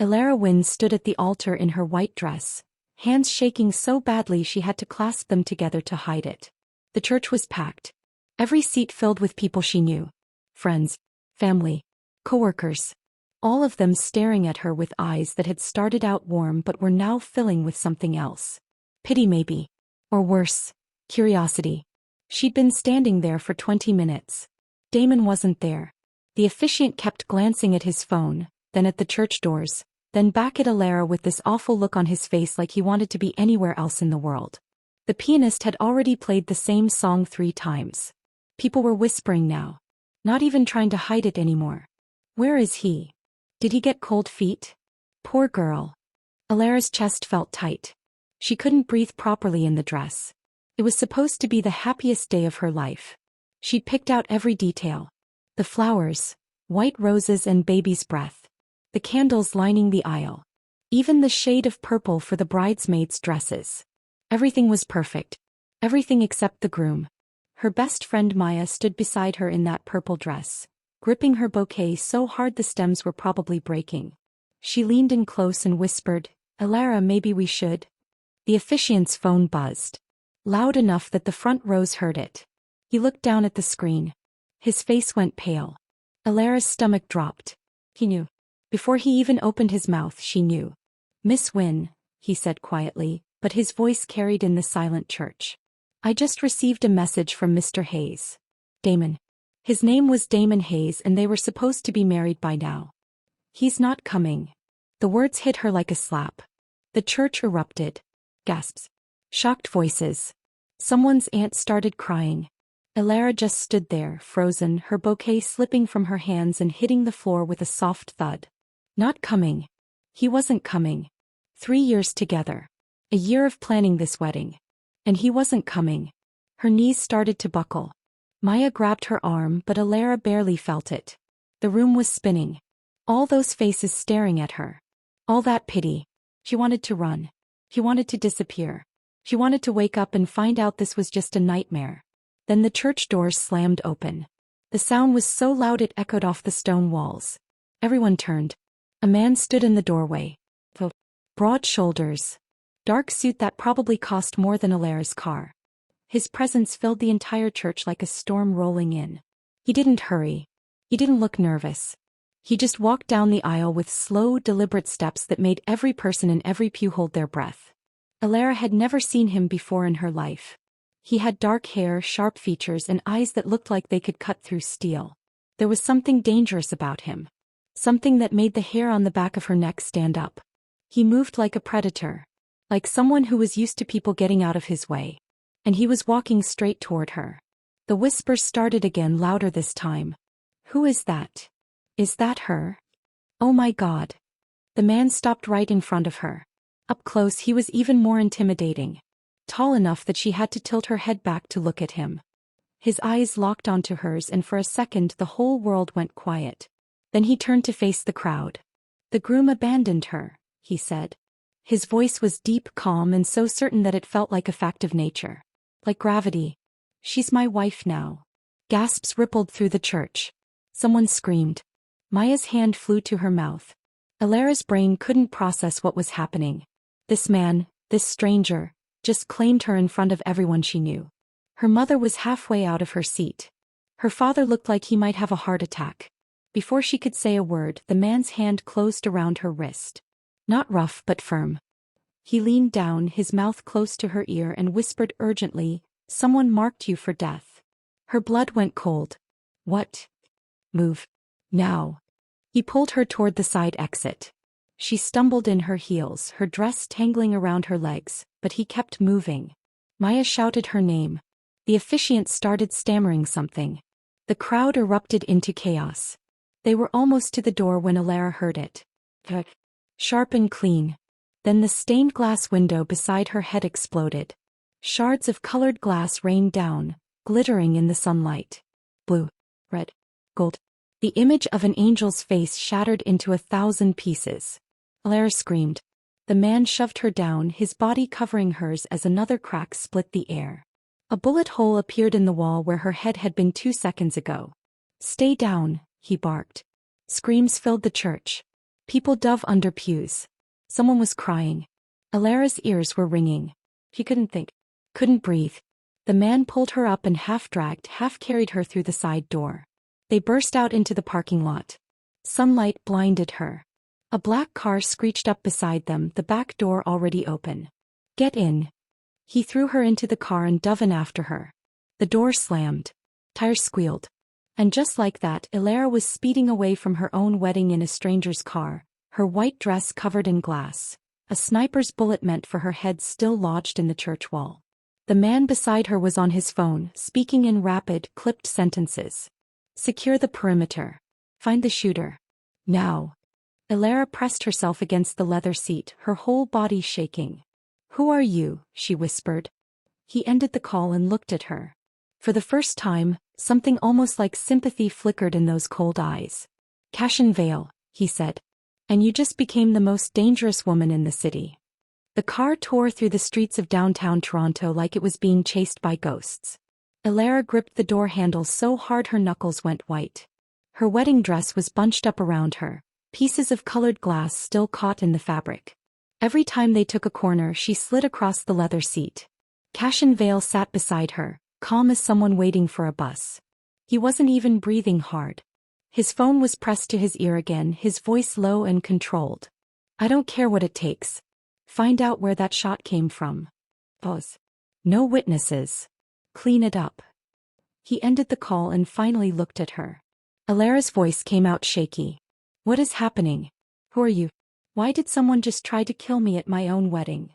Elara Wynne stood at the altar in her white dress, hands shaking so badly she had to clasp them together to hide it. The church was packed. Every seat filled with people she knew. Friends, family, coworkers. All of them staring at her with eyes that had started out warm but were now filling with something else. Pity maybe. Or worse, curiosity. She'd been standing there for 20 minutes. Damon wasn't there. The officiant kept glancing at his phone, then at the church doors, then back at Elara with this awful look on his face like he wanted to be anywhere else in the world. The pianist had already played the same song 3 times. People were whispering now. Not even trying to hide it anymore. Where is he? Did he get cold feet? Poor girl. Elara's chest felt tight. She couldn't breathe properly in the dress. It was supposed to be the happiest day of her life. She'd picked out every detail. The flowers, white roses and baby's breath. The candles lining the aisle. Even the shade of purple for the bridesmaids' dresses. Everything was perfect. Everything except the groom. Her best friend Maya stood beside her in that purple dress, gripping her bouquet so hard the stems were probably breaking. She leaned in close and whispered, "Elara, maybe we should." The officiant's phone buzzed. Loud enough that the front rows heard it. He looked down at the screen. His face went pale. Elara's stomach dropped. He knew. Before he even opened his mouth, she knew. "Miss Wynne," he said quietly, but his voice carried in the silent church. "I just received a message from Mr. Hayes." Damon. His name was Damon Hayes and they were supposed to be married by now. "He's not coming." The words hit her like a slap. The church erupted. Gasps. Shocked voices. Someone's aunt started crying. Elara just stood there, frozen, her bouquet slipping from her hands and hitting the floor with a soft thud. Not coming. He wasn't coming. 3 years together. A year of planning this wedding. And he wasn't coming. Her knees started to buckle. Maya grabbed her arm but Elara barely felt it. The room was spinning. All those faces staring at her. All that pity. She wanted to run. She wanted to disappear. She wanted to wake up and find out this was just a nightmare. Then the church doors slammed open. The sound was so loud it echoed off the stone walls. Everyone turned. A man stood in the doorway. Broad shoulders. Dark suit that probably cost more than Elara's car. His presence filled the entire church like a storm rolling in. He didn't hurry. He didn't look nervous. He just walked down the aisle with slow, deliberate steps that made every person in every pew hold their breath. Elara had never seen him before in her life. He had dark hair, sharp features and eyes that looked like they could cut through steel. There was something dangerous about him. Something that made the hair on the back of her neck stand up. He moved like a predator. Like someone who was used to people getting out of his way. And he was walking straight toward her. The whispers started again, louder this time. "Who is that? Is that her? Oh my God." The man stopped right in front of her. Up close he was even more intimidating. Tall enough that she had to tilt her head back to look at him. His eyes locked onto hers and for a second the whole world went quiet. Then he turned to face the crowd. "The groom abandoned her," he said. His voice was deep, calm and so certain that it felt like a fact of nature. Like gravity. "She's my wife now." Gasps rippled through the church. Someone screamed. Maya's hand flew to her mouth. Elara's brain couldn't process what was happening. This man, this stranger, just claimed her in front of everyone she knew. Her mother was halfway out of her seat. Her father looked like he might have a heart attack. Before she could say a word, the man's hand closed around her wrist. Not rough but firm. He leaned down, his mouth close to her ear and whispered urgently, "Someone marked you for death." Her blood went cold. "What?" "Move. Now." He pulled her toward the side exit. She stumbled in her heels, her dress tangling around her legs, but he kept moving. Maya shouted her name. The officiant started stammering something. The crowd erupted into chaos. They were almost to the door when Elara heard it. Sharp and clean. Then the stained glass window beside her head exploded. Shards of colored glass rained down, glittering in the sunlight. Blue, red, gold. The image of an angel's face shattered into 1,000 pieces. Elara screamed. The man shoved her down, his body covering hers as another crack split the air. A bullet hole appeared in the wall where her head had been 2 seconds ago. "Stay down," he barked. Screams filled the church. People dove under pews. Someone was crying. Alara's ears were ringing. She couldn't think. Couldn't breathe. The man pulled her up and half-dragged, half-carried her through the side door. They burst out into the parking lot. Sunlight blinded her. A black car screeched up beside them, the back door already open. Get in. He threw her into the car and dove in after her. The door slammed. Tires squealed. And just like that, Alara was speeding away from her own wedding in a stranger's car, her white dress covered in glass. A sniper's bullet meant for her head still lodged in the church wall. The man beside her was on his phone, speaking in rapid, clipped sentences. Secure the perimeter. Find the shooter. Now. Alara pressed herself against the leather seat, her whole body shaking. Who are you? She whispered. He ended the call and looked at her. For the first time, something almost like sympathy flickered in those cold eyes. Cashin Vale, he said. And you just became the most dangerous woman in the city. The car tore through the streets of downtown Toronto like it was being chased by ghosts. Alara gripped the door handle so hard her knuckles went white. Her wedding dress was bunched up around her, pieces of colored glass still caught in the fabric. Every time they took a corner, she slid across the leather seat. Cashin Vale sat beside her, calm as someone waiting for a bus. He wasn't even breathing hard. His phone was pressed to his ear again, his voice low and controlled. I don't care what it takes. Find out where that shot came from. Pause. No witnesses. Clean it up. He ended the call and finally looked at her. Alara's voice came out shaky. What is happening? Who are you? Why did someone just try to kill me at my own wedding?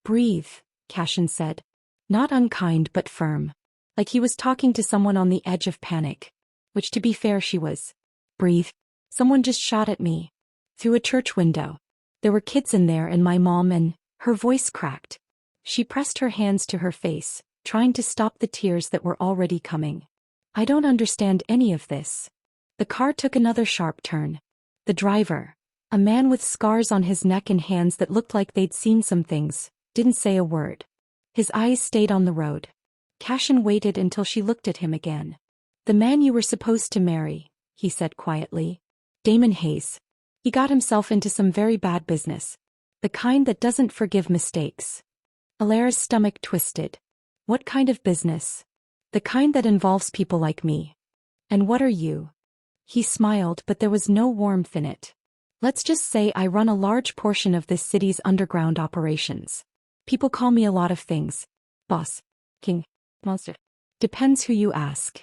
Breathe, Cashin said. Not unkind but firm. Like he was talking to someone on the edge of panic. Which to be fair she was. Breathe. Someone just shot at me. Through a church window. There were kids in there and my mom and... Her voice cracked. She pressed her hands to her face, trying to stop the tears that were already coming. I don't understand any of this. The car took another sharp turn. The driver, a man with scars on his neck and hands that looked like they'd seen some things, didn't say a word. His eyes stayed on the road. Cashin waited until she looked at him again. The man you were supposed to marry, he said quietly. Damon Hayes. He got himself into some very bad business. The kind that doesn't forgive mistakes. Alara's stomach twisted. What kind of business? The kind that involves people like me. And what are you? He smiled, but there was no warmth in it. Let's just say I run a large portion of this city's underground operations. People call me a lot of things. Boss. King. Monster. Depends who you ask.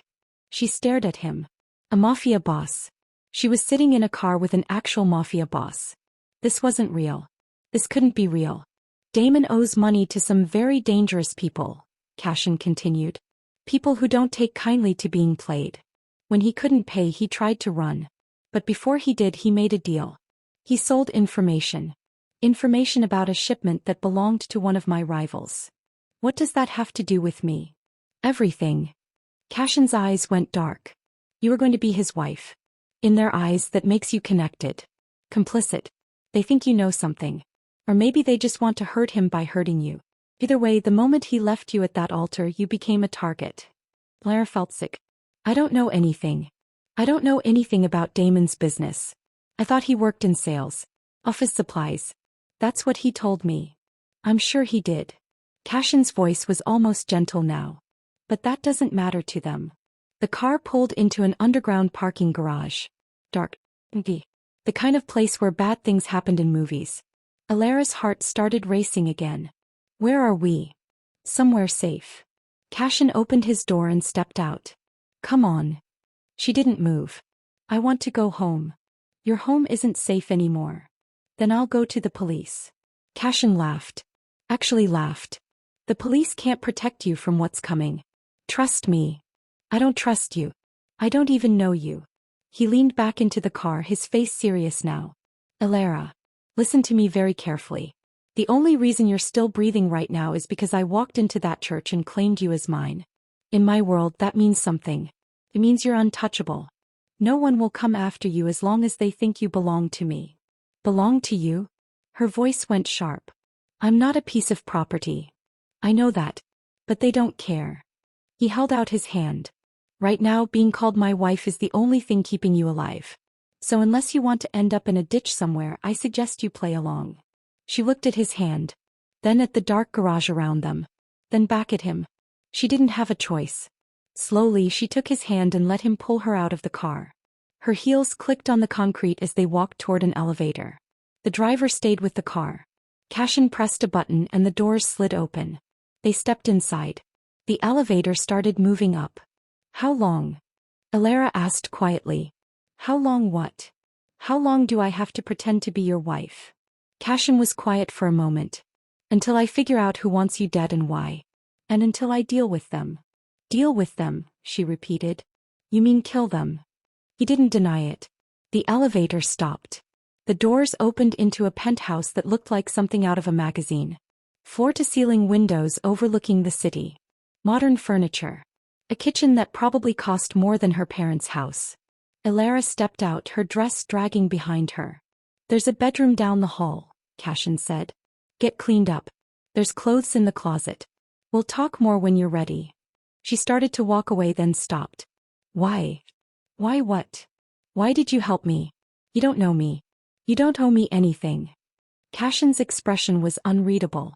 She stared at him. A mafia boss. She was sitting in a car with an actual mafia boss. This wasn't real. This couldn't be real. Damon owes money to some very dangerous people, Cashin continued. People who don't take kindly to being played. When he couldn't pay, he tried to run. But before he did, he made a deal. He sold information. Information about a shipment that belonged to one of my rivals. What does that have to do with me? Everything. Cashin's eyes went dark. You are going to be his wife. In their eyes, that makes you connected. Complicit. They think you know something. Or maybe they just want to hurt him by hurting you. Either way, the moment he left you at that altar, you became a target. Blair felt sick. I don't know anything. I don't know anything about Damon's business. I thought he worked in sales. Office supplies. That's what he told me. I'm sure he did. Cashin's voice was almost gentle now. But that doesn't matter to them. The car pulled into an underground parking garage. Dark. The kind of place where bad things happened in movies. Alara's heart started racing again. Where are we? Somewhere safe. Cashin opened his door and stepped out. Come on. She didn't move. I want to go home. Your home isn't safe anymore. Then I'll go to the police. Cashin laughed. Actually laughed. The police can't protect you from what's coming. Trust me. I don't trust you. I don't even know you. He leaned back into the car, his face serious now. Alara. Listen to me very carefully. The only reason you're still breathing right now is because I walked into that church and claimed you as mine. In my world, that means something. It means you're untouchable. No one will come after you as long as they think you belong to me. Belong to you? Her voice went sharp. I'm not a piece of property. I know that. But they don't care. He held out his hand. Right now, being called my wife is the only thing keeping you alive. So unless you want to end up in a ditch somewhere, I suggest you play along. She looked at his hand, then at the dark garage around them, then back at him. She didn't have a choice. Slowly she took his hand and let him pull her out of the car. Her heels clicked on the concrete as they walked toward an elevator. The driver stayed with the car. Cashin pressed a button and the doors slid open. They stepped inside. The elevator started moving up. How long? Alara asked quietly. How long what? How long do I have to pretend to be your wife? Cashin was quiet for a moment. Until I figure out who wants you dead and why. And until I deal with them. Deal with them, she repeated. You mean kill them? He didn't deny it. The elevator stopped. The doors opened into a penthouse that looked like something out of a magazine. Floor-to-ceiling windows overlooking the city. Modern furniture. A kitchen that probably cost more than her parents' house. Alara stepped out, her dress dragging behind her. There's a bedroom down the hall, Cashin said. Get cleaned up. There's clothes in the closet. We'll talk more when you're ready. She started to walk away then stopped. Why? Why what? Why did you help me? You don't know me. You don't owe me anything. Cashin's expression was unreadable.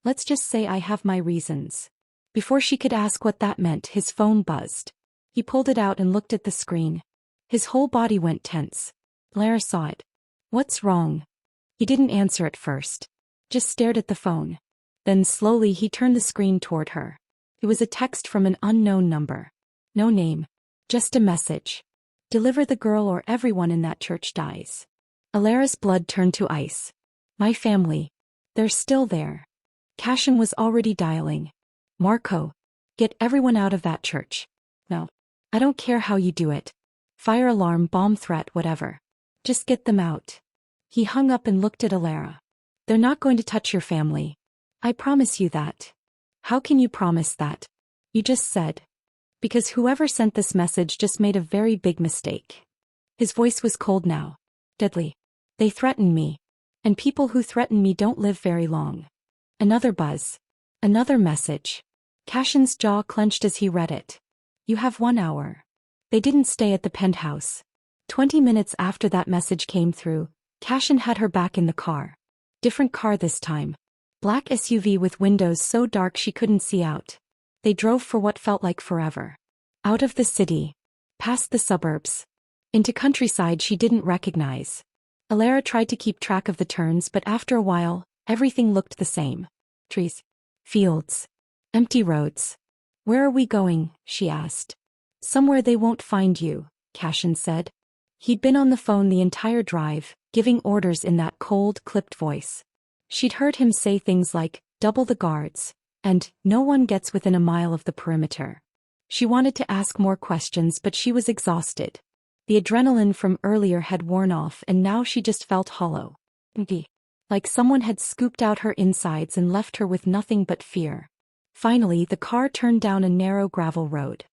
Let's just say I have my reasons. Before she could ask what that meant, his phone buzzed. He pulled it out and looked at the screen. His whole body went tense. Lara saw it. What's wrong? He didn't answer at first. Just stared at the phone. Then slowly he turned the screen toward her. It was a text from an unknown number. No name. Just a message. Deliver the girl or everyone in that church dies. Alara's blood turned to ice. My family. They're still there. Cashin was already dialing. Marco. Get everyone out of that church. No. I don't care how you do it. Fire alarm, bomb threat, whatever. Just get them out. He hung up and looked at Alara. They're not going to touch your family. I promise you that. How can you promise that? You just said. Because whoever sent this message just made a very big mistake. His voice was cold now. Deadly. They threatened me. And people who threaten me don't live very long. Another buzz. Another message. Cashin's jaw clenched as he read it. You have 1 hour. They didn't stay at the penthouse. 20 minutes after that message came through, Cashin had her back in the car. Different car this time. Black SUV with windows so dark she couldn't see out. They drove for what felt like forever. Out of the city. Past the suburbs. Into countryside she didn't recognize. Alara tried to keep track of the turns, but after a while, everything looked the same. Trees. Fields. Empty roads. Where are we going? She asked. Somewhere they won't find you, Cashin said. He'd been on the phone the entire drive, giving orders in that cold, clipped voice. She'd heard him say things like, double the guards, and no one gets within a mile of the perimeter. She wanted to ask more questions, but she was exhausted. The adrenaline from earlier had worn off and now she just felt hollow. Empty. Like someone had scooped out her insides and left her with nothing but fear. Finally, the car turned down a narrow gravel road.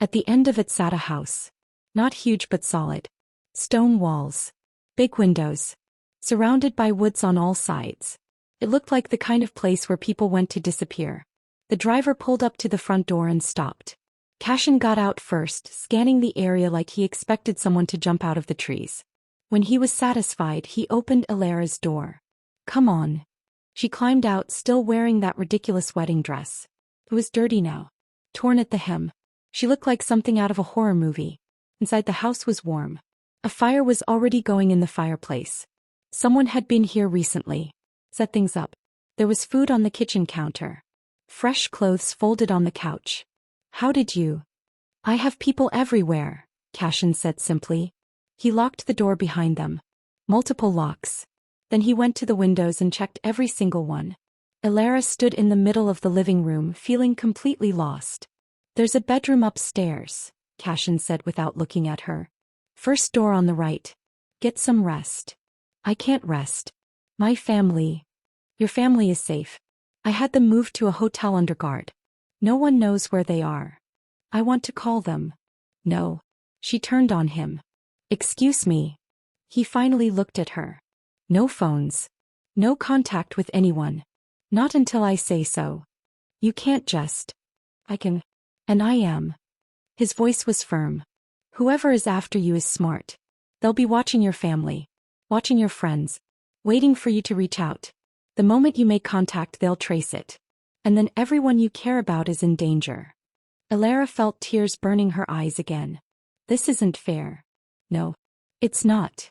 At the end of it sat a house. Not huge but solid. Stone walls. Big windows. Surrounded by woods on all sides. It looked like the kind of place where people went to disappear. The driver pulled up to the front door and stopped. Cashin got out first, scanning the area like he expected someone to jump out of the trees. When he was satisfied, he opened Alara's door. Come on. She climbed out, still wearing that ridiculous wedding dress. It was dirty now. Torn at the hem. She looked like something out of a horror movie. Inside the house was warm. A fire was already going in the fireplace. Someone had been here recently. Set things up. There was food on the kitchen counter. Fresh clothes folded on the couch. How did you? I have people everywhere, Cashin said simply. He locked the door behind them. Multiple locks. Then he went to the windows and checked every single one. Alara stood in the middle of the living room, feeling completely lost. There's a bedroom upstairs, Cashin said without looking at her. First door on the right. Get some rest. I can't rest. My family. Your family is safe. I had them moved to a hotel under guard. No one knows where they are. I want to call them. No. She turned on him. Excuse me. He finally looked at her. No phones. No contact with anyone. Not until I say so. You can't just. I can. And I am. His voice was firm. Whoever is after you is smart. They'll be watching your family, watching your friends, waiting for you to reach out. The moment you make contact, they'll trace it. And then everyone you care about is in danger. Alara felt tears burning her eyes again. This isn't fair. No. It's not.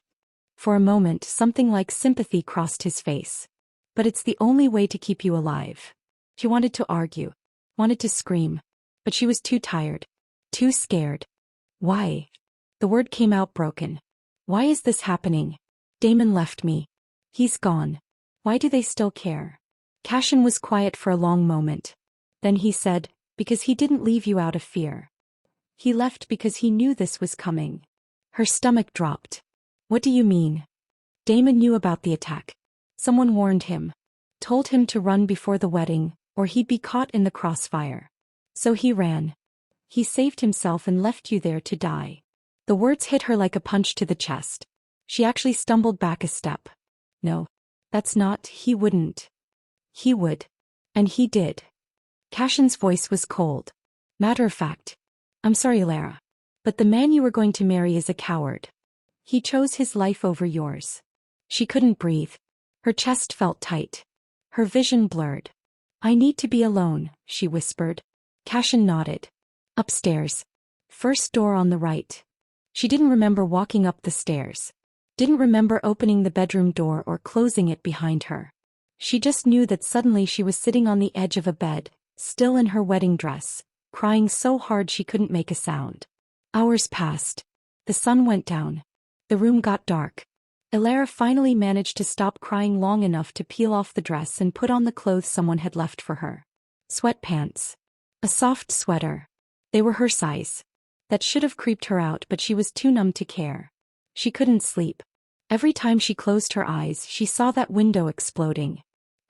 For a moment, something like sympathy crossed his face. But it's the only way to keep you alive. She wanted to argue, wanted to scream, but she was too tired, too scared. Why? The word came out broken. Why is this happening? Damon left me. He's gone. Why do they still care? Cashin was quiet for a long moment. Then he said, because he didn't leave you out of fear. He left because he knew this was coming. Her stomach dropped. What do you mean? Damon knew about the attack. Someone warned him. Told him to run before the wedding, or he'd be caught in the crossfire. So he ran. He saved himself and left you there to die. The words hit her like a punch to the chest. She actually stumbled back a step. No. That's not, he wouldn't. He would. And he did. Cashin's voice was cold. Matter of fact. I'm sorry, Lara. But the man you were going to marry is a coward. He chose his life over yours. She couldn't breathe. Her chest felt tight. Her vision blurred. I need to be alone, she whispered. Cashin nodded. Upstairs. First door on the right. She didn't remember walking up the stairs. Didn't remember opening the bedroom door or closing it behind her. She just knew that suddenly she was sitting on the edge of a bed, still in her wedding dress, crying so hard she couldn't make a sound. Hours passed. The sun went down. The room got dark. Alara finally managed to stop crying long enough to peel off the dress and put on the clothes someone had left for her. Sweatpants. A soft sweater. They were her size. That should have creeped her out, but she was too numb to care. She couldn't sleep. Every time she closed her eyes, she saw that window exploding.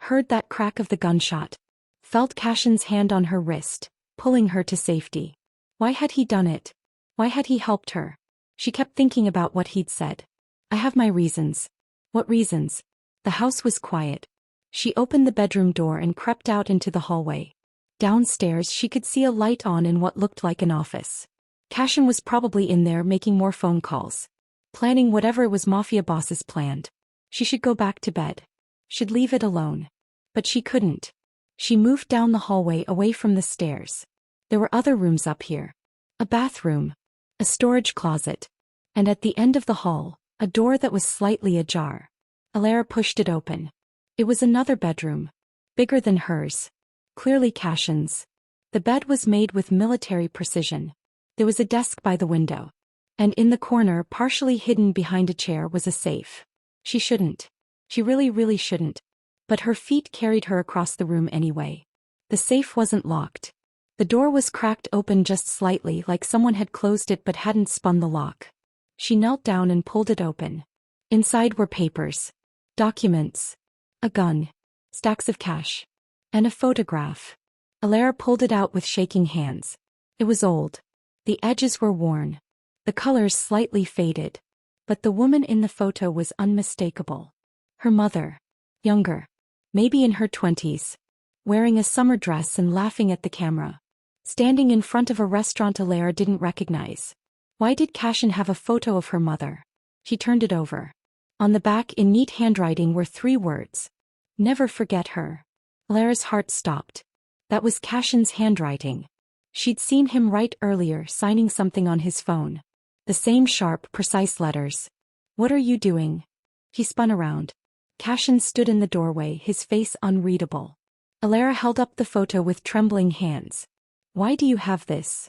Heard that crack of the gunshot. Felt Cashin's hand on her wrist, pulling her to safety. Why had he done it? Why had he helped her? She kept thinking about what he'd said. I have my reasons. What reasons? The house was quiet. She opened the bedroom door and crept out into the hallway. Downstairs she could see a light on in what looked like an office. Cashin was probably in there making more phone calls. Planning whatever it was Mafia bosses planned. She should go back to bed. Should leave it alone. But she couldn't. She moved down the hallway away from the stairs. There were other rooms up here. A bathroom. A storage closet. And at the end of the hall, a door that was slightly ajar. Alara pushed it open. It was another bedroom. Bigger than hers. Clearly Cashin's. The bed was made with military precision. There was a desk by the window. And in the corner, partially hidden behind a chair, was a safe. She shouldn't. She really shouldn't. But her feet carried her across the room anyway. The safe wasn't locked. The door was cracked open just slightly, like someone had closed it but hadn't spun the lock. She knelt down and pulled it open. Inside were papers. Documents. A gun. Stacks of cash. And a photograph. Alara pulled it out with shaking hands. It was old. The edges were worn. The colors slightly faded. But the woman in the photo was unmistakable. Her mother. Younger. Maybe in her 20s. Wearing a summer dress and laughing at the camera. Standing in front of a restaurant Alara didn't recognize. Why did Cashin have a photo of her mother? She turned it over. On the back in neat handwriting were 3 words. Never forget her. Alara's heart stopped. That was Cashin's handwriting. She'd seen him write earlier, signing something on his phone. The same sharp, precise letters. What are you doing? He spun around. Cashin stood in the doorway, his face unreadable. Alara held up the photo with trembling hands. Why do you have this?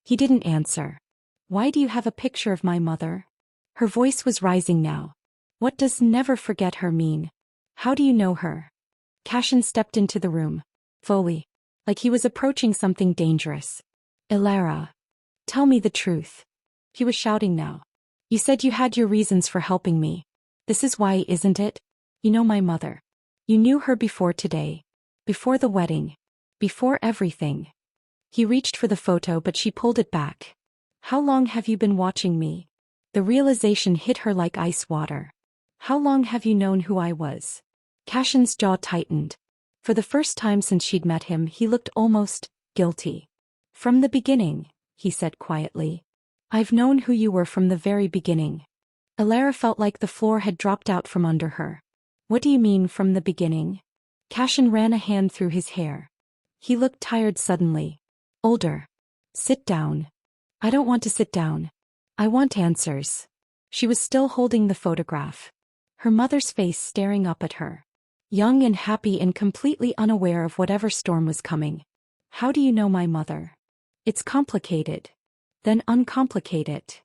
He didn't answer. Why do you have a picture of my mother? Her voice was rising now. What does never forget her mean? How do you know her? Cashin stepped into the room. Fully. Like he was approaching something dangerous. Alara. Tell me the truth. He was shouting now. You said you had your reasons for helping me. This is why, isn't it? You know my mother. You knew her before today. Before the wedding. Before everything. He reached for the photo but she pulled it back. How long have you been watching me? The realization hit her like ice water. How long have you known who I was? Cashin's jaw tightened. For the first time since she'd met him, he looked almost guilty. From the beginning, he said quietly. I've known who you were from the very beginning. Alara felt like the floor had dropped out from under her. What do you mean from the beginning? Cashin ran a hand through his hair. He looked tired suddenly. Older. Sit down. I don't want to sit down. I want answers. She was still holding the photograph. Her mother's face staring up at her. Young and happy and completely unaware of whatever storm was coming. How do you know my mother? It's complicated. Then uncomplicate it.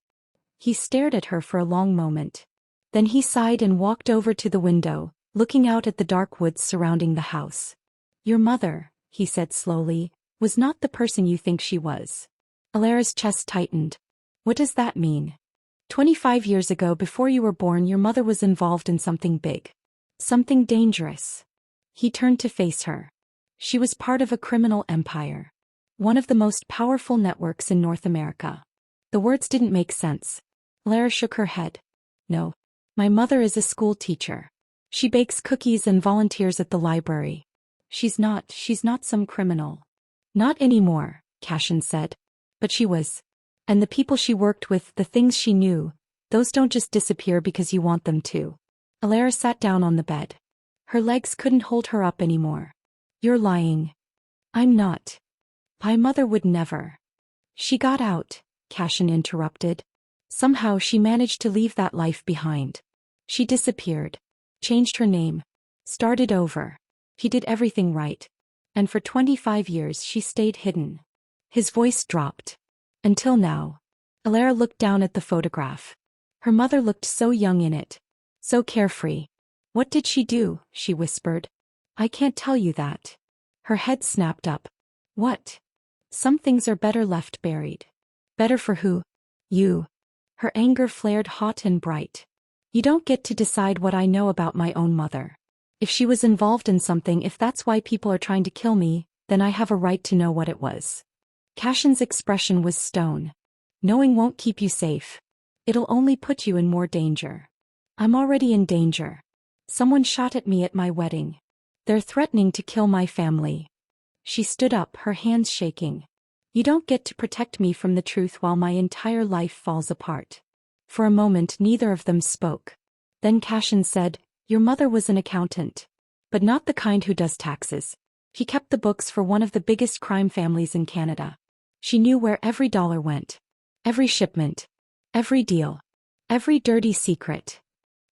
He stared at her for a long moment. Then he sighed and walked over to the window, looking out at the dark woods surrounding the house. Your mother, he said slowly, was not the person you think she was. Alara's chest tightened. What does that mean? 25 years ago, before you were born, your mother was involved in something big. Something dangerous. He turned to face her. She was part of a criminal empire. One of the most powerful networks in North America. The words didn't make sense. Alara shook her head. No. My mother is a school teacher. She bakes cookies and volunteers at the library. She's not some criminal. Not anymore, Cashin said. But she was. And the people she worked with, the things she knew, those don't just disappear because you want them to. Alara sat down on the bed. Her legs couldn't hold her up anymore. You're lying. I'm not. My mother would never. She got out, Cashin interrupted. Somehow she managed to leave that life behind. She disappeared. Changed her name. Started over. He did everything right. And for 25 years she stayed hidden. His voice dropped. Until now. Alara looked down at the photograph. Her mother looked so young in it. So carefree. What did she do? She whispered. I can't tell you that. Her head snapped up. What? Some things are better left buried. Better for who? You. Her anger flared hot and bright. You don't get to decide what I know about my own mother. If she was involved in something, if that's why people are trying to kill me, then I have a right to know what it was. Cashin's expression was stone. Knowing won't keep you safe. It'll only put you in more danger. I'm already in danger. Someone shot at me at my wedding. They're threatening to kill my family. She stood up, her hands shaking. You don't get to protect me from the truth while my entire life falls apart. For a moment neither of them spoke. Then Cashin said, Your mother was an accountant. But not the kind who does taxes. She kept the books for one of the biggest crime families in Canada. She knew where every dollar went. Every shipment. Every deal. Every dirty secret.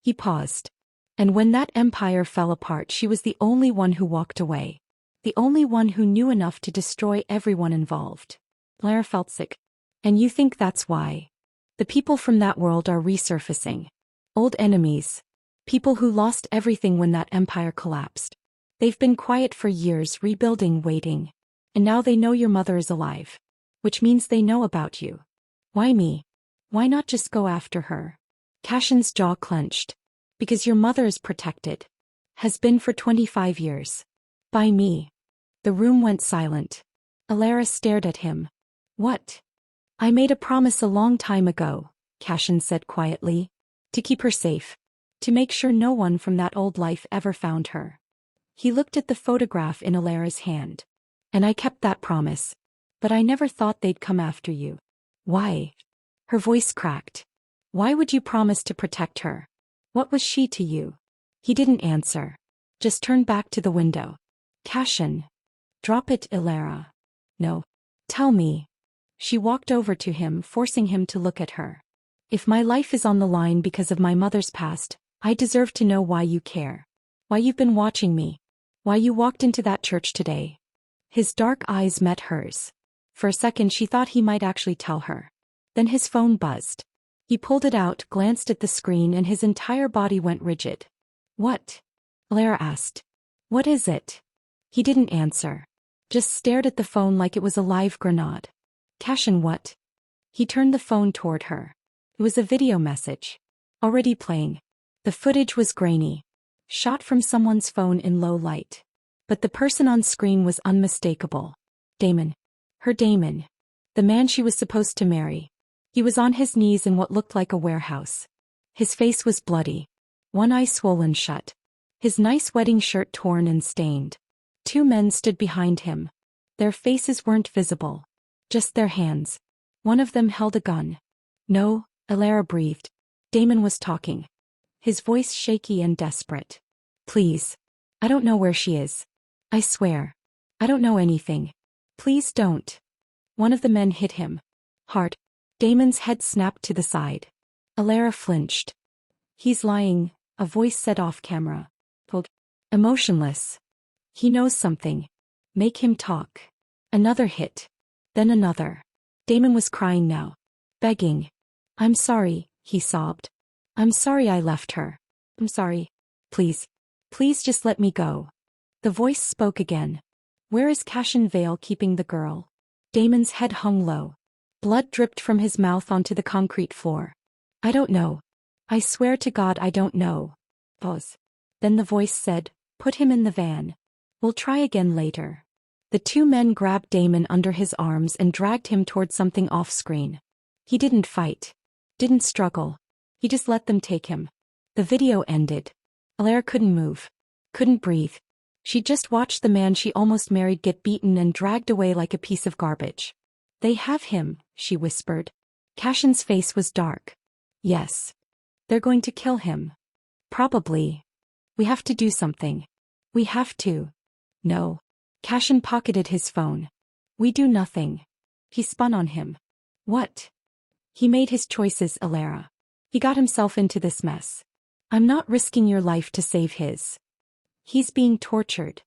He paused. And when that empire fell apart, she was the only one who walked away. The only one who knew enough to destroy everyone involved. Blair felt sick. And you think that's why? The people from that world are resurfacing. Old enemies. People who lost everything when that empire collapsed. They've been quiet for years, rebuilding, waiting. And now they know your mother is alive. Which means they know about you. Why me? Why not just go after her? Cashin's jaw clenched. Because your mother is protected. Has been for 25 years. By me. The room went silent. Alara stared at him. What? I made a promise a long time ago, Cashin said quietly. To keep her safe. To make sure no one from that old life ever found her. He looked at the photograph in Alara's hand. And I kept that promise. But I never thought they'd come after you. Why? Her voice cracked. Why would you promise to protect her? What was she to you? He didn't answer. Just turned back to the window. Cashin. Drop it, Alara. No. Tell me. She walked over to him, forcing him to look at her. If my life is on the line because of my mother's past, I deserve to know why you care. Why you've been watching me. Why you walked into that church today. His dark eyes met hers. For a second she thought he might actually tell her. Then his phone buzzed. He pulled it out, glanced at the screen, and his entire body went rigid. What? Alara asked. What is it? He didn't answer. Just stared at the phone like it was a live grenade. Cashin, what? He turned the phone toward her. It was a video message. Already playing. The footage was grainy. Shot from someone's phone in low light. But the person on screen was unmistakable. Damon. Her Damon. The man she was supposed to marry. He was on his knees in what looked like a warehouse. His face was bloody. One eye swollen shut. His nice wedding shirt torn and stained. Two men stood behind him. Their faces weren't visible. Just their hands. One of them held a gun. No, Alara breathed. Damon was talking. His voice shaky and desperate. Please. I don't know where she is. I swear. I don't know anything. Please don't. One of the men hit him. Hard. Damon's head snapped to the side. Alara flinched. He's lying, a voice said off camera. Pulled. Emotionless. He knows something. Make him talk. Another hit. Then another. Damon was crying now. Begging. I'm sorry, he sobbed. I'm sorry I left her. I'm sorry. Please. Please just let me go. The voice spoke again. Where is Cashin Vale keeping the girl? Damon's head hung low. Blood dripped from his mouth onto the concrete floor. I don't know. I swear to God I don't know. Pause. Then the voice said, put him in the van. We'll try again later. The two men grabbed Damon under his arms and dragged him toward something off-screen. He didn't fight. Didn't struggle. He just let them take him. The video ended. Alara couldn't move. Couldn't breathe. She just watched the man she almost married get beaten and dragged away like a piece of garbage. They have him, she whispered. Cashin's face was dark. Yes. They're going to kill him. Probably. We have to do something. We have to. No. Cashin pocketed his phone. We do nothing. He spun on him. What? He made his choices, Alara. He got himself into this mess. I'm not risking your life to save his. He's being tortured.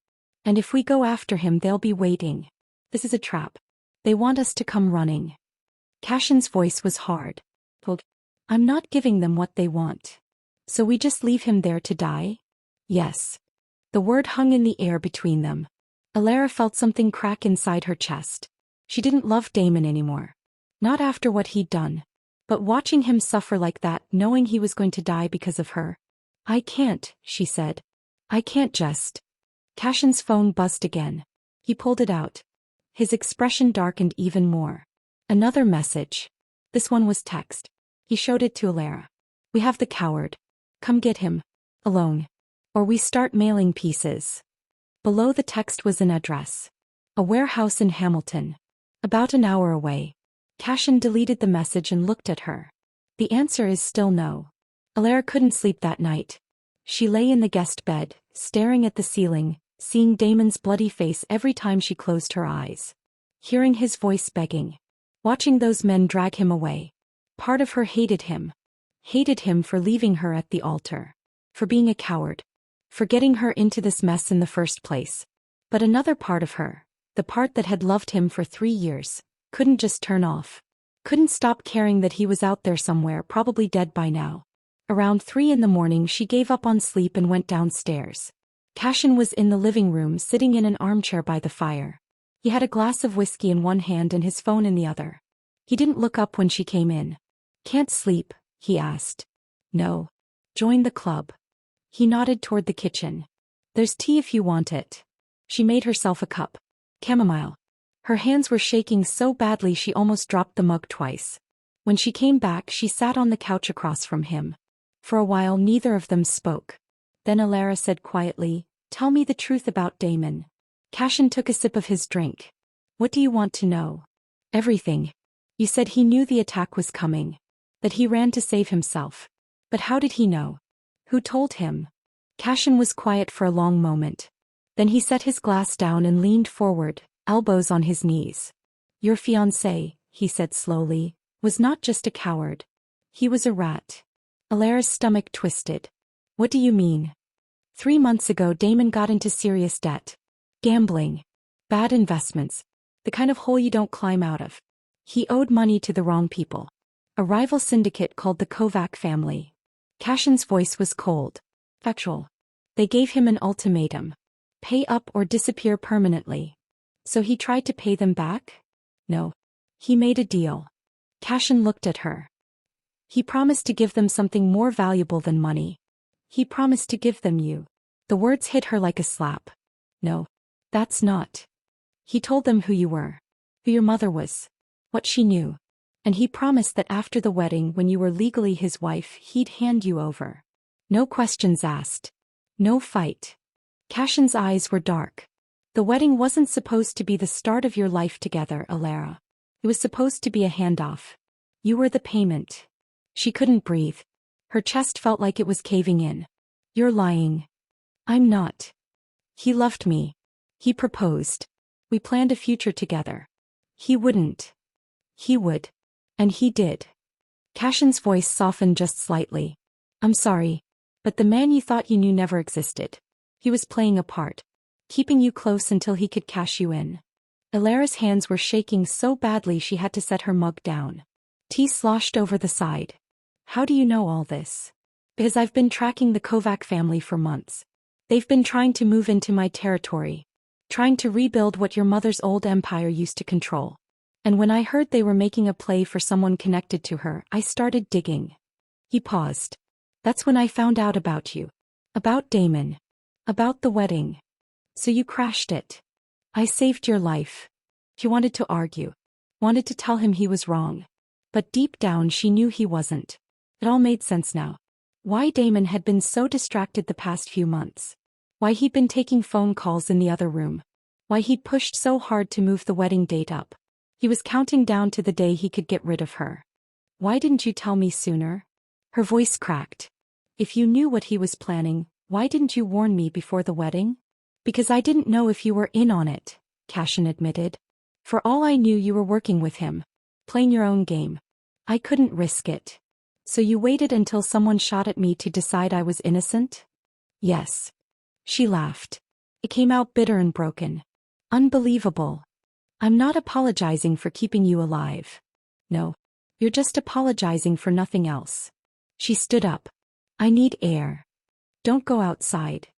And if we go after him they'll be waiting. This is a trap. They want us to come running. Cashin's voice was hard. Told. I'm not giving them what they want. So we just leave him there to die? Yes. The word hung in the air between them. Alara felt something crack inside her chest. She didn't love Damon anymore. Not after what he'd done. But watching him suffer like that, knowing he was going to die because of her. I can't, she said. I can't just. Cashin's phone buzzed again. He pulled it out. His expression darkened even more. Another message. This one was text. He showed it to Alara. We have the coward. Come get him. Alone. Or we start mailing pieces. Below the text was an address. A warehouse in Hamilton. About an hour away. Cashin deleted the message and looked at her. The answer is still no. Alara couldn't sleep that night. She lay in the guest bed, staring at the ceiling, seeing Damon's bloody face every time she closed her eyes. Hearing his voice begging. Watching those men drag him away. Part of her hated him. Hated him for leaving her at the altar. For being a coward. For getting her into this mess in the first place. But another part of her, the part that had loved him for 3 years, couldn't just turn off. Couldn't stop caring that he was out there somewhere, probably dead by now. Around 3 in the morning she gave up on sleep and went downstairs. Cashin was in the living room sitting in an armchair by the fire. He had a glass of whiskey in one hand and his phone in the other. He didn't look up when she came in. Can't sleep? He asked. No. Join the club. He nodded toward the kitchen. There's tea if you want it. She made herself a cup. Chamomile. Her hands were shaking so badly she almost dropped the mug twice. When she came back she sat on the couch across from him. For a while neither of them spoke. Then Alara said quietly, Tell me the truth about Damon. Cashin took a sip of his drink. What do you want to know? Everything. You said he knew the attack was coming. That he ran to save himself. But how did he know? Who told him? Cashin was quiet for a long moment. Then he set his glass down and leaned forward, elbows on his knees. Your fiancé, he said slowly, was not just a coward. He was a rat. Alara's stomach twisted. What do you mean? 3 months ago Damon got into serious debt. Gambling. Bad investments. The kind of hole you don't climb out of. He owed money to the wrong people. A rival syndicate called the Kovac family. Cashin's voice was cold. Factual. They gave him an ultimatum. Pay up or disappear permanently. So he tried to pay them back? No. He made a deal. Cashin looked at her. He promised to give them something more valuable than money. He promised to give them you. The words hit her like a slap. No. That's not. He told them who you were. Who your mother was. What she knew. And he promised that after the wedding, when you were legally his wife, he'd hand you over. No questions asked. No fight. Cashin's eyes were dark. The wedding wasn't supposed to be the start of your life together, Alara. It was supposed to be a handoff. You were the payment. She couldn't breathe. Her chest felt like it was caving in. You're lying. I'm not. He loved me. He proposed. We planned a future together. He wouldn't. He would. And he did. Cashin's voice softened just slightly. I'm sorry. But the man you thought you knew never existed. He was playing a part. Keeping you close until he could cash you in. Ilara's hands were shaking so badly she had to set her mug down. Tea sloshed over the side. How do you know all this? Because I've been tracking the Kovac family for months. They've been trying to move into my territory. Trying to rebuild what your mother's old empire used to control. And when I heard they were making a play for someone connected to her, I started digging. He paused. That's when I found out about you. About Damon. About the wedding. So you crashed it. I saved your life. She wanted to argue. Wanted to tell him he was wrong. But deep down she knew he wasn't. It all made sense now. Why Damon had been so distracted the past few months. Why he'd been taking phone calls in the other room. Why he'd pushed so hard to move the wedding date up. He was counting down to the day he could get rid of her. Why didn't you tell me sooner? Her voice cracked. If you knew what he was planning, why didn't you warn me before the wedding? Because I didn't know if you were in on it, Cashin admitted. For all I knew you were working with him. Playing your own game. I couldn't risk it. So you waited until someone shot at me to decide I was innocent? Yes. She laughed. It came out bitter and broken. Unbelievable. I'm not apologizing for keeping you alive. No. You're just apologizing for nothing else. She stood up. I need air. Don't go outside.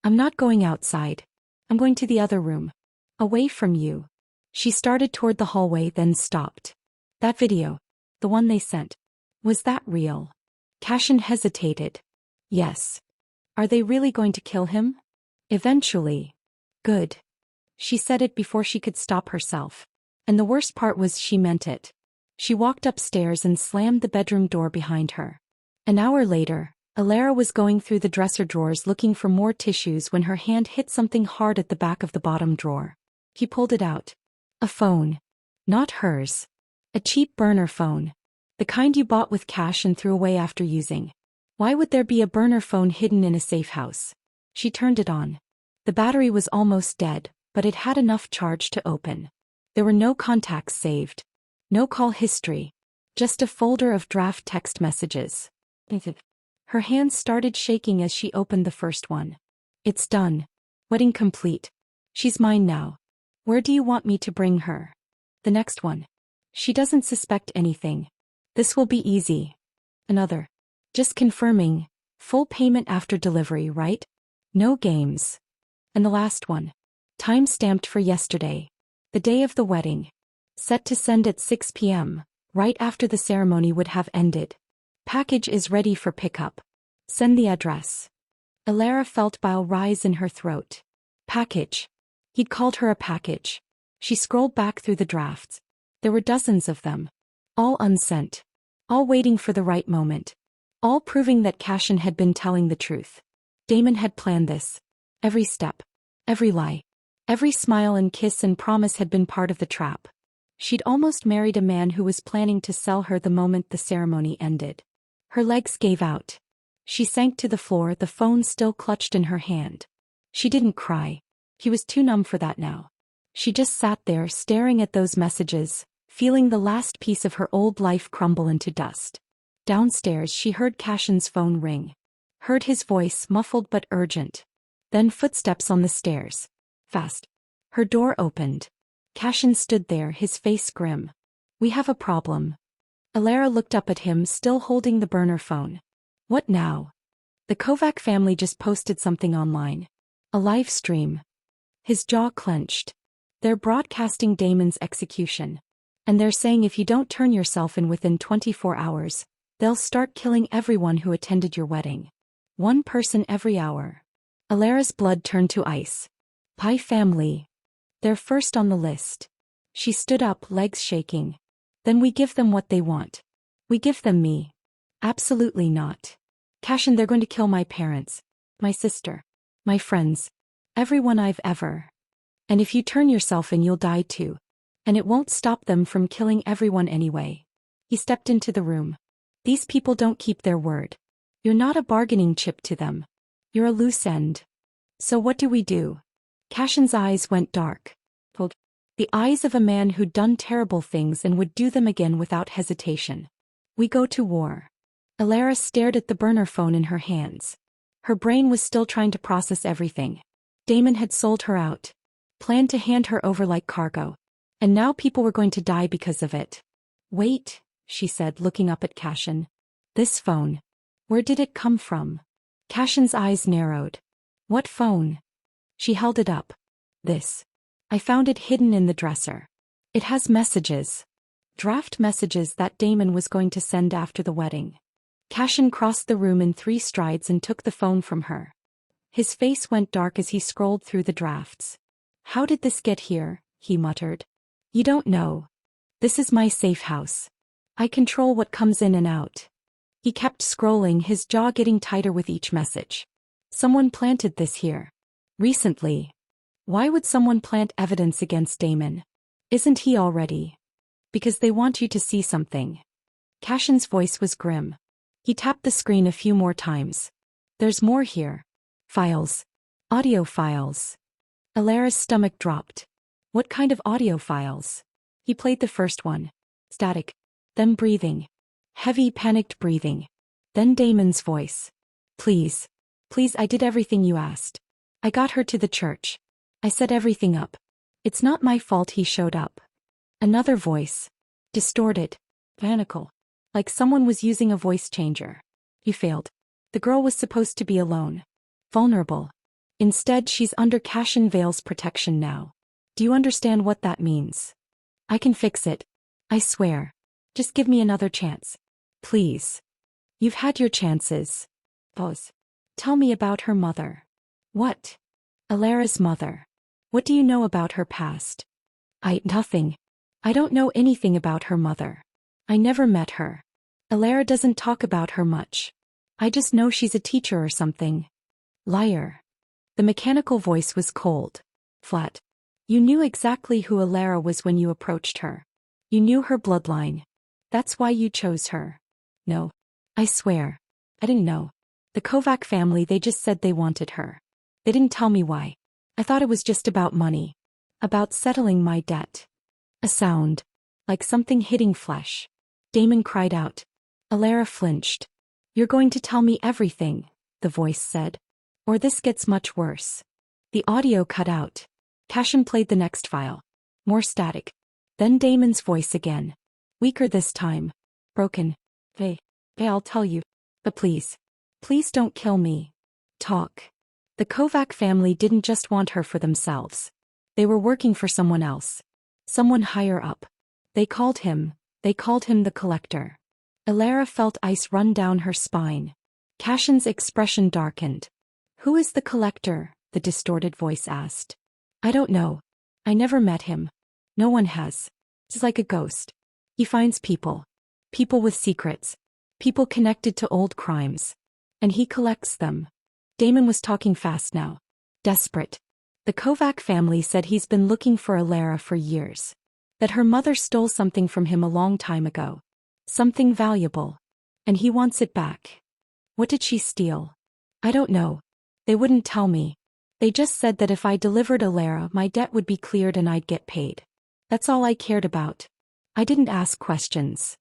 I'm not going outside. I'm going to the other room. Away from you. She started toward the hallway then stopped. That video. The one they sent. Was that real? Cashin hesitated. Yes. Are they really going to kill him? Eventually. Good. She said it before she could stop herself. And the worst part was she meant it. She walked upstairs and slammed the bedroom door behind her. An hour later, Ilara was going through the dresser drawers looking for more tissues when her hand hit something hard at the back of the bottom drawer. He pulled it out. A phone. Not hers. A cheap burner phone. The kind you bought with cash and threw away after using. Why would there be a burner phone hidden in a safe house? She turned it on. The battery was almost dead, but it had enough charge to open. There were no contacts saved. No call history. Just a folder of draft text messages. Her hands started shaking as she opened the first one. It's done. Wedding complete. She's mine now. Where do you want me to bring her? The next one. She doesn't suspect anything. This will be easy. Another. Just confirming. Full payment after delivery, right? No games. And the last one. Time stamped for yesterday. The day of the wedding. Set to send at 6 p.m., right after the ceremony would have ended. Package is ready for pickup. Send the address. Ilara felt bile rise in her throat. Package. He'd called her a package. She scrolled back through the drafts. There were dozens of them. All unsent. All waiting for the right moment. All proving that Cashin had been telling the truth. Damon had planned this. Every step. Every lie. Every smile and kiss and promise had been part of the trap. She'd almost married a man who was planning to sell her the moment the ceremony ended. Her legs gave out. She sank to the floor, the phone still clutched in her hand. She didn't cry. He was too numb for that now. She just sat there staring at those messages, feeling the last piece of her old life crumble into dust. Downstairs she heard Cashin's phone ring. Heard his voice, muffled but urgent. Then footsteps on the stairs. Fast. Her door opened. Cashin stood there, his face grim. We have a problem. Ilara looked up at him, still holding the burner phone. What now? The Kovac family just posted something online. A live stream. His jaw clenched. They're broadcasting Damon's execution. And they're saying if you don't turn yourself in within 24 hours, they'll start killing everyone who attended your wedding. One person every hour. Ilara's blood turned to ice. Pi family. They're first on the list. She stood up, legs shaking. Then we give them what they want. We give them me. Absolutely not. Cashin, they're going to kill my parents, my sister, my friends, everyone I've ever. And if you turn yourself in, you'll die too. And it won't stop them from killing everyone anyway. He stepped into the room. These people don't keep their word. You're not a bargaining chip to them. You're a loose end. So what do we do? Cashin's eyes went dark. The eyes of a man who'd done terrible things and would do them again without hesitation. We go to war. Alara stared at the burner phone in her hands. Her brain was still trying to process everything. Damon had sold her out. Planned to hand her over like cargo. And now people were going to die because of it. Wait, she said, looking up at Cashin. This phone. Where did it come from? Cashin's eyes narrowed. What phone? She held it up. This. I found it hidden in the dresser. It has messages. Draft messages that Damon was going to send after the wedding. Cashin crossed the room in 3 strides and took the phone from her. His face went dark as he scrolled through the drafts. How did this get here? He muttered. You don't know. This is my safe house. I control what comes in and out. He kept scrolling, his jaw getting tighter with each message. Someone planted this here. Recently. Why would someone plant evidence against Damon? Isn't he already? Because they want you to see something. Cashin's voice was grim. He tapped the screen a few more times. There's more here. Files. Audio files. Alara's stomach dropped. What kind of audio files? He played the first one. Static. Them breathing. Heavy, panicked breathing. Then Damon's voice. Please. Please, I did everything you asked. I got her to the church. I set everything up. It's not my fault he showed up. Another voice. Distorted. Panical. Like someone was using a voice changer. You failed. The girl was supposed to be alone. Vulnerable. Instead, she's under Cashin Vale's protection now. Do you understand what that means? I can fix it. I swear. Just give me another chance. Please. You've had your chances. Pause. Tell me about her mother. What? Alara's mother. What do you know about her past? Nothing. I don't know anything about her mother. I never met her. Alara doesn't talk about her much. I just know she's a teacher or something. Liar. The mechanical voice was cold. Flat. You knew exactly who Alara was when you approached her. You knew her bloodline. That's why you chose her. No. I swear. I didn't know. The Kovac family, they just said they wanted her. They didn't tell me why. I thought it was just about money. About settling my debt. A sound. Like something hitting flesh. Damon cried out. Alara flinched. You're going to tell me everything, the voice said. Or this gets much worse. The audio cut out. Cashin played the next file. More static. Then Damon's voice again. Weaker this time. Broken. Hey, I'll tell you. But please. Please don't kill me. Talk. The Kovac family didn't just want her for themselves. They were working for someone else. Someone higher up. They called him the Collector. Alara felt ice run down her spine. Cashin's expression darkened. Who is the Collector? The distorted voice asked. I don't know. I never met him. No one has. He's like a ghost. He finds people. People with secrets. People connected to old crimes. And he collects them. Damon was talking fast now. Desperate. The Kovac family said he's been looking for Alara for years. That her mother stole something from him a long time ago. Something valuable. And he wants it back. What did she steal? I don't know. They wouldn't tell me. They just said that if I delivered Alara, my debt would be cleared and I'd get paid. That's all I cared about. I didn't ask questions.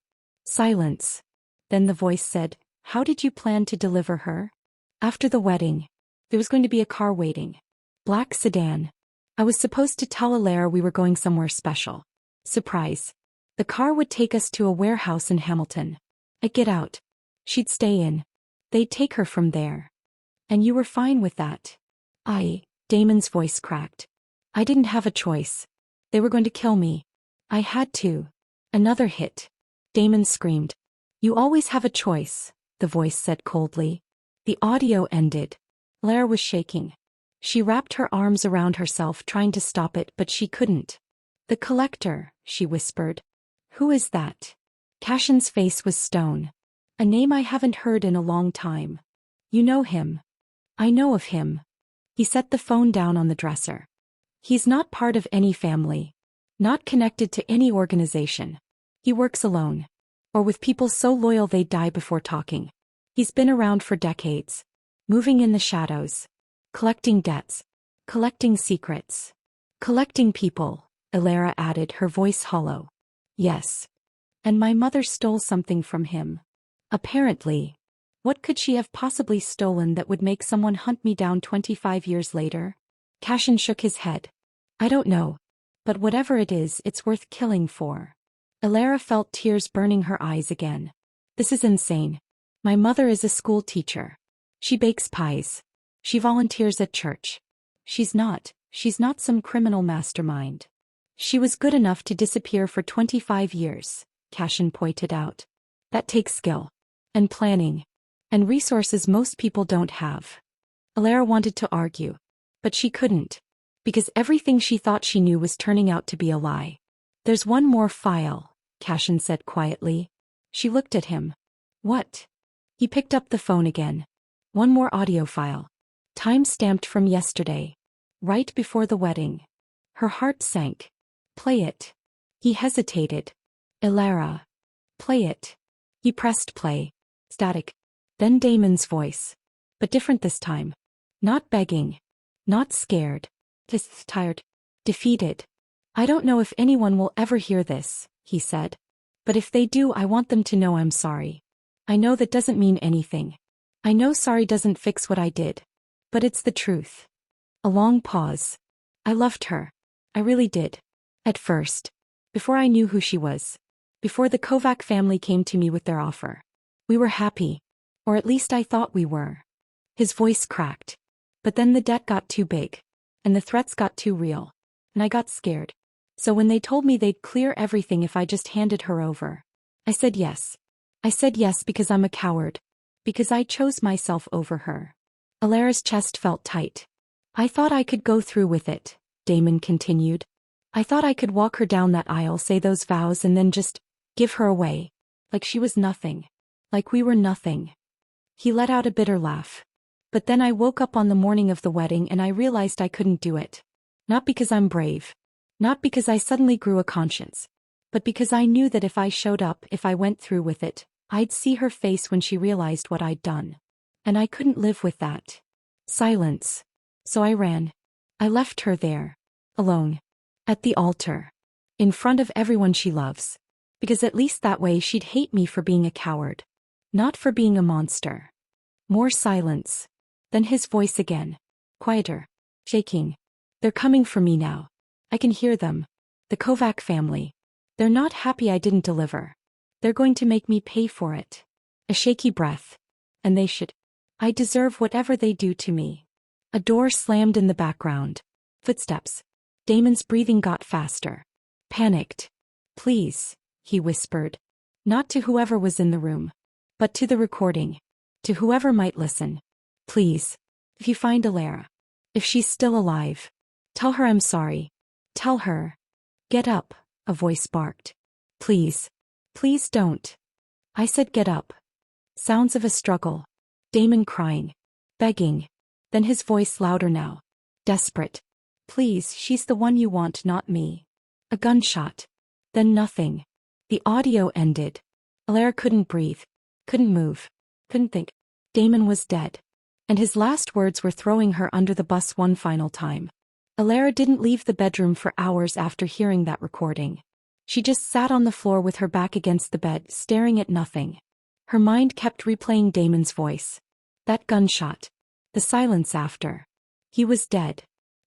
Silence. Then the voice said, how did you plan to deliver her? After the wedding. There was going to be a car waiting. Black sedan. I was supposed to tell Alara we were going somewhere special. Surprise. The car would take us to a warehouse in Hamilton. I'd get out. She'd stay in. They'd take her from there. And you were fine with that? Damon's voice cracked. I didn't have a choice. They were going to kill me. I had to. Another hit. Damon screamed. You always have a choice, the voice said coldly. The audio ended. Alara was shaking. She wrapped her arms around herself trying to stop it, but she couldn't. The Collector, she whispered. Who is that? Cashin's face was stone. A name I haven't heard in a long time. You know him. I know of him. He set the phone down on the dresser. He's not part of any family. Not connected to any organization. He works alone. Or with people so loyal they'd die before talking. He's been around for decades. Moving in the shadows. Collecting debts. Collecting secrets. Collecting people, Elara added, her voice hollow. Yes. And my mother stole something from him. Apparently. What could she have possibly stolen that would make someone hunt me down 25 years later? Cashin shook his head. I don't know. But whatever it is, it's worth killing for. Elara felt tears burning her eyes again. This is insane. My mother is a school teacher. She bakes pies. She volunteers at church. She's not some criminal mastermind. She was good enough to disappear for 25 years, Cashin pointed out. That takes skill. And planning. And resources most people don't have. Elara wanted to argue. But she couldn't. Because everything she thought she knew was turning out to be a lie. There's one more file, Cashin said quietly. She looked at him. What? He picked up the phone again. One more audio file. Time-stamped from yesterday. Right before the wedding. Her heart sank. Play it. He hesitated. Elara. Play it. He pressed play. Static. Then Damon's voice. But different this time. Not begging. Not scared. Just tired. Defeated. I don't know if anyone will ever hear this, he said. But if they do, I want them to know I'm sorry. I know that doesn't mean anything. I know sorry doesn't fix what I did. But it's the truth. A long pause. I loved her. I really did. At first. Before I knew who she was. Before the Kovac family came to me with their offer. We were happy. Or at least I thought we were. His voice cracked. But then the debt got too big. And the threats got too real. And I got scared. So when they told me they'd clear everything if I just handed her over. I said yes. I said yes because I'm a coward. Because I chose myself over her. Elara's chest felt tight. I thought I could go through with it, Damon continued. I thought I could walk her down that aisle, say those vows, and then just give her away. Like she was nothing. Like we were nothing. He let out a bitter laugh. But then I woke up on the morning of the wedding and I realized I couldn't do it. Not because I'm brave. Not because I suddenly grew a conscience. But because I knew that if I showed up, if I went through with it, I'd see her face when she realized what I'd done. And I couldn't live with that. Silence. So I ran. I left her there. Alone. At the altar. In front of everyone she loves. Because at least that way she'd hate me for being a coward. Not for being a monster. More silence. Then his voice again. Quieter. Shaking. They're coming for me now. I can hear them. The Kovac family. They're not happy I didn't deliver. They're going to make me pay for it. A shaky breath. And they should. I deserve whatever they do to me. A door slammed in the background. Footsteps. Damon's breathing got faster. Panicked. Please, he whispered. Not to whoever was in the room. But to the recording. To whoever might listen. Please. If you find Elara. If she's still alive. Tell her I'm sorry. Tell her. Get up, a voice barked. Please. Please don't. I said get up. Sounds of a struggle. Damon crying. Begging. Then his voice louder now. Desperate. Please, she's the one you want, not me. A gunshot. Then nothing. The audio ended. Elara couldn't breathe. Couldn't move. Couldn't think. Damon was dead. And his last words were throwing her under the bus one final time. Elara didn't leave the bedroom for hours after hearing that recording. She just sat on the floor with her back against the bed, staring at nothing. Her mind kept replaying Damon's voice. That gunshot. The silence after. He was dead.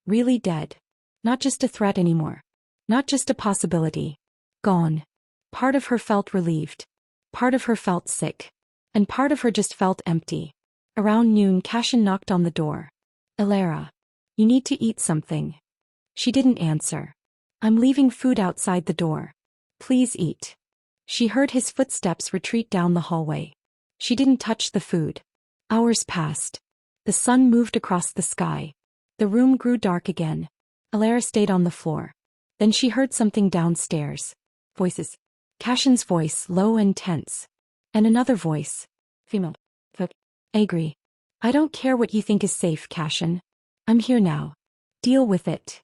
Really dead. Not just a threat anymore. Not just a possibility. Gone. Part of her felt relieved. Part of her felt sick. And part of her just felt empty. Around noon, Cashin knocked on the door. Elara. You need to eat something. She didn't answer. I'm leaving food outside the door. Please eat. She heard his footsteps retreat down the hallway. She didn't touch the food. Hours passed. The sun moved across the sky. The room grew dark again. Elara stayed on the floor. Then she heard something downstairs. Voices. Cashin's voice, low and tense. And another voice. Female. Agree. I don't care what you think is safe, Cashin. I'm here now. Deal with it.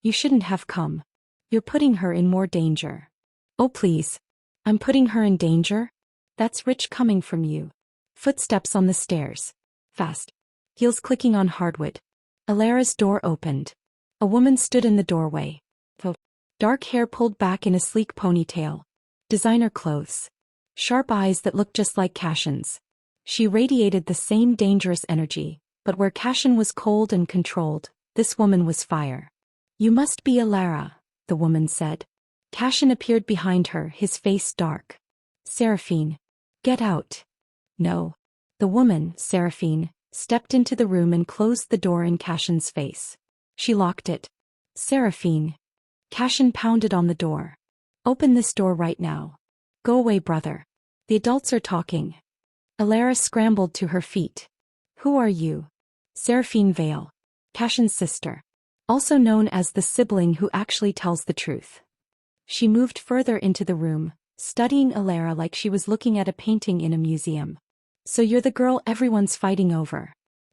You shouldn't have come. You're putting her in more danger. Oh please. I'm putting her in danger? That's rich coming from you. Footsteps on the stairs. Fast. Heels clicking on hardwood. Alara's door opened. A woman stood in the doorway. Dark hair pulled back in a sleek ponytail. Designer clothes. Sharp eyes that looked just like Cashin's. She radiated the same dangerous energy, but where Cashin was cold and controlled, this woman was fire. "You must be Alara," the woman said. Cashin appeared behind her, his face dark. "Seraphine. Get out." "No." The woman, Seraphine, stepped into the room and closed the door in Cashin's face. She locked it. "Seraphine." Cashin pounded on the door. "Open this door right now." "Go away, brother. The adults are talking." Alara scrambled to her feet. "Who are you?" "Seraphine Vale. Cashin's sister. Also known as the sibling who actually tells the truth." She moved further into the room, studying Alara like she was looking at a painting in a museum. "So you're the girl everyone's fighting over.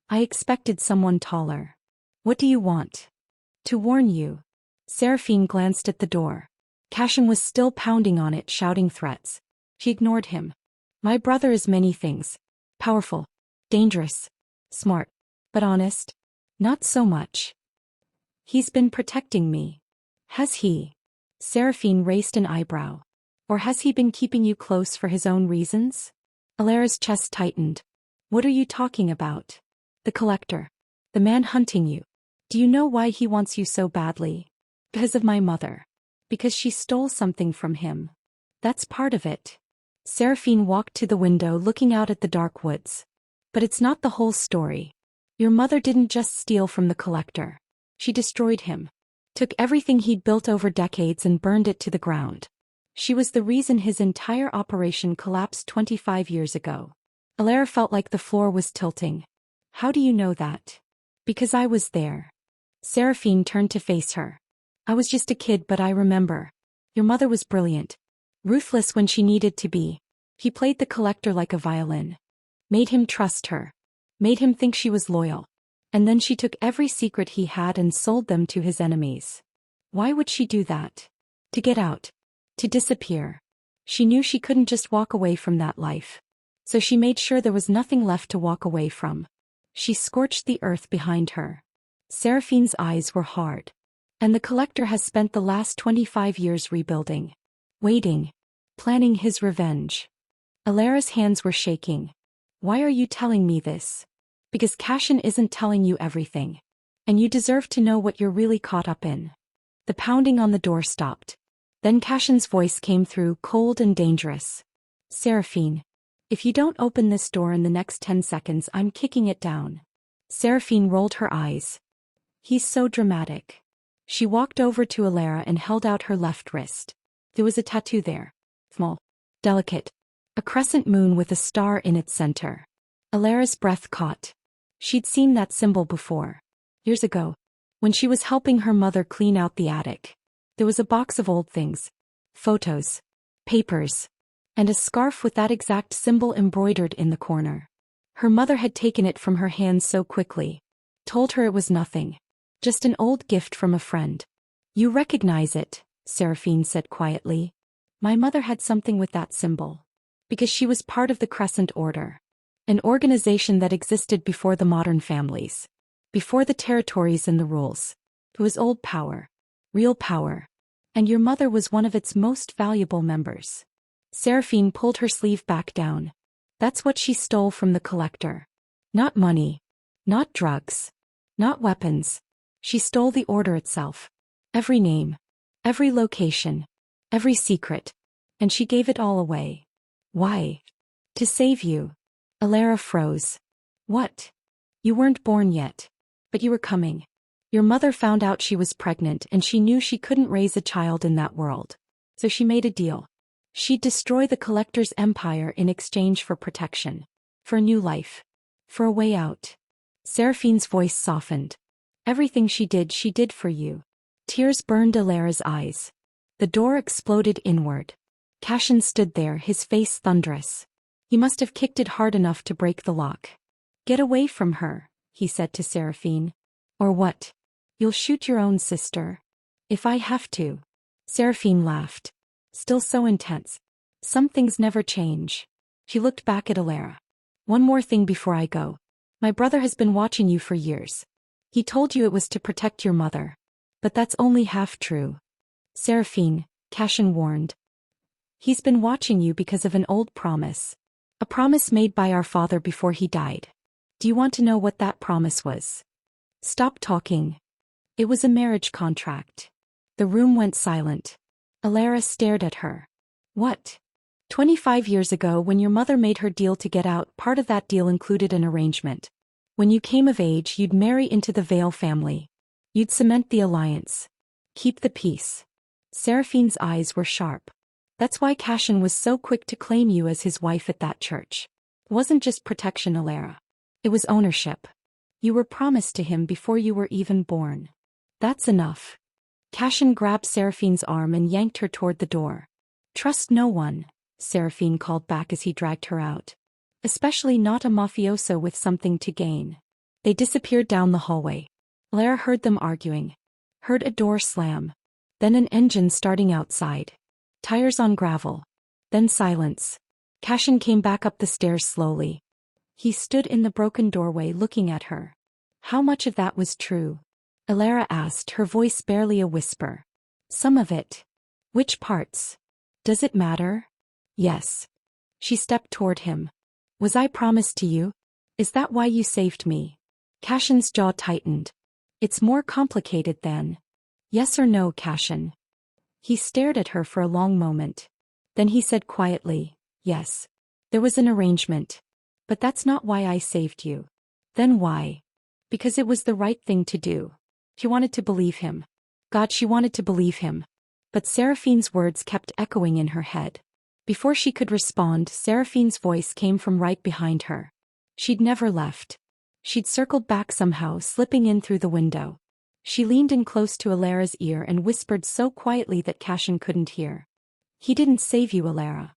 I expected someone taller. What do you want?" "To warn you." Seraphine glanced at the door. Cashin was still pounding on it, shouting threats. She ignored him. "My brother is many things. Powerful. Dangerous. Smart. But honest? Not so much. He's been protecting me." "Has he?" Seraphine raised an eyebrow. "Or has he been keeping you close for his own reasons?" Alara's chest tightened. "What are you talking about?" "The collector. The man hunting you. Do you know why he wants you so badly?" "Because of my mother. Because she stole something from him. That's part of it." Seraphine walked to the window, looking out at the dark woods. "But it's not the whole story. Your mother didn't just steal from the collector. She destroyed him. Took everything he'd built over decades and burned it to the ground. She was the reason his entire operation collapsed 25 years ago." Alara felt like the floor was tilting. "How do you know that?" "Because I was there." Seraphine turned to face her. "I was just a kid, but I remember. Your mother was brilliant. Ruthless when she needed to be. He played the collector like a violin. Made him trust her. Made him think she was loyal. And then she took every secret he had and sold them to his enemies. Why would she do that? To get out. To disappear. She knew she couldn't just walk away from that life. So she made sure there was nothing left to walk away from. She scorched the earth behind her." Seraphine's eyes were hard. "And the collector has spent the last 25 years rebuilding. Waiting. Planning his revenge." Alara's hands were shaking. "Why are you telling me this?" "Because Cashin isn't telling you everything. And you deserve to know what you're really caught up in." The pounding on the door stopped. Then Cashin's voice came through, cold and dangerous. "Seraphine. If you don't open this door in the next 10 seconds, I'm kicking it down." Seraphine rolled her eyes. "He's so dramatic." She walked over to Alara and held out her left wrist. There was a tattoo there. Small. Delicate. A crescent moon with a star in its center. Alara's breath caught. She'd seen that symbol before. Years ago. When she was helping her mother clean out the attic. There was a box of old things. Photos. Papers. And a scarf with that exact symbol embroidered in the corner. Her mother had taken it from her hands so quickly. Told her it was nothing. Just an old gift from a friend. "You recognize it," Seraphine said quietly. "My mother had something with that symbol. Because she was part of the Crescent Order. An organization that existed before the modern families. Before the territories and the rules. It was old power. Real power. And your mother was one of its most valuable members." Seraphine pulled her sleeve back down. "That's what she stole from the collector. Not money. Not drugs. Not weapons. She stole the order itself. Every name. Every location. Every secret. And she gave it all away." "Why?" "To save you." Alara froze. "What?" "You weren't born yet. But you were coming. Your mother found out she was pregnant and she knew she couldn't raise a child in that world. So she made a deal. She'd destroy the collector's empire in exchange for protection. For a new life. For a way out." Seraphine's voice softened. "Everything she did for you." Tears burned Alara's eyes. The door exploded inward. Cashin stood there, his face thunderous. He must have kicked it hard enough to break the lock. "Get away from her," he said to Seraphine. "Or what? You'll shoot your own sister." "If I have to." Seraphine laughed. Still so intense. "Some things never change." She looked back at Alara. One more thing before I go. My brother has been watching you for years. He told you it was to protect your mother. But that's only half true. Seraphine, Cashin warned. He's been watching you because of an old promise. A promise made by our father before he died. Do you want to know what that promise was? Stop talking. It was a marriage contract. The room went silent. Alara stared at her. What? 25 years ago when your mother made her deal to get out, part of that deal included an arrangement. When you came of age, you'd marry into the Vale family. You'd cement the alliance. Keep the peace. Seraphine's eyes were sharp. That's why Cashin was so quick to claim you as his wife at that church. It wasn't just protection, Alara. It was ownership. You were promised to him before you were even born. That's enough. Cashin grabbed Seraphine's arm and yanked her toward the door. Trust no one, Seraphine called back as he dragged her out. Especially not a mafioso with something to gain. They disappeared down the hallway. Alara heard them arguing. Heard a door slam. Then an engine starting outside. Tires on gravel. Then silence. Cashin came back up the stairs slowly. He stood in the broken doorway looking at her. How much of that was true? Alara asked, her voice barely a whisper. Some of it. Which parts? Does it matter? Yes. She stepped toward him. Was I promised to you? Is that why you saved me? Cashin's jaw tightened. It's more complicated than. Yes or no, Cashin? He stared at her for a long moment. Then he said quietly, yes. There was an arrangement. But that's not why I saved you. Then why? Because it was the right thing to do. She wanted to believe him. God, she wanted to believe him. But Seraphine's words kept echoing in her head. Before she could respond, Seraphine's voice came from right behind her. She'd never left. She'd circled back somehow, slipping in through the window. She leaned in close to Alara's ear and whispered so quietly that Cashin couldn't hear. He didn't save you, Alara.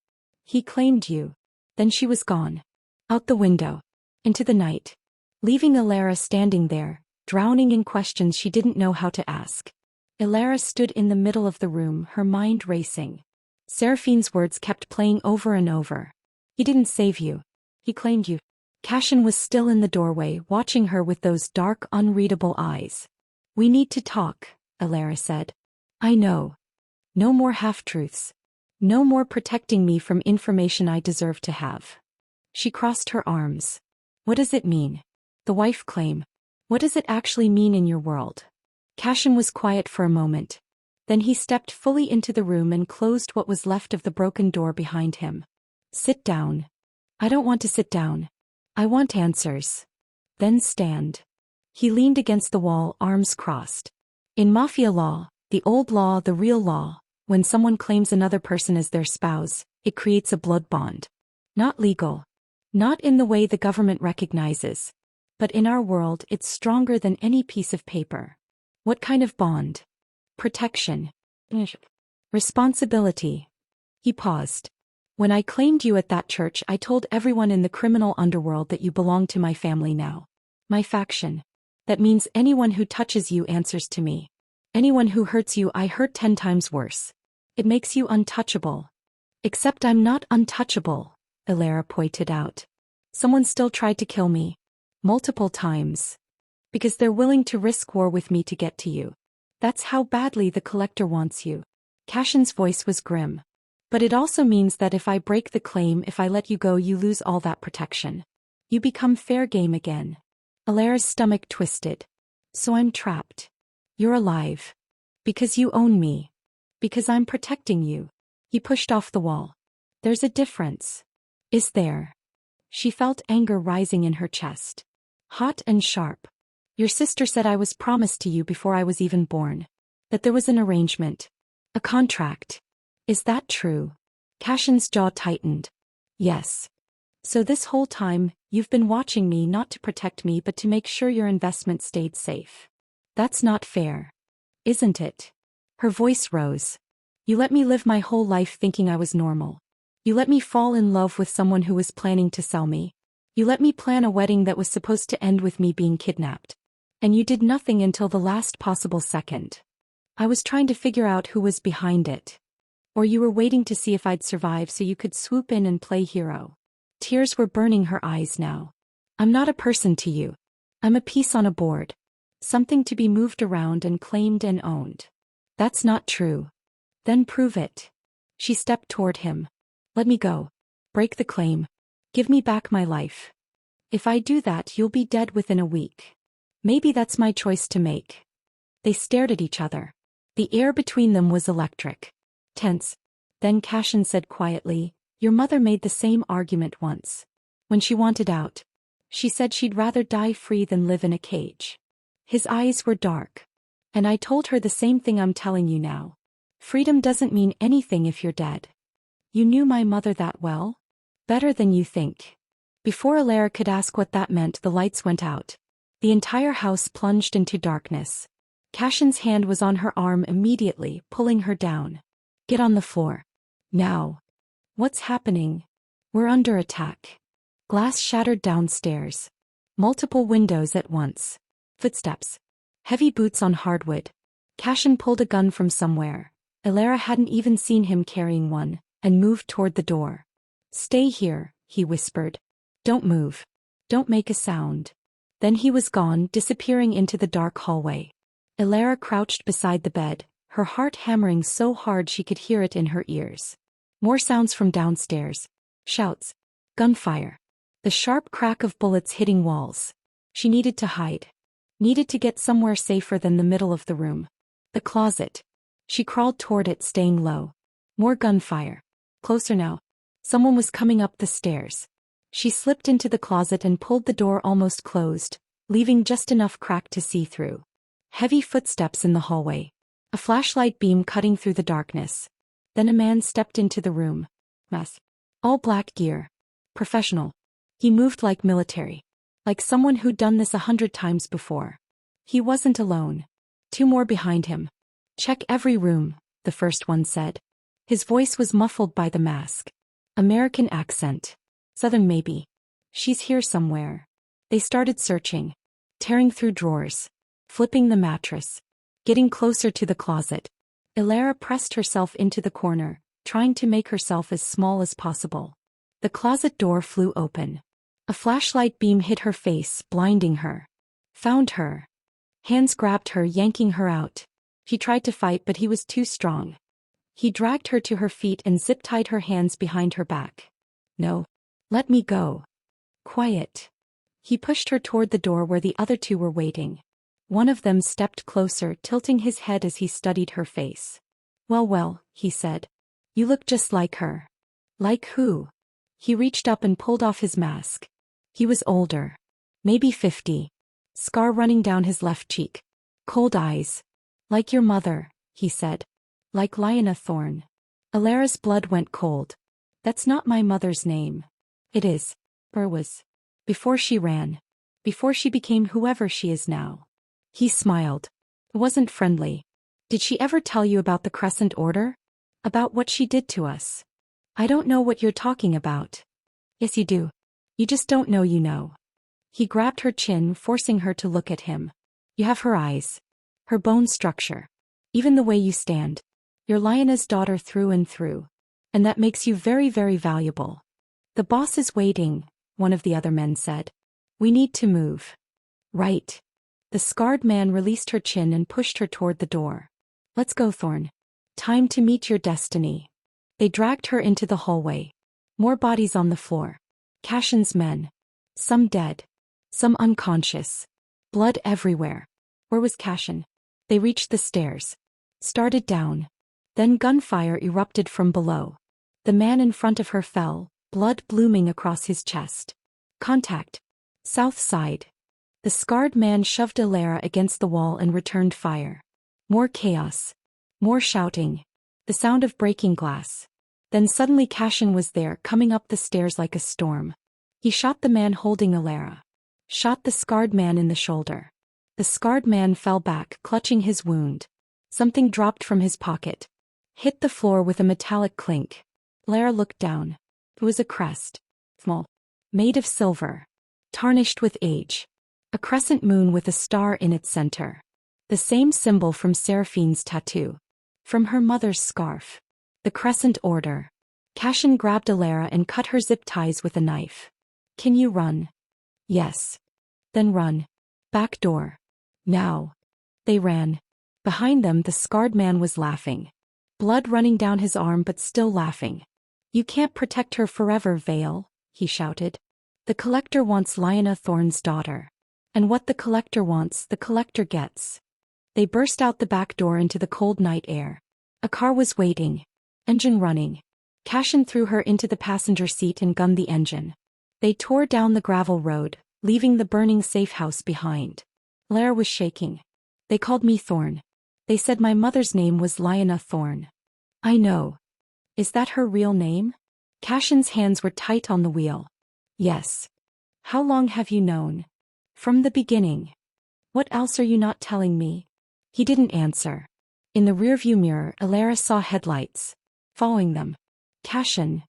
He claimed you. Then she was gone. Out the window. Into the night. Leaving Alara standing there, drowning in questions she didn't know how to ask. Alara stood in the middle of the room, her mind racing. Seraphine's words kept playing over and over. He didn't save you. He claimed you. Cashin was still in the doorway, watching her with those dark, unreadable eyes. We need to talk, Alara said. I know. No more half-truths. No more protecting me from information I deserve to have. She crossed her arms. What does it mean? The wife claim. What does it actually mean in your world? Cashin was quiet for a moment. Then he stepped fully into the room and closed what was left of the broken door behind him. Sit down. I don't want to sit down. I want answers. Then stand. He leaned against the wall, arms crossed. In Mafia law, the old law, the real law, when someone claims another person as their spouse, it creates a blood bond. Not legal. Not in the way the government recognizes. But in our world, it's stronger than any piece of paper. What kind of bond? Protection. Responsibility. He paused. When I claimed you at that church, I told everyone in the criminal underworld that you belong to my family now. My faction. That means anyone who touches you answers to me. Anyone who hurts you, I hurt 10 times worse. It makes you untouchable. Except I'm not untouchable, Alara pointed out. Someone still tried to kill me. Multiple times. Because they're willing to risk war with me to get to you. That's how badly the collector wants you. Cashin's voice was grim. But it also means that if I break the claim, if I let you go, you lose all that protection. You become fair game again. Alara's stomach twisted. So I'm trapped. You're alive. Because you own me. Because I'm protecting you. He pushed off the wall. There's a difference. Is there? She felt anger rising in her chest. Hot and sharp. Your sister said I was promised to you before I was even born. That there was an arrangement. A contract. Is that true? Cashin's jaw tightened. Yes. So this whole time, you've been watching me not to protect me but to make sure your investment stayed safe. That's not fair. Isn't it? Her voice rose. You let me live my whole life thinking I was normal. You let me fall in love with someone who was planning to sell me. You let me plan a wedding that was supposed to end with me being kidnapped. And you did nothing until the last possible second. I was trying to figure out who was behind it. Or you were waiting to see if I'd survive so you could swoop in and play hero. Tears were burning her eyes now. I'm not a person to you. I'm a piece on a board. Something to be moved around and claimed and owned. That's not true. Then prove it. She stepped toward him. Let me go. Break the claim. Give me back my life. If I do that, you'll be dead within a week. Maybe that's my choice to make. They stared at each other. The air between them was electric. Tense. Then Cashin said quietly, your mother made the same argument once. When she wanted out. She said she'd rather die free than live in a cage. His eyes were dark. And I told her the same thing I'm telling you now. Freedom doesn't mean anything if you're dead. You knew my mother that well? Better than you think. Before Alara could ask what that meant, the lights went out. The entire house plunged into darkness. Cashin's hand was on her arm immediately, pulling her down. Get on the floor. Now. What's happening? We're under attack. Glass shattered downstairs. Multiple windows at once. Footsteps. Heavy boots on hardwood. Cashin pulled a gun from somewhere. Alara hadn't even seen him carrying one, and moved toward the door. Stay here, he whispered. Don't move. Don't make a sound. Then he was gone, disappearing into the dark hallway. Alara crouched beside the bed, her heart hammering so hard she could hear it in her ears. More sounds from downstairs. Shouts. Gunfire. The sharp crack of bullets hitting walls. She needed to hide. Needed to get somewhere safer than the middle of the room. The closet. She crawled toward it, staying low. More gunfire. Closer now. Someone was coming up the stairs. She slipped into the closet and pulled the door almost closed, leaving just enough crack to see through. Heavy footsteps in the hallway. A flashlight beam cutting through the darkness. Then a man stepped into the room. Mask. All black gear. Professional. He moved like military. Like someone who'd done this 100 times before. He wasn't alone. 2 more behind him. Check every room, the first one said. His voice was muffled by the mask. American accent. Southern maybe. She's here somewhere. They started searching. Tearing through drawers. Flipping the mattress. Getting closer to the closet. Alara pressed herself into the corner, trying to make herself as small as possible. The closet door flew open. A flashlight beam hit her face, blinding her. Found her. Hands grabbed her, yanking her out. She tried to fight, but he was too strong. He dragged her to her feet and zip-tied her hands behind her back. No. Let me go. Quiet. He pushed her toward the door where the other 2 were waiting. One of them stepped closer, tilting his head as he studied her face. Well, he said. You look just like her. Like who? He reached up and pulled off his mask. He was older. Maybe 50. Scar running down his left cheek. Cold eyes. Like your mother, he said. Like Lyanna Thorne. Alara's blood went cold. That's not my mother's name. It is. Or was. Before she ran. Before she became whoever she is now. He smiled. It wasn't friendly. Did she ever tell you about the Crescent Order? About what she did to us? I don't know what you're talking about. Yes, you do. You just don't know you know. He grabbed her chin, forcing her to look at him. You have her eyes. Her bone structure. Even the way you stand. You're Lyanna's daughter through and through. And that makes you very, very valuable. The boss is waiting, one of the other men said. We need to move. Right. The scarred man released her chin and pushed her toward the door. Let's go, Thorne. Time to meet your destiny. They dragged her into the hallway. More bodies on the floor. Cashin's men. Some dead. Some unconscious. Blood everywhere. Where was Cashin? They reached the stairs. Started down. Then gunfire erupted from below. The man in front of her fell, blood blooming across his chest. Contact. South side. The scarred man shoved Alara against the wall and returned fire. More chaos. More shouting. The sound of breaking glass. Then suddenly Cashin was there, coming up the stairs like a storm. He shot the man holding Alara. Shot the scarred man in the shoulder. The scarred man fell back, clutching his wound. Something dropped from his pocket. Hit the floor with a metallic clink. Alara looked down. It was a crest. Small. Made of silver. Tarnished with age. A crescent moon with a star in its center. The same symbol from Seraphine's tattoo. From her mother's scarf. The Crescent Order. Cashin grabbed Alara and cut her zip ties with a knife. Can you run? Yes. Then run. Back door. Now. They ran. Behind them the scarred man was laughing. Blood running down his arm but still laughing. You can't protect her forever, Vale, he shouted. The collector wants Lyanna Thorne's daughter. And what the collector wants, the collector gets. They burst out the back door into the cold night air. A car was waiting. Engine running. Cashin threw her into the passenger seat and gunned the engine. They tore down the gravel road, leaving the burning safe house behind. Alara was shaking. They called me Thorne. They said my mother's name was Lyanna Thorne. I know. Is that her real name? Cashin's hands were tight on the wheel. Yes. How long have you known? From the beginning. What else are you not telling me? He didn't answer. In the rearview mirror, Alara saw headlights. Following them. Cashin.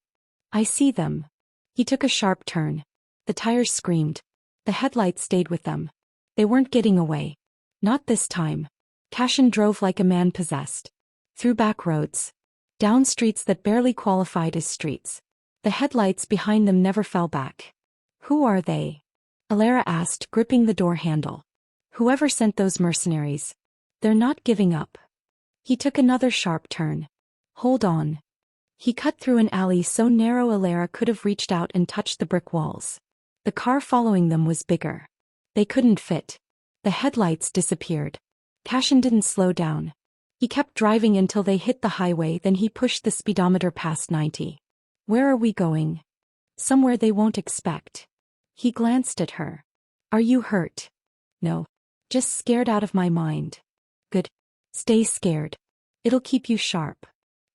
I see them. He took a sharp turn. The tires screamed. The headlights stayed with them. They weren't getting away. Not this time. Cashin drove like a man possessed. Through back roads. Down streets that barely qualified as streets. The headlights behind them never fell back. Who are they? Alara asked, gripping the door handle. Whoever sent those mercenaries. They're not giving up. He took another sharp turn. Hold on. He cut through an alley so narrow Alara could have reached out and touched the brick walls. The car following them was bigger. They couldn't fit. The headlights disappeared. Cashin didn't slow down. He kept driving until they hit the highway, then he pushed the speedometer past 90. Where are we going? Somewhere they won't expect. He glanced at her. Are you hurt? No. Just scared out of my mind. Good. Stay scared. It'll keep you sharp.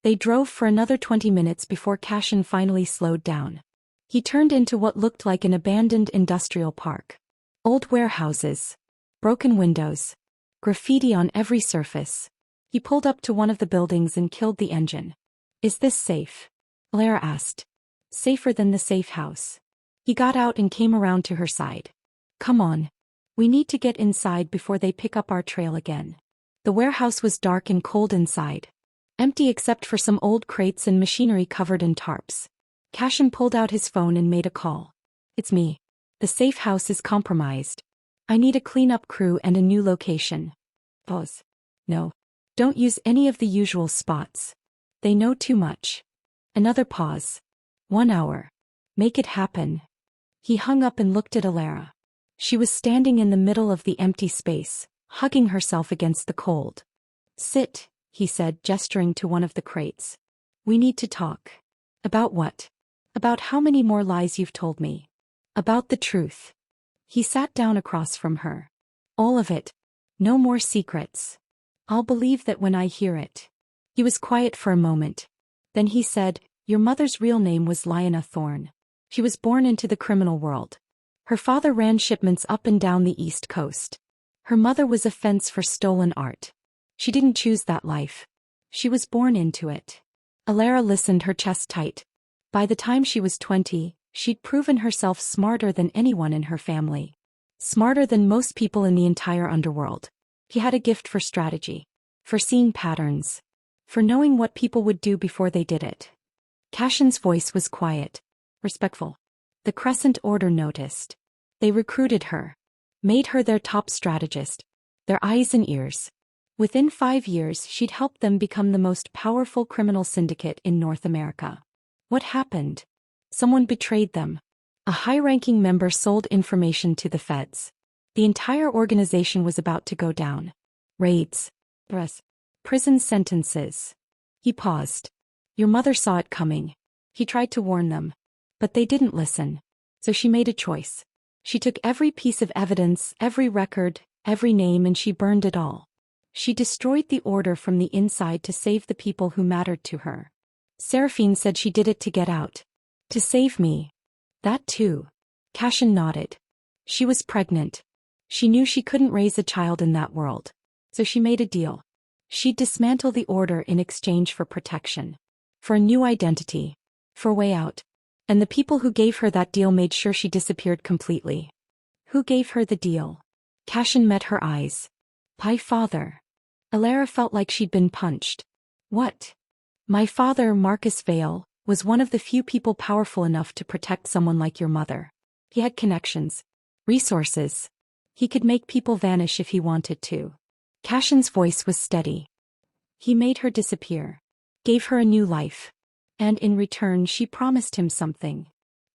They drove for another 20 minutes before Cashin finally slowed down. He turned into what looked like an abandoned industrial park. Old warehouses. Broken windows. Graffiti on every surface. He pulled up to one of the buildings and killed the engine. Is this safe? Alara asked. Safer than the safe house. He got out and came around to her side. Come on. We need to get inside before they pick up our trail again. The warehouse was dark and cold inside. Empty except for some old crates and machinery covered in tarps. Cashin pulled out his phone and made a call. It's me. The safe house is compromised. I need a cleanup crew and a new location. Pause. No. Don't use any of the usual spots. They know too much. Another pause. 1 hour. Make it happen. He hung up and looked at Alara. She was standing in the middle of the empty space, hugging herself against the cold. Sit, he said, gesturing to one of the crates. We need to talk. About what? About how many more lies you've told me. About the truth. He sat down across from her. All of it. No more secrets. I'll believe that when I hear it. He was quiet for a moment. Then he said, your mother's real name was Lyanna Thorne. She was born into the criminal world. Her father ran shipments up and down the East Coast. Her mother was a fence for stolen art. She didn't choose that life. She was born into it. Alara listened, her chest tight. By the time she was 20, she'd proven herself smarter than anyone in her family. Smarter than most people in the entire underworld. She had a gift for strategy. For seeing patterns. For knowing what people would do before they did it. Cashin's voice was quiet. Respectful. The Crescent Order noticed. They recruited her. Made her their top strategist. Their eyes and ears. Within 5 years she'd helped them become the most powerful criminal syndicate in North America. What happened? Someone betrayed them. A high-ranking member sold information to the feds. The entire organization was about to go down. Raids. Prison sentences. He paused. Your mother saw it coming. He tried to warn them. But they didn't listen. So she made a choice. She took every piece of evidence, every record, every name, and she burned it all. She destroyed the order from the inside to save the people who mattered to her. Seraphine said she did it to get out. To save me. That too. Cashin nodded. She was pregnant. She knew she couldn't raise a child in that world. So she made a deal. She'd dismantle the order in exchange for protection. For a new identity. For a way out. And the people who gave her that deal made sure she disappeared completely. Who gave her the deal? Cashin met her eyes. My father. Alara felt like she'd been punched. What? My father, Marcus Vale, was one of the few people powerful enough to protect someone like your mother. He had connections, resources. He could make people vanish if he wanted to. Cashin's voice was steady. He made her disappear, gave her a new life. And in return she promised him something.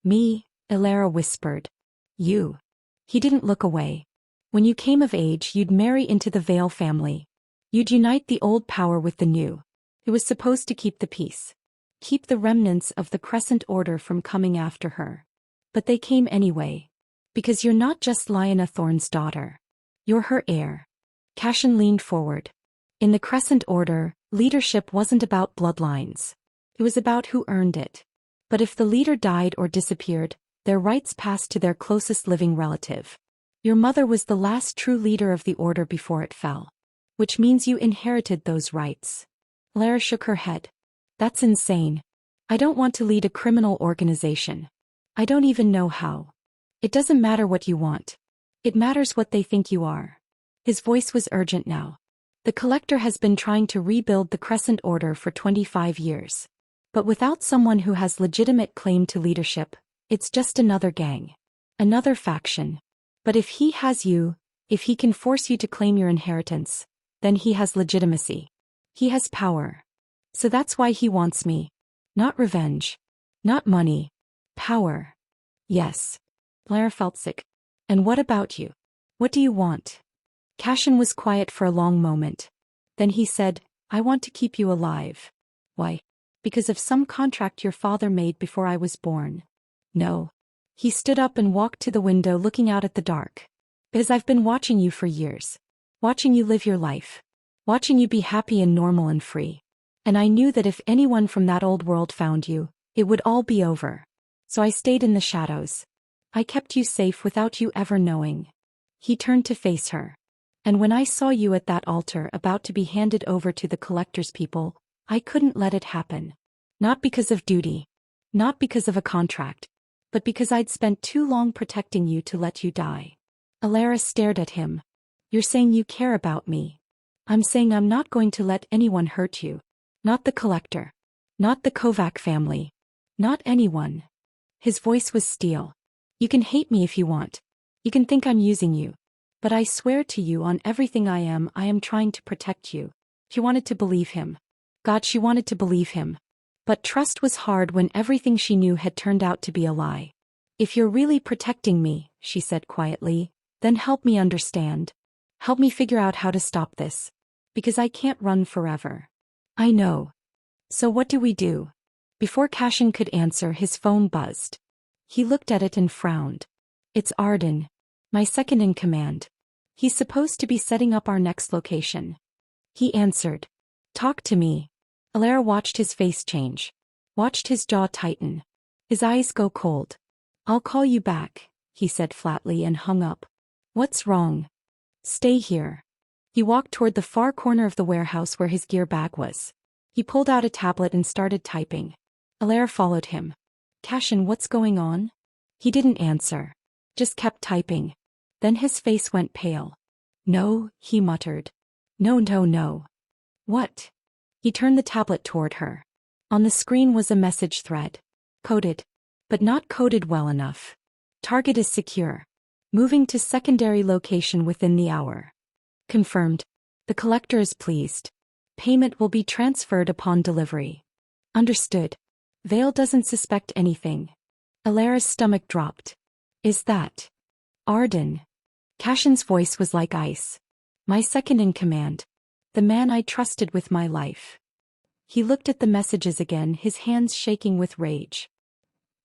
Me, Ilara whispered. You. He didn't look away. When you came of age, you'd marry into the Vale family. You'd unite the old power with the new. It was supposed to keep the peace. Keep the remnants of the Crescent Order from coming after her. But they came anyway. Because you're not just Lyanna Thorne's daughter. You're her heir. Cashin leaned forward. In the Crescent Order, leadership wasn't about bloodlines. It was about who earned it. But if the leader died or disappeared, their rights passed to their closest living relative. Your mother was the last true leader of the Order before it fell. Which means you inherited those rights. Lara shook her head. That's insane. I don't want to lead a criminal organization. I don't even know how. It doesn't matter what you want. It matters what they think you are. His voice was urgent now. The Collector has been trying to rebuild the Crescent Order for 25 years. But without someone who has legitimate claim to leadership, it's just another gang. Another faction. But if he has you, if he can force you to claim your inheritance, then he has legitimacy. He has power. So that's why he wants me. Not revenge. Not money. Power. Yes. Lara felt sick. And what about you? What do you want? Cashin was quiet for a long moment. Then he said, I want to keep you alive. Why? Because of some contract your father made before I was born. No. He stood up and walked to the window looking out at the dark. Because I've been watching you for years. Watching you live your life. Watching you be happy and normal and free. And I knew that if anyone from that old world found you, it would all be over. So I stayed in the shadows. I kept you safe without you ever knowing. He turned to face her. And when I saw you at that altar about to be handed over to the Collector's people, I couldn't let it happen. Not because of duty. Not because of a contract. But because I'd spent too long protecting you to let you die. Ilara stared at him. You're saying you care about me. I'm saying I'm not going to let anyone hurt you. Not the Collector. Not the Kovac family. Not anyone. His voice was steel. You can hate me if you want. You can think I'm using you. But I swear to you on everything I am trying to protect you. She wanted to believe him. God, she wanted to believe him. But trust was hard when everything she knew had turned out to be a lie. If you're really protecting me, she said quietly, then help me understand. Help me figure out how to stop this. Because I can't run forever. I know. So what do we do? Before Cashin could answer, his phone buzzed. He looked at it and frowned. It's Arden. My second in command. He's supposed to be setting up our next location. He answered. Talk to me. Ilara watched his face change. Watched his jaw tighten. His eyes go cold. I'll call you back, he said flatly and hung up. What's wrong? Stay here. He walked toward the far corner of the warehouse where his gear bag was. He pulled out a tablet and started typing. Ilara followed him. Cashin, what's going on? He didn't answer. Just kept typing. Then his face went pale. No, he muttered. No, no, no. What? He turned the tablet toward her. On the screen was a message thread. Coded. But not coded well enough. Target is secure. Moving to secondary location within the hour. Confirmed. The Collector is pleased. Payment will be transferred upon delivery. Understood. Vale doesn't suspect anything. Ilara's stomach dropped. Is that Arden? Cashin's voice was like ice. My second in command. The man I trusted with my life. He looked at the messages again, his hands shaking with rage.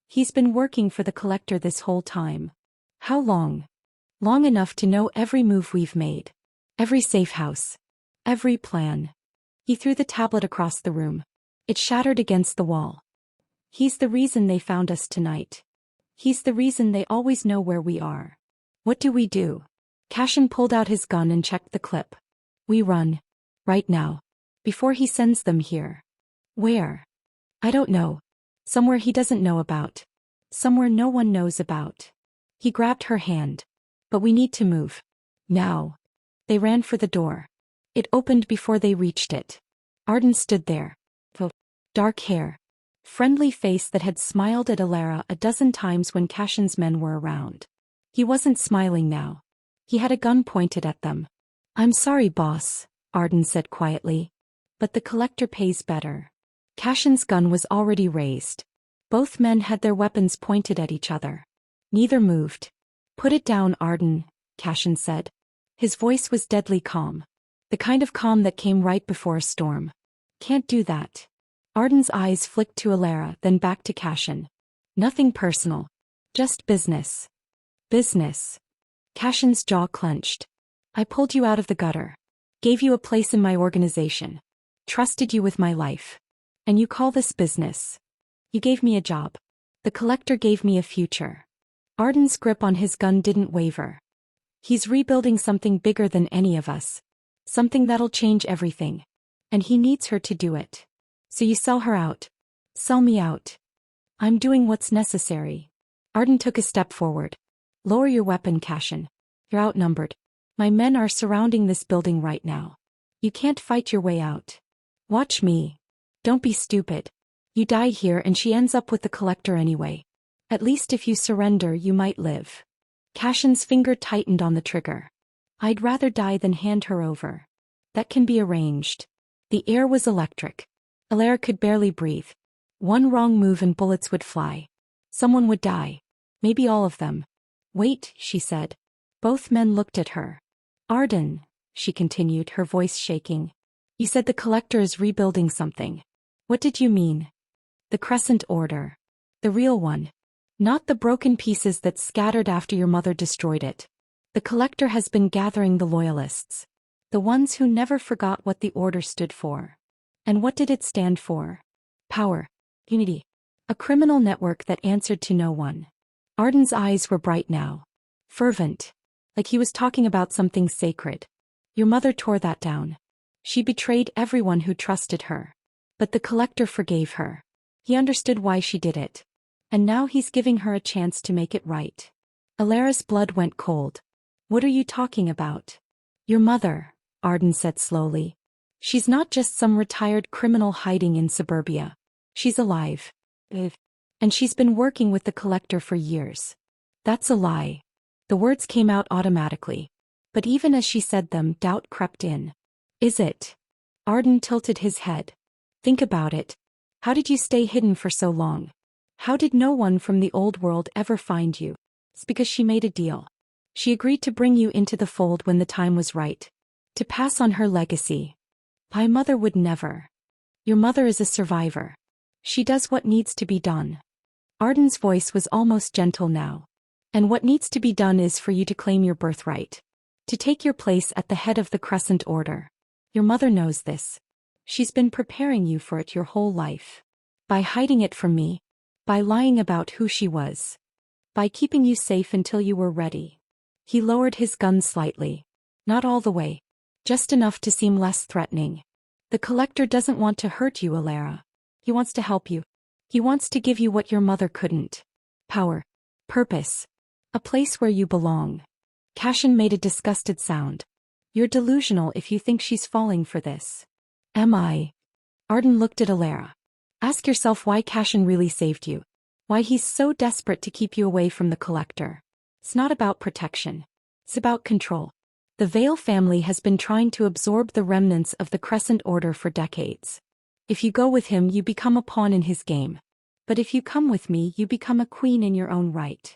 He's been working for the Collector this whole time. How long? Long enough to know every move we've made. Every safe house. Every plan. He threw the tablet across the room. It shattered against the wall. He's the reason they found us tonight. He's the reason they always know where we are. What do we do? Cashin pulled out his gun and checked the clip. We run. Right now. Before he sends them here. Where? I don't know. Somewhere he doesn't know about. Somewhere no one knows about. He grabbed her hand. But we need to move. Now. They ran for the door. It opened before they reached it. Arden stood there. Dark hair. friendly face that had smiled at Alara a dozen times when Cashin's men were around. He wasn't smiling now. He had a gun pointed at them. "I'm sorry, boss," Arden said quietly. "But the collector pays better." Cashin's gun was already raised. Both men had their weapons pointed at each other. Neither moved. "Put it down, Arden," Cashin said. His voice was deadly calm. The kind of calm that came right before a storm. "Can't do that." Arden's eyes flicked to Alara, then back to Cashin. "Nothing personal. Just business." "Business." Cashin's jaw clenched. "I pulled you out of the gutter. Gave you a place in my organization. Trusted you with my life. And you call this business? You gave me a job. The collector gave me a future." Arden's grip on his gun didn't waver. "He's rebuilding something bigger than any of us. Something that'll change everything. And he needs her to do it. So you sell her out. Sell me out." "I'm doing what's necessary." Arden took a step forward. "Lower your weapon, Cashin. You're outnumbered. My men are surrounding this building right now. You can't fight your way out. Watch me. Don't be stupid. You die here and she ends up with the collector anyway. At least if you surrender you might live." Cashin's finger tightened on the trigger. "I'd rather die than hand her over." "That can be arranged." The air was electric. Alara could barely breathe. One wrong move and bullets would fly. Someone would die. Maybe all of them. "Wait," she said. Both men looked at her. "Arden," she continued, her voice shaking. "You said the collector is rebuilding something. What did you mean?" "The Crescent Order. The real one. Not the broken pieces that scattered after your mother destroyed it. The collector has been gathering the loyalists. The ones who never forgot what the order stood for. And what did it stand for? Power. Unity. A criminal network that answered to no one." Arden's eyes were bright now. Fervent. Like he was talking about something sacred. "Your mother tore that down. She betrayed everyone who trusted her. But the collector forgave her. He understood why she did it. And now he's giving her a chance to make it right." Alara's blood went cold. "What are you talking about?" "Your mother," Arden said slowly. "She's not just some retired criminal hiding in suburbia. She's alive. And she's been working with the collector for years." "That's a lie." The words came out automatically. But even as she said them, doubt crept in. "Is it?" Arden tilted his head. "Think about it. How did you stay hidden for so long? How did no one from the old world ever find you? It's because she made a deal. She agreed to bring you into the fold when the time was right. To pass on her legacy. My mother would never. Your mother is a survivor. She does what needs to be done." Arden's voice was almost gentle now. "And what needs to be done is for you to claim your birthright. To take your place at the head of the Crescent Order. Your mother knows this. She's been preparing you for it your whole life. By hiding it from me. By lying about who she was. By keeping you safe until you were ready." He lowered his gun slightly. "Not all the way. Just enough to seem less threatening. The collector doesn't want to hurt you, Alara. He wants to help you. He wants to give you what your mother couldn't. Power. Purpose. A place where you belong." Cashin made a disgusted sound. "You're delusional if you think she's falling for this." "Am I?" Arden looked at Alara. "Ask yourself why Cashin really saved you. Why he's so desperate to keep you away from the collector. It's not about protection. It's about control. The Vale family has been trying to absorb the remnants of the Crescent Order for decades. If you go with him you become a pawn in his game. But if you come with me you become a queen in your own right."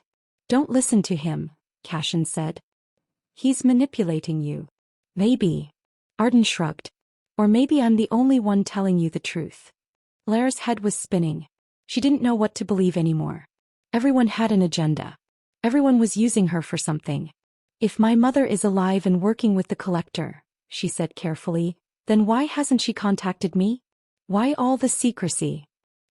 "Don't listen to him," Cashin said. "He's manipulating you." "Maybe." Arden shrugged. "Or maybe I'm the only one telling you the truth." Lara's head was spinning. She didn't know what to believe anymore. Everyone had an agenda. Everyone was using her for something. "If my mother is alive and working with the collector," she said carefully, "then why hasn't she contacted me? Why all the secrecy?"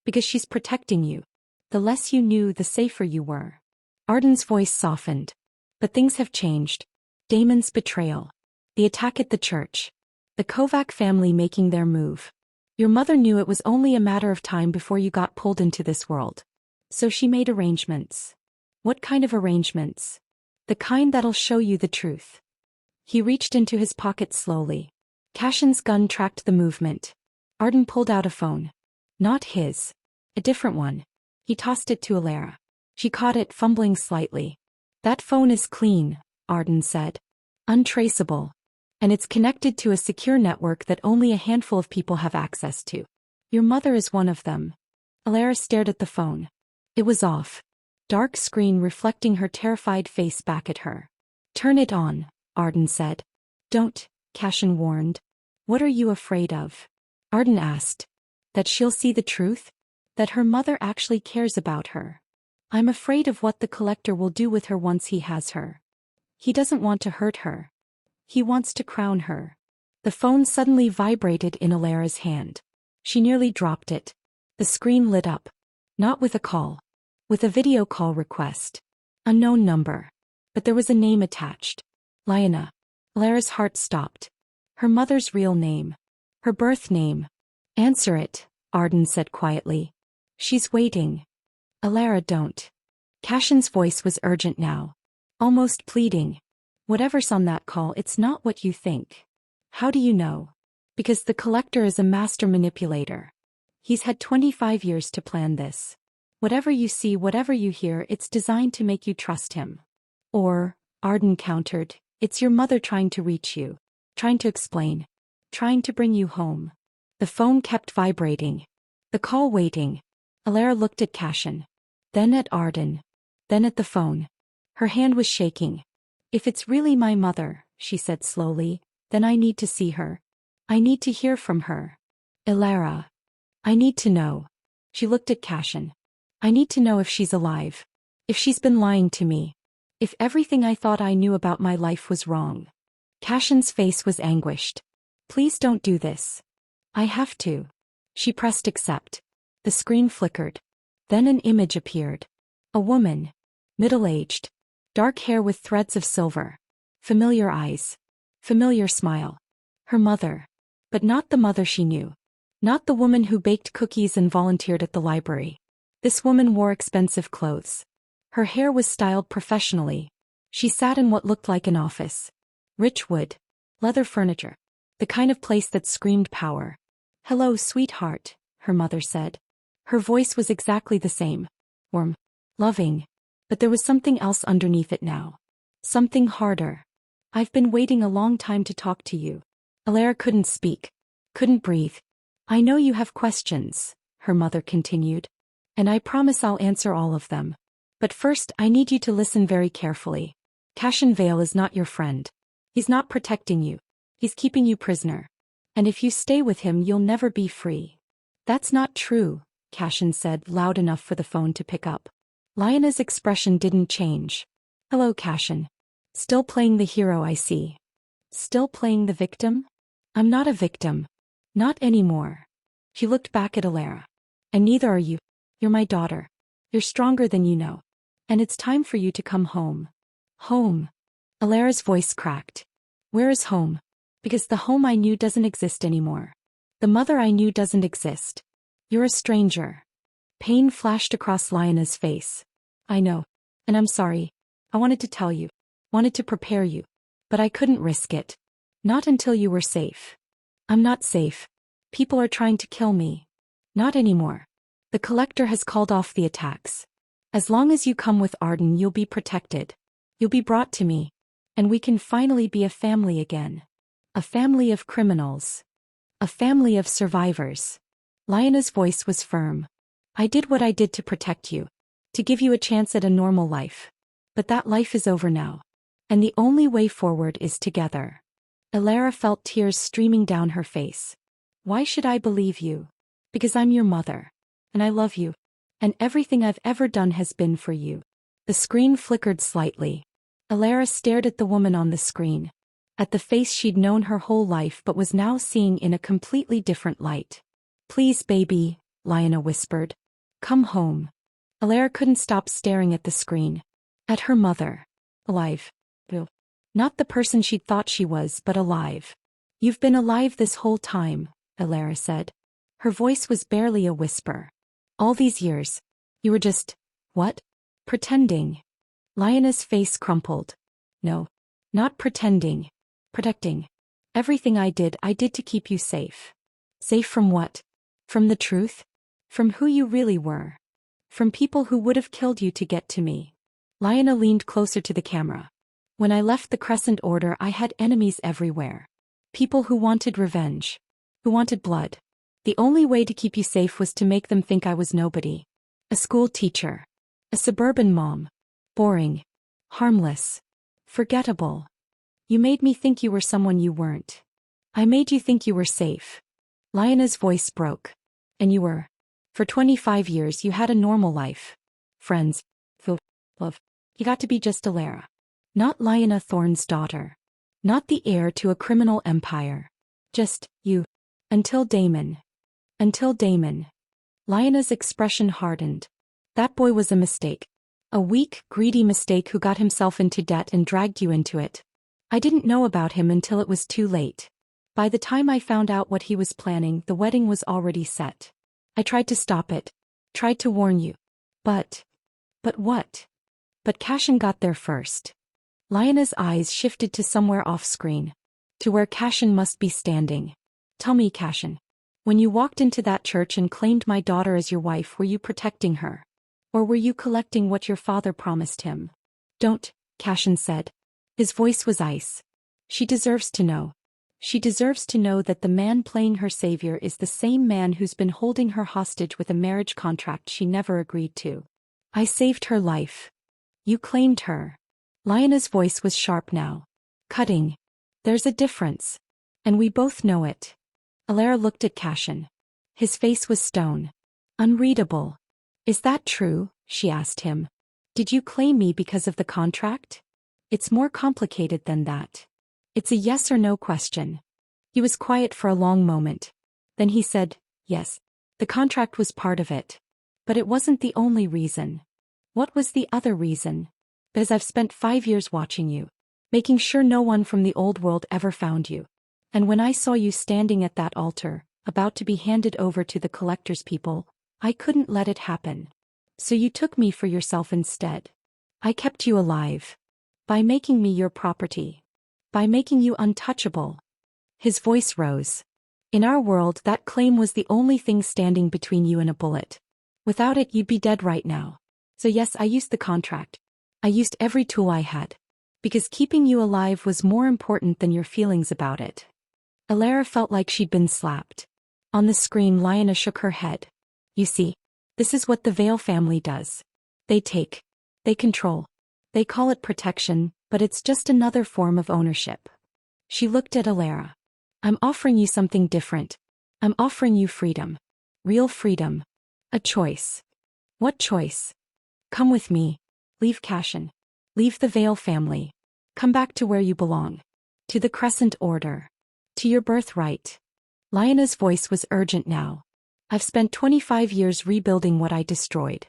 "Because she's protecting you. The less you knew, the safer you were." Arden's voice softened. "But things have changed. Damon's betrayal. The attack at the church. The Kovac family making their move. Your mother knew it was only a matter of time before you got pulled into this world. So she made arrangements." "What kind of arrangements?" "The kind that'll show you the truth." He reached into his pocket slowly. Cashin's gun tracked the movement. Arden pulled out a phone. Not his. A different one. He tossed it to Alara. She caught it, fumbling slightly. That phone is clean, Arden said. Untraceable. And it's connected to a secure network that only a handful of people have access to. Your mother is one of them. Alara stared at the phone. It was off. Dark screen reflecting her terrified face back at her. Turn it on, Arden said. Don't, Cashin warned. What are you afraid of? Arden asked. That she'll see the truth? That her mother actually cares about her. I'm afraid of what the collector will do with her once he has her. He doesn't want to hurt her. He wants to crown her. The phone suddenly vibrated in Alara's hand. She nearly dropped it. The screen lit up. Not with a call. With a video call request. Unknown number. But there was a name attached. Lyanna. Alara's heart stopped. Her mother's real name. Her birth name. Answer it, Arden said quietly. She's waiting. Alara, don't. Cashin's voice was urgent now. Almost pleading. Whatever's on that call, it's not what you think. How do you know? Because the collector is a master manipulator. He's had 25 years to plan this. Whatever you see, whatever you hear, it's designed to make you trust him. Or, Arden countered, it's your mother trying to reach you. Trying to explain. Trying to bring you home. The phone kept vibrating. The call waiting. Alara looked at Cashin. Then at Arden. Then at the phone. Her hand was shaking. If it's really my mother, she said slowly, then I need to see her. I need to hear from her. Alara. I need to know. She looked at Cashin. I need to know if she's alive. If she's been lying to me. If everything I thought I knew about my life was wrong. Cashin's face was anguished. Please don't do this. I have to. She pressed accept. The screen flickered. Then an image appeared. A woman. Middle-aged. Dark hair with threads of silver. Familiar eyes. Familiar smile. Her mother. But not the mother she knew. Not the woman who baked cookies and volunteered at the library. This woman wore expensive clothes. Her hair was styled professionally. She sat in what looked like an office. Rich wood. Leather furniture. The kind of place that screamed power. Hello, sweetheart, her mother said. Her voice was exactly the same. Warm. Loving. But there was something else underneath it now. Something harder. I've been waiting a long time to talk to you. Alara couldn't speak. Couldn't breathe. I know you have questions, her mother continued. And I promise I'll answer all of them. But first, I need you to listen very carefully. Cashin Vale is not your friend. He's not protecting you. He's keeping you prisoner. And if you stay with him, you'll never be free. That's not true, Cashin said, loud enough for the phone to pick up. Lyanna's expression didn't change. Hello, Cashin. Still playing the hero, I see. Still playing the victim? I'm not a victim. Not anymore. She looked back at Alara. And neither are you. You're my daughter. You're stronger than you know. And it's time for you to come home. Home. Alara's voice cracked. Where is home? Because the home I knew doesn't exist anymore. The mother I knew doesn't exist. You're a stranger. Pain flashed across Lyanna's face. I know. And I'm sorry. I wanted to tell you. Wanted to prepare you. But I couldn't risk it. Not until you were safe. I'm not safe. People are trying to kill me. Not anymore. The collector has called off the attacks. As long as you come with Arden, you'll be protected. You'll be brought to me. And we can finally be a family again. A family of criminals. A family of survivors. Lyanna's voice was firm. I did what I did to protect you. To give you a chance at a normal life. But that life is over now. And the only way forward is together. Alara felt tears streaming down her face. Why should I believe you? Because I'm your mother. And I love you. And everything I've ever done has been for you. The screen flickered slightly. Alara stared at the woman on the screen. At the face she'd known her whole life but was now seeing in a completely different light. Please, baby, Lyanna whispered. Come home. Alara couldn't stop staring at the screen. At her mother. Alive. Not the person she'd thought she was, but alive. You've been alive this whole time, Alara said. Her voice was barely a whisper. All these years. You were just, what? Pretending. Lyanna's face crumpled. No. Not pretending. Protecting. Everything I did to keep you safe. Safe from what? From the truth? From who you really were. From people who would have killed you to get to me. Lyanna leaned closer to the camera. When I left the Crescent Order, I had enemies everywhere. People who wanted revenge. Who wanted blood. The only way to keep you safe was to make them think I was nobody. A school teacher. A suburban mom. Boring. Harmless. Forgettable. You made me think you were someone you weren't. I made you think you were safe. Lyanna's voice broke. And you were. For 25 years you had a normal life. Friends. Love. You got to be just Alara. Not Lyanna Thorne's daughter. Not the heir to a criminal empire. Just, you. Until Damon. Until Damon. Lyanna's expression hardened. That boy was a mistake. A weak, greedy mistake who got himself into debt and dragged you into it. I didn't know about him until it was too late. By the time I found out what he was planning, the wedding was already set. I tried to stop it. Tried to warn you. But what? But Cashin got there first. Lyanna's eyes shifted to somewhere off-screen. To where Cashin must be standing. Tell me, Cashin. When you walked into that church and claimed my daughter as your wife, were you protecting her? Or were you collecting what your father promised him? Don't, Cashin said. His voice was ice. She deserves to know. She deserves to know that the man playing her savior is the same man who's been holding her hostage with a marriage contract she never agreed to. I saved her life. You claimed her. Lyanna's voice was sharp now. Cutting. There's a difference. And we both know it. Alara looked at Cashin. His face was stone. Unreadable. Is that true? She asked him. Did you claim me because of the contract? It's more complicated than that. It's a yes or no question. He was quiet for a long moment. Then he said, yes. The contract was part of it. But it wasn't the only reason. What was the other reason? Because I've spent 5 years watching you. Making sure no one from the old world ever found you. And when I saw you standing at that altar, about to be handed over to the collector's people, I couldn't let it happen. So you took me for yourself instead. I kept you alive. By making me your property. By making you untouchable. His voice rose. In our world, that claim was the only thing standing between you and a bullet. Without it, you'd be dead right now. So yes, I used the contract. I used every tool I had. Because keeping you alive was more important than your feelings about it. Alara felt like she'd been slapped. On the screen, Lyanna shook her head. You see, this is what the Vale family does. They take. They control. They call it protection, but it's just another form of ownership. She looked at Alara. I'm offering you something different. I'm offering you freedom. Real freedom. A choice. What choice? Come with me. Leave Cashin. Leave the Vale family. Come back to where you belong. To the Crescent Order. To your birthright. Lyanna's voice was urgent now. I've spent 25 years rebuilding what I destroyed.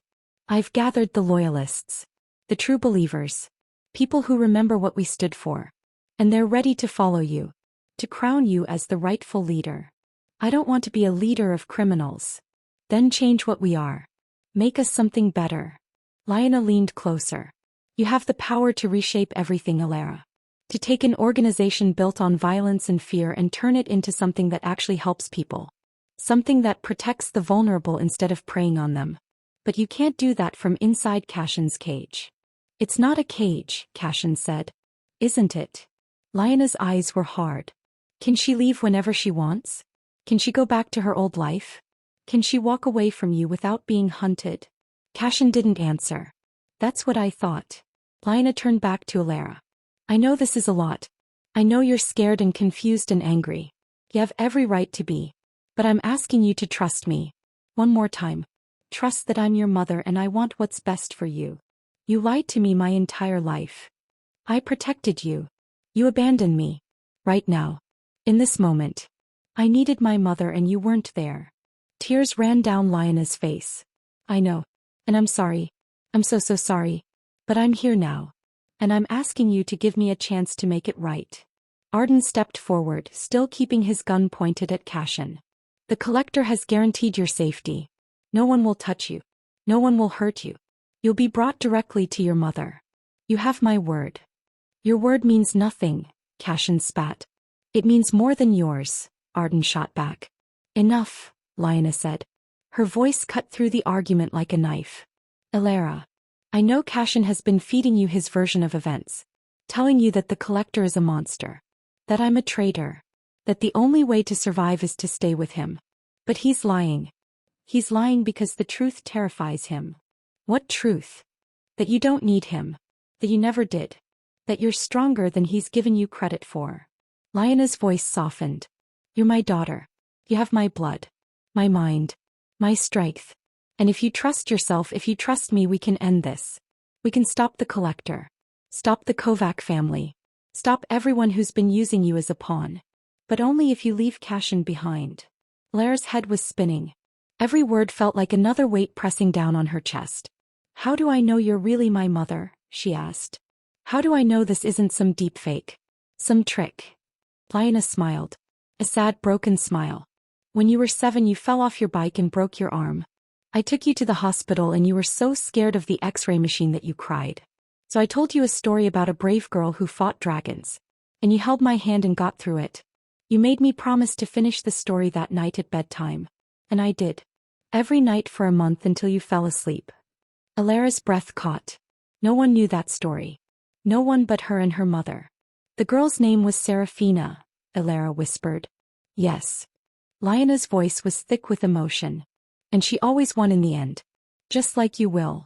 I've gathered the loyalists. The true believers. People who remember what we stood for. And they're ready to follow you. To crown you as the rightful leader. I don't want to be a leader of criminals. Then change what we are. Make us something better. Lyanna leaned closer. You have the power to reshape everything, Alara. To take an organization built on violence and fear and turn it into something that actually helps people. Something that protects the vulnerable instead of preying on them. But you can't do that from inside Cashin's cage. It's not a cage, Cashin said. Isn't it? Lyanna's eyes were hard. Can she leave whenever she wants? Can she go back to her old life? Can she walk away from you without being hunted? Cashin didn't answer. That's what I thought. Lyanna turned back to Alara. I know this is a lot. I know you're scared and confused and angry. You have every right to be. But I'm asking you to trust me. One more time. Trust that I'm your mother and I want what's best for you. You lied to me my entire life. I protected you. You abandoned me. Right now. In this moment. I needed my mother and you weren't there. Tears ran down Lyanna's face. I know. And I'm sorry. I'm so sorry. But I'm here now. And I'm asking you to give me a chance to make it right. Arden stepped forward, still keeping his gun pointed at Cashin. The collector has guaranteed your safety. No one will touch you. No one will hurt you. You'll be brought directly to your mother. You have my word. Your word means nothing, Cashin spat. It means more than yours, Arden shot back. Enough, Lyanna said. Her voice cut through the argument like a knife. Elara, I know Cashin has been feeding you his version of events. Telling you that the collector is a monster. That I'm a traitor. That the only way to survive is to stay with him. But he's lying. He's lying because the truth terrifies him. What truth? That you don't need him. That you never did. That you're stronger than he's given you credit for. Lyanna's voice softened. You're my daughter. You have my blood. My mind. My strength. And if you trust yourself, if you trust me, we can end this. We can stop the collector. Stop the Kovac family. Stop everyone who's been using you as a pawn. But only if you leave Cashin behind. Lara's head was spinning. Every word felt like another weight pressing down on her chest. How do I know you're really my mother? She asked. How do I know this isn't some deep fake? Some trick? Lyanna smiled. A sad, broken smile. When you were 7, you fell off your bike and broke your arm. I took you to the hospital and you were so scared of the X-ray machine that you cried. So I told you a story about a brave girl who fought dragons. And you held my hand and got through it. You made me promise to finish the story that night at bedtime. And I did. Every night for a month until you fell asleep. Alara's breath caught. No one knew that story. No one but her and her mother. The girl's name was Serafina, Alara whispered. Yes. Lyanna's voice was thick with emotion. And she always won in the end. Just like you will.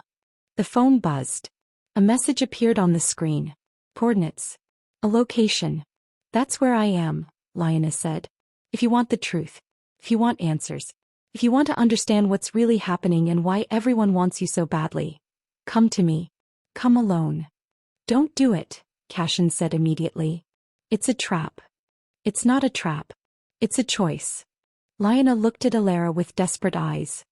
The phone buzzed. A message appeared on the screen. Coordinates. A location. That's where I am, Lyanna said. If you want the truth. If you want answers. If you want to understand what's really happening and why everyone wants you so badly. Come to me. Come alone. Don't do it, Cashin said immediately. It's a trap. It's not a trap. It's a choice. Lyanna looked at Alara with desperate eyes.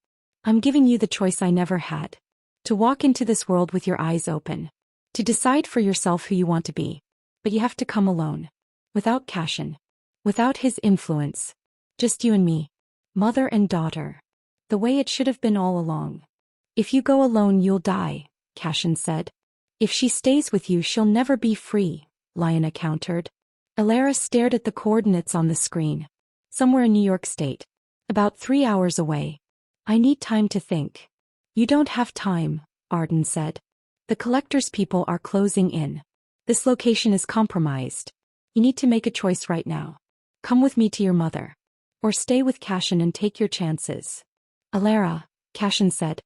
I'm giving you the choice I never had. To walk into this world with your eyes open. To decide for yourself who you want to be. But you have to come alone. Without Cashin. Without his influence. Just you and me. Mother and daughter. The way it should have been all along. If you go alone you'll die, Cashin said. If she stays with you she'll never be free, Lyanna countered. Alara stared at the coordinates on the screen. Somewhere in New York State. About 3 hours away. I need time to think. You don't have time, Arden said. The collector's people are closing in. This location is compromised. You need to make a choice right now. Come with me to your mother. Or stay with Cashin and take your chances. Alara, Cashin said.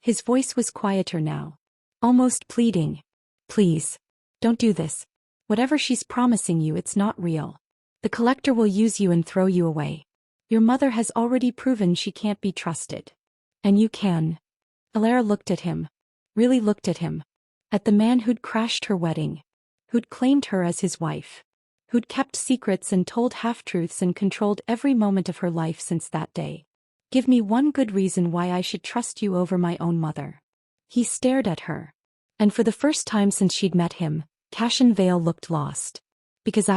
His voice was quieter now. Almost pleading. Please. Don't do this. Whatever she's promising you, it's not real. The collector will use you and throw you away. Your mother has already proven she can't be trusted. And you can. Alara looked at him. Really looked at him. At the man who'd crashed her wedding. Who'd claimed her as his wife. Who'd kept secrets and told half-truths and controlled every moment of her life since that day. Give me one good reason why I should trust you over my own mother. He stared at her. And for the first time since she'd met him, Cashin Vale looked lost. Because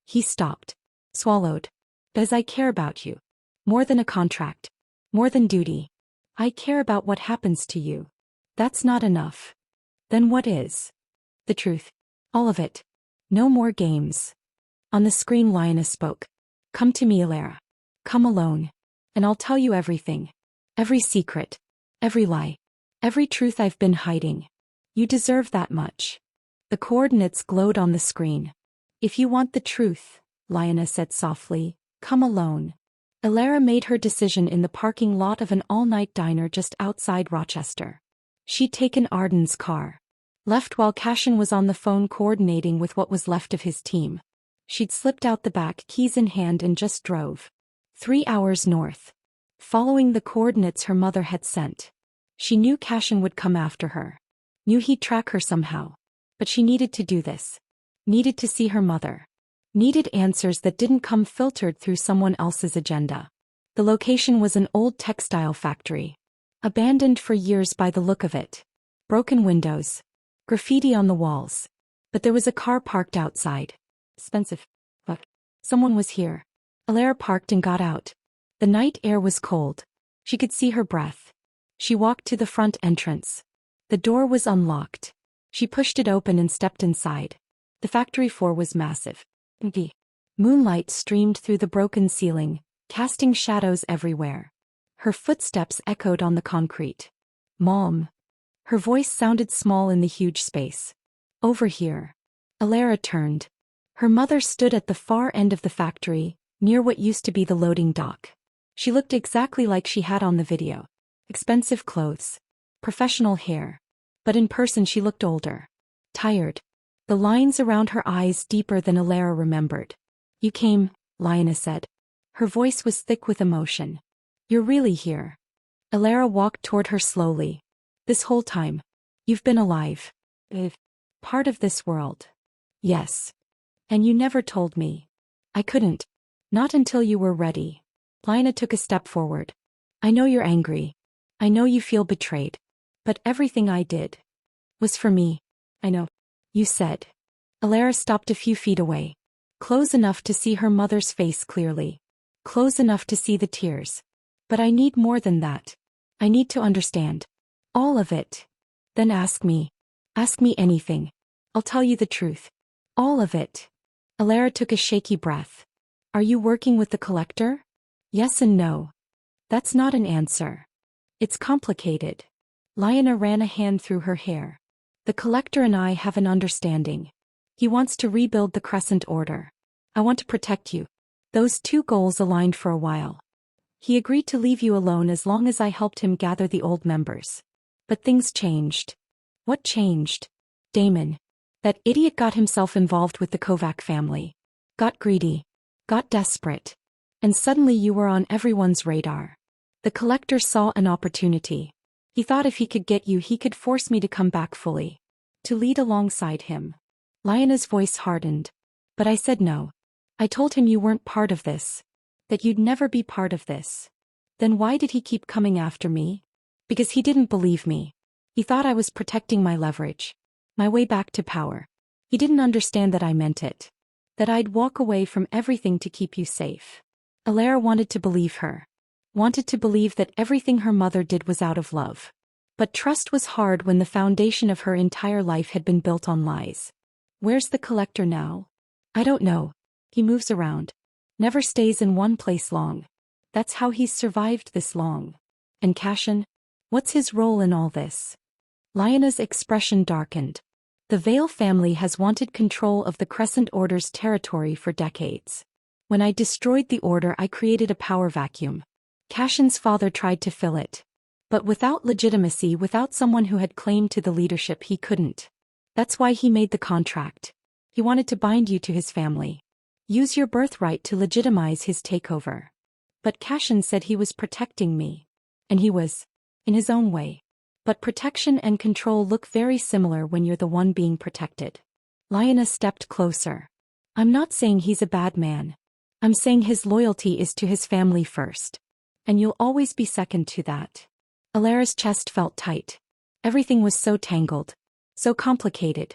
he stopped. Swallowed. Because I care about you. More than a contract. More than duty. I care about what happens to you. That's not enough. Then what is? The truth. All of it. No more games. On the screen Lyanna spoke. Come to me, Alara. Come alone. And I'll tell you everything. Every secret. Every lie. Every truth I've been hiding. You deserve that much. The coordinates glowed on the screen. If you want the truth, Lyanna said softly, come alone. Alara made her decision in the parking lot of an all-night diner just outside Rochester. She'd taken Arden's car. Left while Cashin was on the phone coordinating with what was left of his team. She'd slipped out the back, keys in hand, and just drove. 3 hours north. Following the coordinates her mother had sent. She knew Cashin would come after her. Knew he'd track her somehow. But she needed to do this. Needed to see her mother. Needed answers that didn't come filtered through someone else's agenda. The location was an old textile factory. Abandoned for years by the look of it. Broken windows. Graffiti on the walls. But there was a car parked outside. Expensive. But someone was here. Alara parked and got out. The night air was cold. She could see her breath. She walked to the front entrance. The door was unlocked. She pushed it open and stepped inside. The factory floor was massive. Moonlight streamed through the broken ceiling, casting shadows everywhere. Her footsteps echoed on the concrete. Mom. Her voice sounded small in the huge space. Over here. Alara turned. Her mother stood at the far end of the factory, near what used to be the loading dock. She looked exactly like she had on the video. Expensive clothes. Professional hair. But in person she looked older. Tired. The lines around her eyes deeper than Alara remembered. You came, Lioness said. Her voice was thick with emotion. You're really here. Alara walked toward her slowly. This whole time. You've been alive. Part of this world. Yes. And you never told me. I couldn't. Not until you were ready. Lina took a step forward. I know you're angry. I know you feel betrayed. But everything I did was for me. I know. You said. Alara stopped a few feet away. Close enough to see her mother's face clearly. Close enough to see the tears. But I need more than that. I need to understand. All of it. Then ask me. Ask me anything. I'll tell you the truth. All of it. Alara took a shaky breath. Are you working with the collector? Yes and no. That's not an answer. It's complicated. Lina ran a hand through her hair. The collector and I have an understanding. He wants to rebuild the Crescent Order. I want to protect you. Those two goals aligned for a while. He agreed to leave you alone as long as I helped him gather the old members. But things changed. What changed? Damon. That idiot got himself involved with the Kovac family. Got greedy. Got desperate. And suddenly you were on everyone's radar. The collector saw an opportunity. He thought if he could get you he could force me to come back fully. To lead alongside him. Lina's voice hardened. But I said no. I told him you weren't part of this. That you'd never be part of this. Then why did he keep coming after me? Because he didn't believe me. He thought I was protecting my leverage. My way back to power. He didn't understand that I meant it. That I'd walk away from everything to keep you safe. Alara wanted to believe her. Wanted to believe that everything her mother did was out of love. But trust was hard when the foundation of her entire life had been built on lies. Where's the collector now? I don't know. He moves around. Never stays in one place long. That's how he's survived this long. And Cashin? What's his role in all this? Lina's expression darkened. The Vale family has wanted control of the Crescent Order's territory for decades. When I destroyed the Order I created a power vacuum. Cashin's father tried to fill it. But without legitimacy, without someone who had claim to the leadership, he couldn't. That's why he made the contract. He wanted to bind you to his family. Use your birthright to legitimize his takeover. But Cashin said he was protecting me. And he was. In his own way. But protection and control look very similar when you're the one being protected. Lina stepped closer. I'm not saying he's a bad man. I'm saying his loyalty is to his family first. And you'll always be second to that. Alara's chest felt tight. Everything was so tangled. So complicated.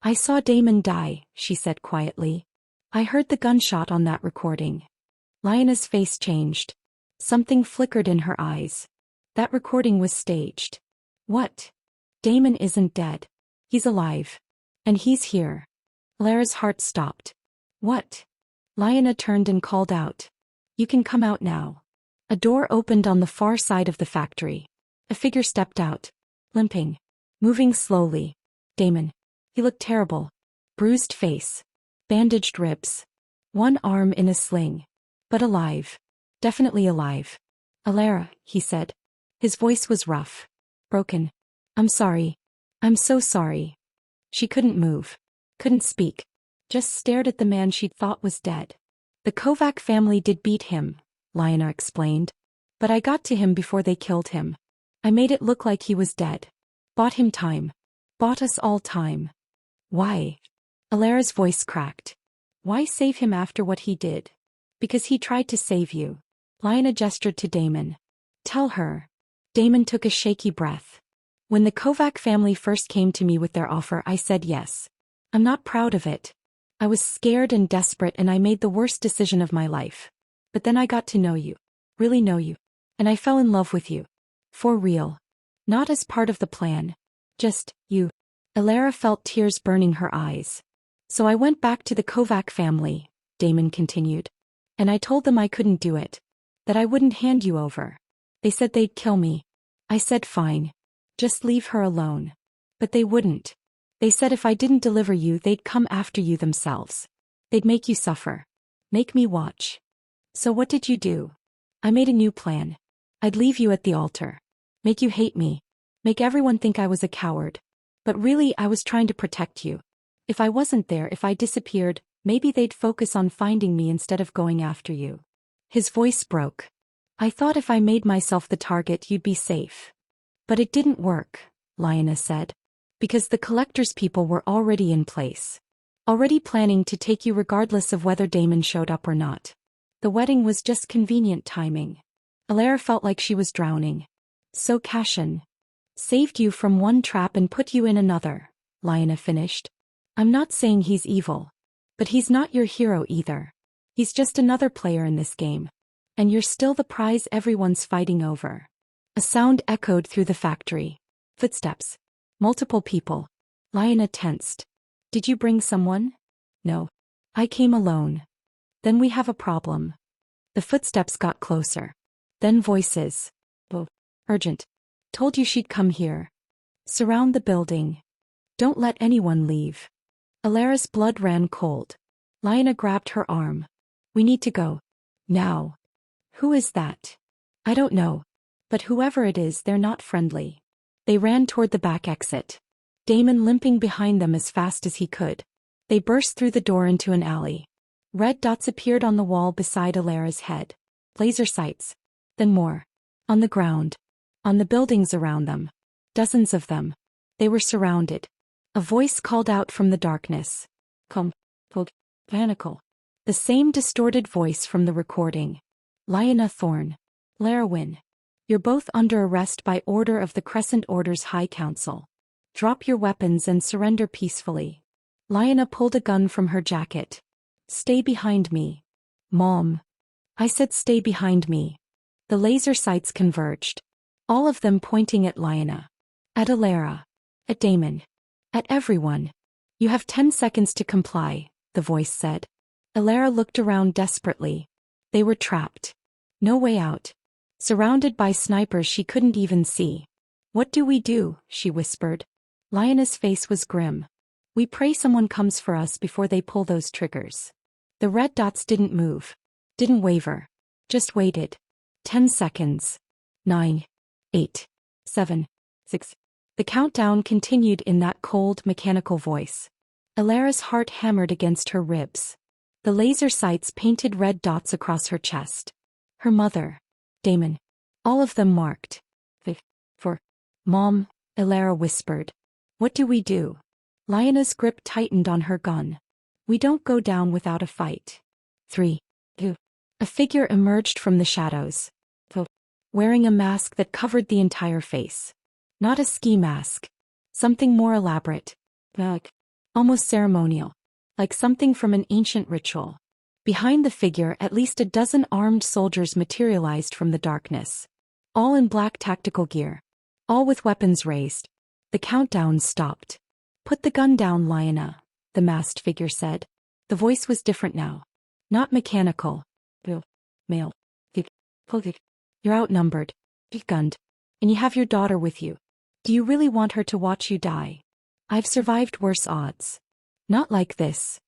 I saw Damon die, she said quietly. I heard the gunshot on that recording. Lina's face changed. Something flickered in her eyes. That recording was staged. What? Damon isn't dead. He's alive. And he's here. Alara's heart stopped. What? Lina turned and called out. You can come out now. A door opened on the far side of the factory. A figure stepped out. Limping. Moving slowly. Damon. He looked terrible. Bruised face. Bandaged ribs. One arm in a sling. But alive. Definitely alive. Alara, he said. His voice was rough. Broken. I'm sorry. I'm so sorry. She couldn't move. Couldn't speak. Just stared at the man she'd thought was dead. The Kovac family did beat him, Lina explained. But I got to him before they killed him. I made it look like he was dead. Bought him time. Bought us all time. Why? Alara's voice cracked. Why save him after what he did? Because he tried to save you. Lina gestured to Damon. Tell her. Damon took a shaky breath. When the Kovac family first came to me with their offer, I said yes. I'm not proud of it. I was scared and desperate and I made the worst decision of my life. But then I got to know you. Really know you. And I fell in love with you. For real. Not as part of the plan. Just, you. Alara felt tears burning her eyes. So I went back to the Kovac family, Damon continued. And I told them I couldn't do it. That I wouldn't hand you over. They said they'd kill me. I said fine. Just leave her alone. But they wouldn't. They said if I didn't deliver you, they'd come after you themselves. They'd make you suffer. Make me watch. So what did you do? I made a new plan. I'd leave you at the altar. Make you hate me. Make everyone think I was a coward. But really I was trying to protect you. If I wasn't there, if I disappeared, maybe they'd focus on finding me instead of going after you. His voice broke. I thought if I made myself the target you'd be safe. But it didn't work, Lioness said. Because the collector's people were already in place. Already planning to take you regardless of whether Damon showed up or not. The wedding was just convenient timing. Alara felt like she was drowning. So Cashin saved you from one trap and put you in another, Lioness finished. I'm not saying he's evil. But he's not your hero either. He's just another player in this game. And you're still the prize everyone's fighting over. A sound echoed through the factory. Footsteps. Multiple people. Lioness tensed. Did you bring someone? No. I came alone. Then we have a problem. The footsteps got closer. Then voices. Oh, urgent. Told you she'd come here. Surround the building. Don't let anyone leave. Alara's blood ran cold. Lioness grabbed her arm. We need to go. Now. Who is that? I don't know. But whoever it is, they're not friendly. They ran toward the back exit. Damon limping behind them as fast as he could. They burst through the door into an alley. Red dots appeared on the wall beside Alara's head. Laser sights. Then more. On the ground. On the buildings around them. Dozens of them. They were surrounded. A voice called out from the darkness. Come. Vanical. The same distorted voice from the recording. Lioness Thorne. Larawin. You're both under arrest by order of the Crescent Order's High Council. Drop your weapons and surrender peacefully. Lioness pulled a gun from her jacket. Stay behind me. Mom. I said stay behind me. The laser sights converged. All of them pointing at Lioness. At Alara. At Damon. At everyone. You have 10 seconds to comply, the voice said. Alara looked around desperately. They were trapped. No way out. Surrounded by snipers she couldn't even see. What do we do? She whispered. Lioness' face was grim. We pray someone comes for us before they pull those triggers. The red dots didn't move. Didn't waver. Just waited. 10 seconds. 9. 8. 7. 6. The countdown continued in that cold, mechanical voice. Alara's heart hammered against her ribs. The laser sights painted red dots across her chest. Her mother. Damon. All of them marked. For. Mom, Alara whispered. What do we do? Lioness' grip tightened on her gun. We don't go down without a fight. 3. 2. A figure emerged from the shadows. Wearing a mask that covered the entire face. Not a ski mask. Something more elaborate. Almost ceremonial. Like something from an ancient ritual. Behind the figure, at least a dozen armed soldiers materialized from the darkness. All in black tactical gear. All with weapons raised. The countdown stopped. Put the gun down, Lioness, the masked figure said. The voice was different now. Not mechanical. Male. You're outnumbered. Gunned. And you have your daughter with you. Do you really want her to watch you die? I've survived worse odds. Not like this.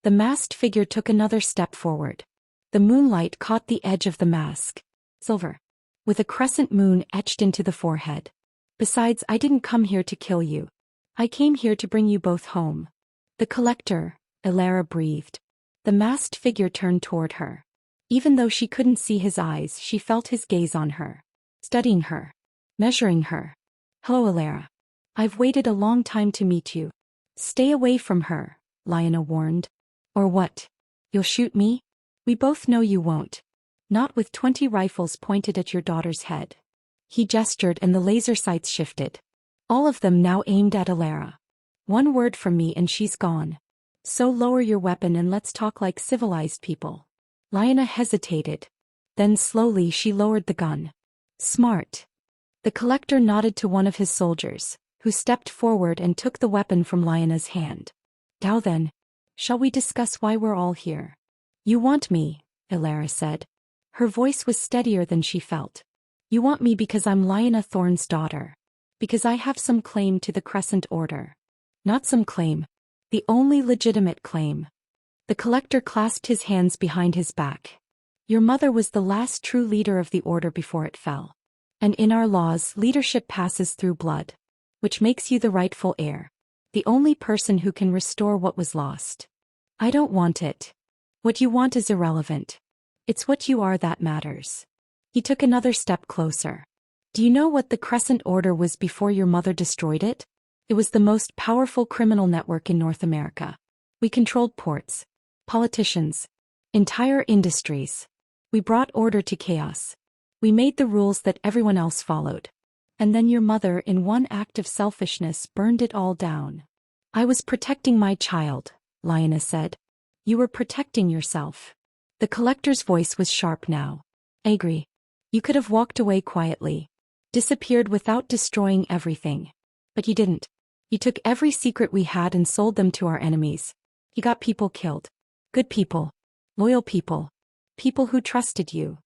The masked figure took another step forward. The moonlight caught the edge of the mask. Silver. With a crescent moon etched into the forehead. Besides, I didn't come here to kill you. I came here to bring you both home. The collector, Alara breathed. The masked figure turned toward her. Even though she couldn't see his eyes, she felt his gaze on her. Studying her. Measuring her. Hello, Alara. I've waited a long time to meet you. Stay away from her, Lioness warned. Or what? You'll shoot me? We both know you won't. Not with 20 rifles pointed at your daughter's head. He gestured and the laser sights shifted. All of them now aimed at Alara. One word from me and she's gone. So lower your weapon and let's talk like civilized people. Lioness hesitated. Then slowly she lowered the gun. Smart. The collector nodded to one of his soldiers, who stepped forward and took the weapon from Lioness's hand. Now then, shall we discuss why we're all here? You want me, Alara said. Her voice was steadier than she felt. You want me because I'm Lyanna Thorne's daughter. Because I have some claim to the Crescent Order. Not some claim. The only legitimate claim. The collector clasped his hands behind his back. Your mother was the last true leader of the Order before it fell. And in our laws, leadership passes through blood. Which makes you the rightful heir. The only person who can restore what was lost. I don't want it. What you want is irrelevant. It's what you are that matters. He took another step closer. Do you know what the Crescent Order was before your mother destroyed it? It was the most powerful criminal network in North America. We controlled ports, politicians, entire industries. We brought order to chaos. We made the rules that everyone else followed. And then your mother, in one act of selfishness, burned it all down. I was protecting my child, Lyanna said. You were protecting yourself. The collector's voice was sharp now. I agree. You could have walked away quietly. Disappeared without destroying everything. But you didn't. You took every secret we had and sold them to our enemies. You got people killed. Good people. Loyal people. People who trusted you.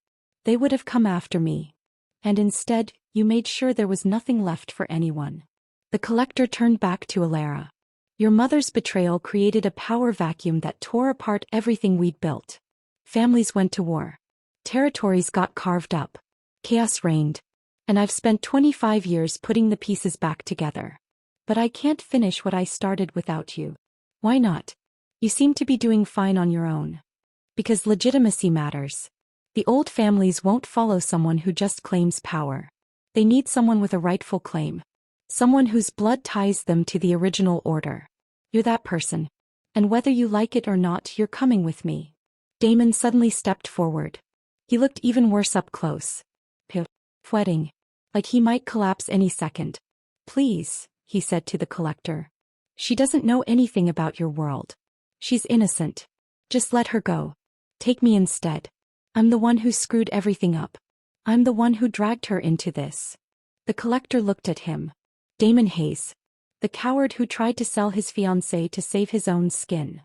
They would have come after me. And instead, you made sure there was nothing left for anyone. The collector turned back to Alara. Your mother's betrayal created a power vacuum that tore apart everything we'd built. Families went to war. Territories got carved up. Chaos reigned. And I've spent 25 years putting the pieces back together. But I can't finish what I started without you. Why not? You seem to be doing fine on your own. Because legitimacy matters. The old families won't follow someone who just claims power. They need someone with a rightful claim. Someone whose blood ties them to the original order. You're that person. And whether you like it or not, you're coming with me. Damon suddenly stepped forward. He looked even worse up close. Sweating. Like he might collapse any second. Please, he said to the collector. She doesn't know anything about your world. She's innocent. Just let her go. Take me instead. I'm the one who screwed everything up. I'm the one who dragged her into this. The collector looked at him. Damon Hayes. The coward who tried to sell his fiancée to save his own skin.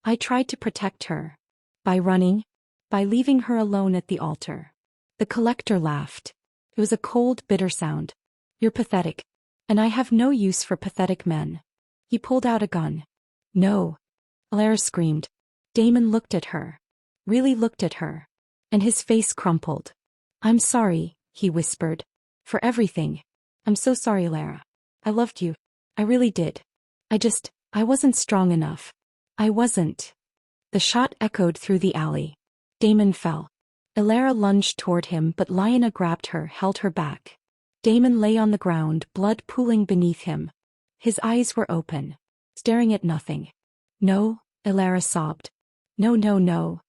I tried to protect her. By running. By leaving her alone at the altar. The collector laughed. It was a cold, bitter sound. You're pathetic. And I have no use for pathetic men. He pulled out a gun. No. Alara screamed. Damon looked at her. Really looked at her. And his face crumpled. I'm sorry, he whispered. For everything. I'm so sorry, Alara. I loved you. I really did. I wasn't strong enough. I wasn't. The shot echoed through the alley. Damon fell. Alara lunged toward him, but Lyanna grabbed her, held her back. Damon lay on the ground, blood pooling beneath him. His eyes were open, staring at nothing. No, Alara sobbed. No, no, no.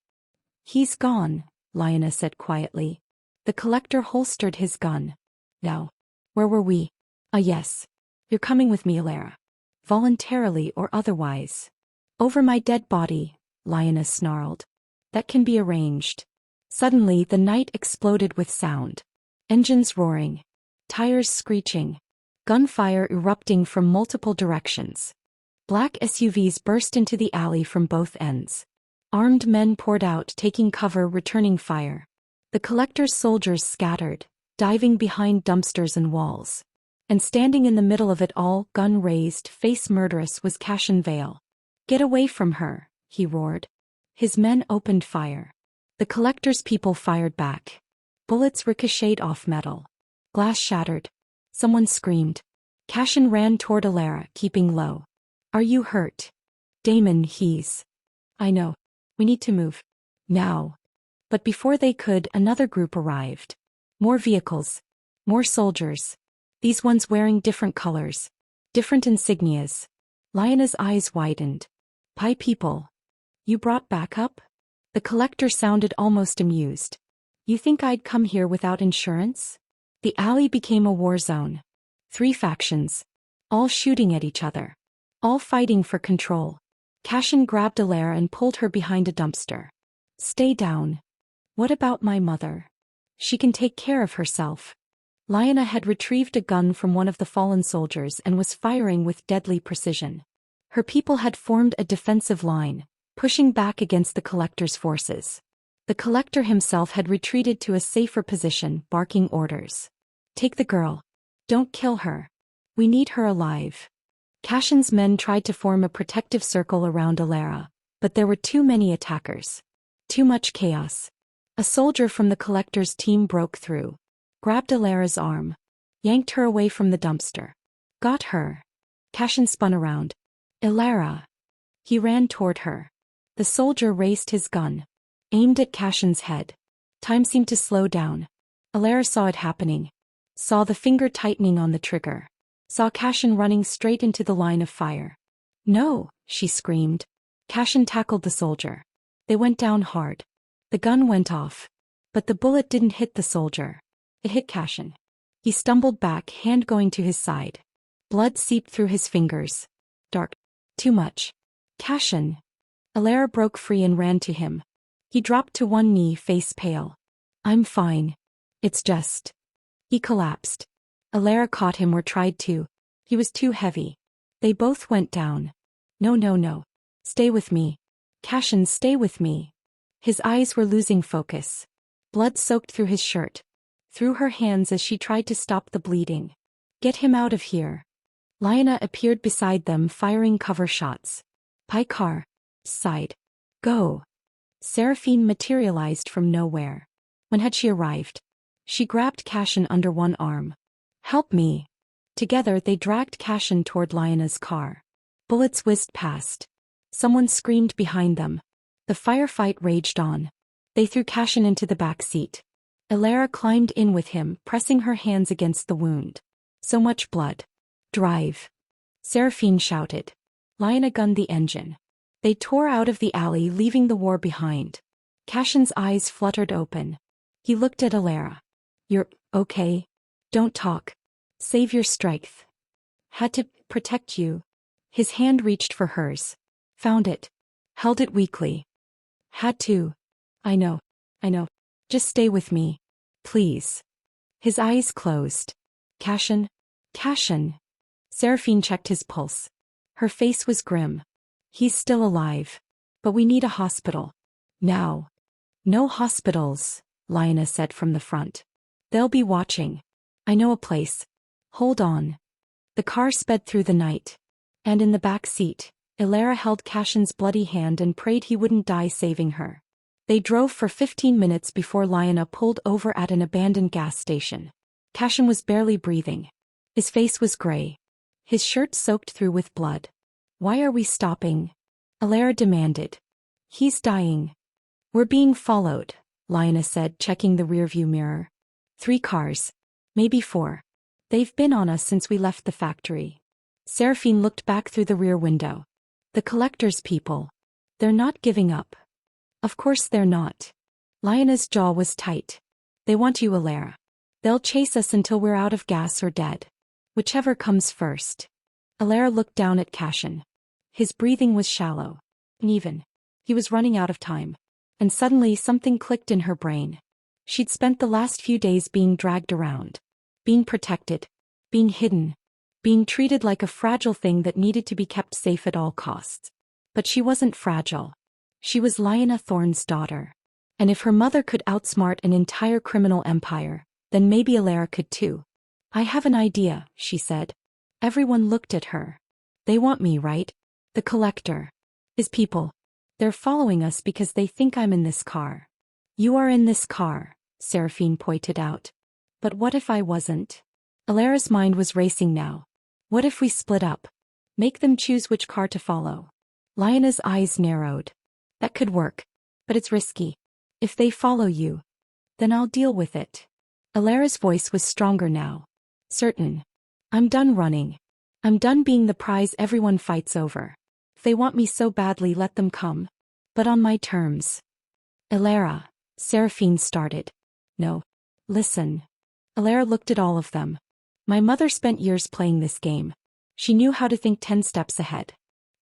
He's gone, Lyanna said quietly. The collector holstered his gun. Now, where were we? Ah, yes. You're coming with me, Alara. Voluntarily or otherwise. Over my dead body, Lyanna snarled. That can be arranged. Suddenly the night exploded with sound. Engines roaring. Tires screeching. Gunfire erupting from multiple directions. Black SUVs burst into the alley from both ends. Armed men poured out, taking cover, returning fire. The collector's soldiers scattered, diving behind dumpsters and walls. And standing in the middle of it all, gun raised, face murderous, was Cashin Vale. Get away from her, he roared. His men opened fire. The collector's people fired back. Bullets ricocheted off metal. Glass shattered. Someone screamed. Cashin ran toward Alara, keeping low. Are you hurt? Damon, he's... I know. We need to move. Now. But before they could, another group arrived. More vehicles. More soldiers. These ones wearing different colors. Different insignias. Lyanna's eyes widened. Pi people. You brought backup? The collector sounded almost amused. You think I'd come here without insurance? The alley became a war zone. 3 factions. All shooting at each other. All fighting for control. Cashin grabbed Alara and pulled her behind a dumpster. Stay down. What about my mother? She can take care of herself. Lyanna had retrieved a gun from one of the fallen soldiers and was firing with deadly precision. Her people had formed a defensive line, pushing back against the collector's forces. The collector himself had retreated to a safer position, barking orders. Take the girl. Don't kill her. We need her alive. Cashin's men tried to form a protective circle around Alara, but there were too many attackers. Too much chaos. A soldier from the collector's team broke through, grabbed Alara's arm, yanked her away from the dumpster. Got her. Cashin spun around. Alara. He ran toward her. The soldier raised his gun, aimed at Cashin's head. Time seemed to slow down. Alara saw it happening. Saw the finger tightening on the trigger. Saw Cashin running straight into the line of fire. No, she screamed. Cashin tackled the soldier. They went down hard. The gun went off. But the bullet didn't hit the soldier. It hit Cashin. He stumbled back, hand going to his side. Blood seeped through his fingers. Dark. Too much. Cashin. Alara broke free and ran to him. He dropped to one knee, face pale. I'm fine. It's just. He collapsed. Alara caught him or tried to. He was too heavy. They both went down. No, no, no. Stay with me. Cashin, stay with me. His eyes were losing focus. Blood soaked through his shirt. Through her hands as she tried to stop the bleeding. Get him out of here. Lyanna appeared beside them, firing cover shots. Pykar sighed. Go. Seraphine materialized from nowhere. When had she arrived? She grabbed Cashin under one arm. Help me. Together they dragged Cashin toward Lyanna's car. Bullets whizzed past. Someone screamed behind them. The firefight raged on. They threw Cashin into the back seat. Alara climbed in with him, pressing her hands against the wound. So much blood. Drive. Seraphine shouted. Lyanna gunned the engine. They tore out of the alley, leaving the war behind. Cashin's eyes fluttered open. He looked at Alara. You're okay? Don't talk. Save your strength. Had to protect you. His hand reached for hers. Found it. Held it weakly. Had to. I know. Just stay with me. Please. His eyes closed. Cashin? Cashin. Seraphine checked his pulse. Her face was grim. He's still alive. But we need a hospital. Now. No hospitals, Lyanna said from the front. They'll be watching. I know a place. Hold on. The car sped through the night. And in the back seat, Alara held Cashin's bloody hand and prayed he wouldn't die saving her. They drove for 15 minutes before Lyanna pulled over at an abandoned gas station. Cashin was barely breathing. His face was gray. His shirt soaked through with blood. Why are we stopping? Alara demanded. He's dying. We're being followed, Lyanna said, checking the rearview mirror. 3 cars. Maybe 4. They've been on us since we left the factory. Seraphine looked back through the rear window. The collector's people. They're not giving up. Of course they're not. Lyanna's jaw was tight. They want you, Alara. They'll chase us until we're out of gas or dead. Whichever comes first. Alara looked down at Cashin. His breathing was shallow. Uneven. He was running out of time. And suddenly something clicked in her brain. She'd spent the last few days being dragged around. Being protected. Being hidden. Being treated like a fragile thing that needed to be kept safe at all costs. But she wasn't fragile. She was Lyanna Thorne's daughter. And if her mother could outsmart an entire criminal empire, then maybe Alara could too. I have an idea, she said. Everyone looked at her. They want me, right? The collector. His people. They're following us because they think I'm in this car. You are in this car, Seraphine pointed out. But what if I wasn't? Alara's mind was racing now. What if we split up? Make them choose which car to follow. Lyanna's eyes narrowed. That could work. But it's risky. If they follow you, then I'll deal with it. Alara's voice was stronger now. Certain. I'm done running. I'm done being the prize everyone fights over. If they want me so badly, let them come. But on my terms. Alara, Seraphine started. No. Listen. Alara looked at all of them. My mother spent years playing this game. She knew how to think 10 steps ahead.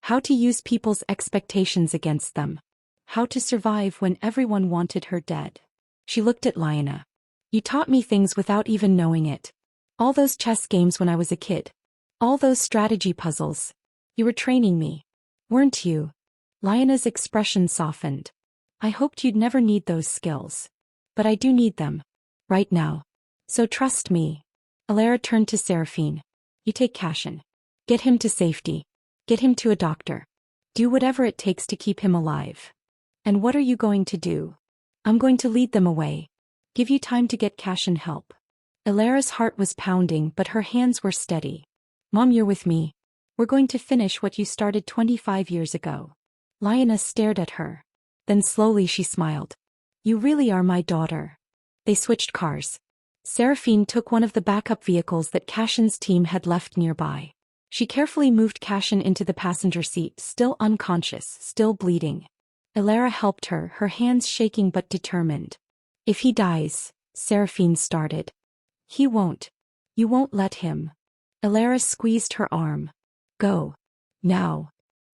How to use people's expectations against them. How to survive when everyone wanted her dead. She looked at Lyanna. You taught me things without even knowing it. All those chess games when I was a kid. All those strategy puzzles. You were training me. Weren't you? Lyanna's expression softened. I hoped you'd never need those skills. But I do need them. Right now. So trust me. Alara turned to Seraphine. You take Cashin. Get him to safety. Get him to a doctor. Do whatever it takes to keep him alive. And what are you going to do? I'm going to lead them away. Give you time to get Cashin help. Alara's heart was pounding, but her hands were steady. Mom, you're with me. We're going to finish what you started 25 years ago. Lioness stared at her. Then slowly she smiled. You really are my daughter. They switched cars. Seraphine took one of the backup vehicles that Cashin's team had left nearby. She carefully moved Cashin into the passenger seat, still unconscious, still bleeding. Alara helped her, her hands shaking but determined. If he dies, Seraphine started. He won't. You won't let him. Alara squeezed her arm. Go. Now.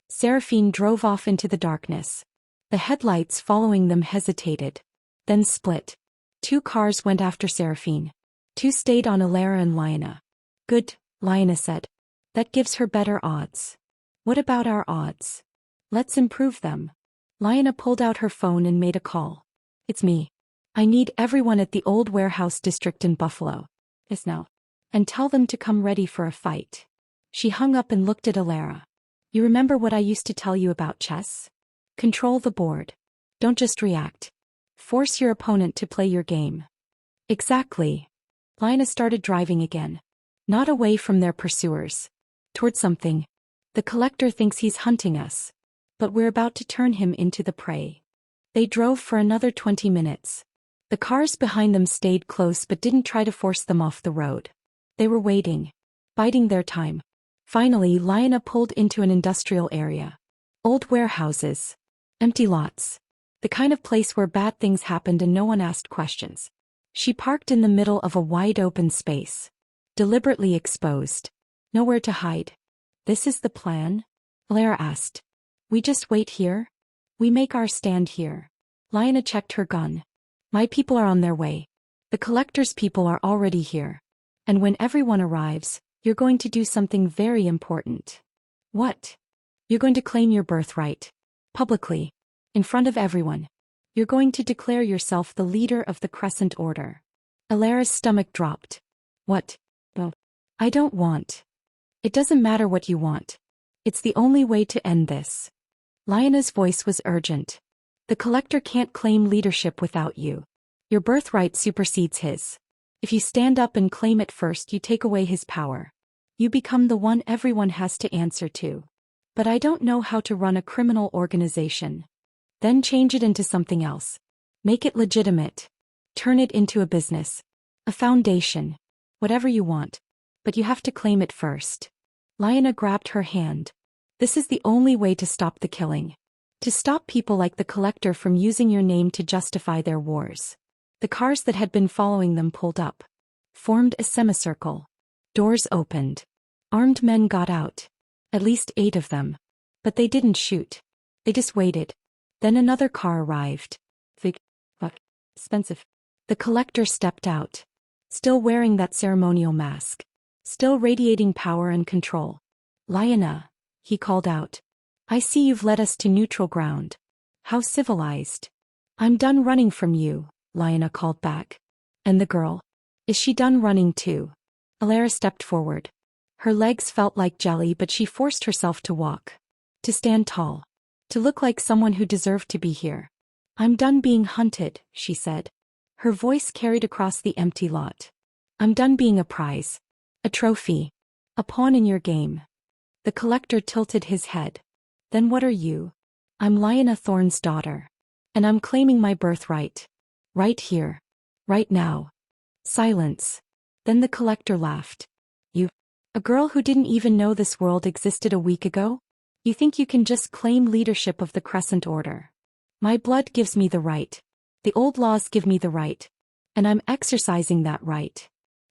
Seraphine drove off into the darkness. The headlights following them hesitated. Then split. 2 cars went after Seraphine. 2 stayed on Alara and Lioness. Good, Lioness said. That gives her better odds. What about our odds? Let's improve them. Lioness pulled out her phone and made a call. It's me. I need everyone at the old warehouse district in Buffalo. Yes, now. And tell them to come ready for a fight. She hung up and looked at Alara. You remember what I used to tell you about chess? Control the board. Don't just react. Force your opponent to play your game. Exactly. Lioness started driving again. Not away from their pursuers. Toward something. The collector thinks he's hunting us. But we're about to turn him into the prey. They drove for another 20 minutes. The cars behind them stayed close but didn't try to force them off the road. They were waiting. Biding their time. Finally, Lioness pulled into an industrial area. Old warehouses. Empty lots. The kind of place where bad things happened and no one asked questions. She parked in the middle of a wide open space. Deliberately exposed. Nowhere to hide. This is the plan? Alara asked. We just wait here? We make our stand here. Lioness checked her gun. My people are on their way. The collector's people are already here. And when everyone arrives, you're going to do something very important. What? You're going to claim your birthright. Publicly. In front of everyone. You're going to declare yourself the leader of the Crescent Order. Alara's stomach dropped. What? Oh. I don't want. It doesn't matter what you want. It's the only way to end this. Lioness's voice was urgent. The collector can't claim leadership without you. Your birthright supersedes his. If you stand up and claim it first, you take away his power. You become the one everyone has to answer to. But I don't know how to run a criminal organization. Then change it into something else. Make it legitimate. Turn it into a business. A foundation. Whatever you want. But you have to claim it first. Lioness grabbed her hand. This is the only way to stop the killing. To stop people like the collector from using your name to justify their wars. The cars that had been following them pulled up. Formed a semicircle. Doors opened. Armed men got out. At least 8 of them. But they didn't shoot. They just waited. Then another car arrived. Expensive. The collector stepped out. Still wearing that ceremonial mask. Still radiating power and control. Lioness, he called out. I see you've led us to neutral ground. How civilized. I'm done running from you, Lioness called back. And the girl? Is she done running too? Alara stepped forward. Her legs felt like jelly, but she forced herself to walk. To stand tall. To look like someone who deserved to be here. I'm done being hunted, she said. Her voice carried across the empty lot. I'm done being a prize. A trophy. A pawn in your game. The collector tilted his head. Then what are you? I'm Lioness Thorne's daughter. And I'm claiming my birthright. Right here. Right now. Silence. Then the collector laughed. You? A girl who didn't even know this world existed a week ago? You think you can just claim leadership of the Crescent Order? My blood gives me the right. The old laws give me the right. And I'm exercising that right.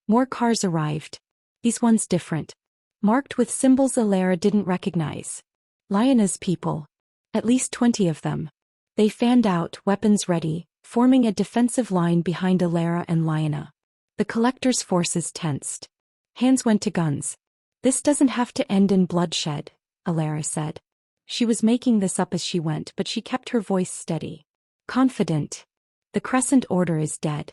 More cars arrived. These ones different. Marked with symbols Alara didn't recognize. Lioness people. At least 20 of them. They fanned out, weapons ready, forming a defensive line behind Alara and Lioness. The collector's forces tensed. Hands went to guns. This doesn't have to end in bloodshed, Alara said. She was making this up as she went, but she kept her voice steady. confident. The Crescent Order is dead.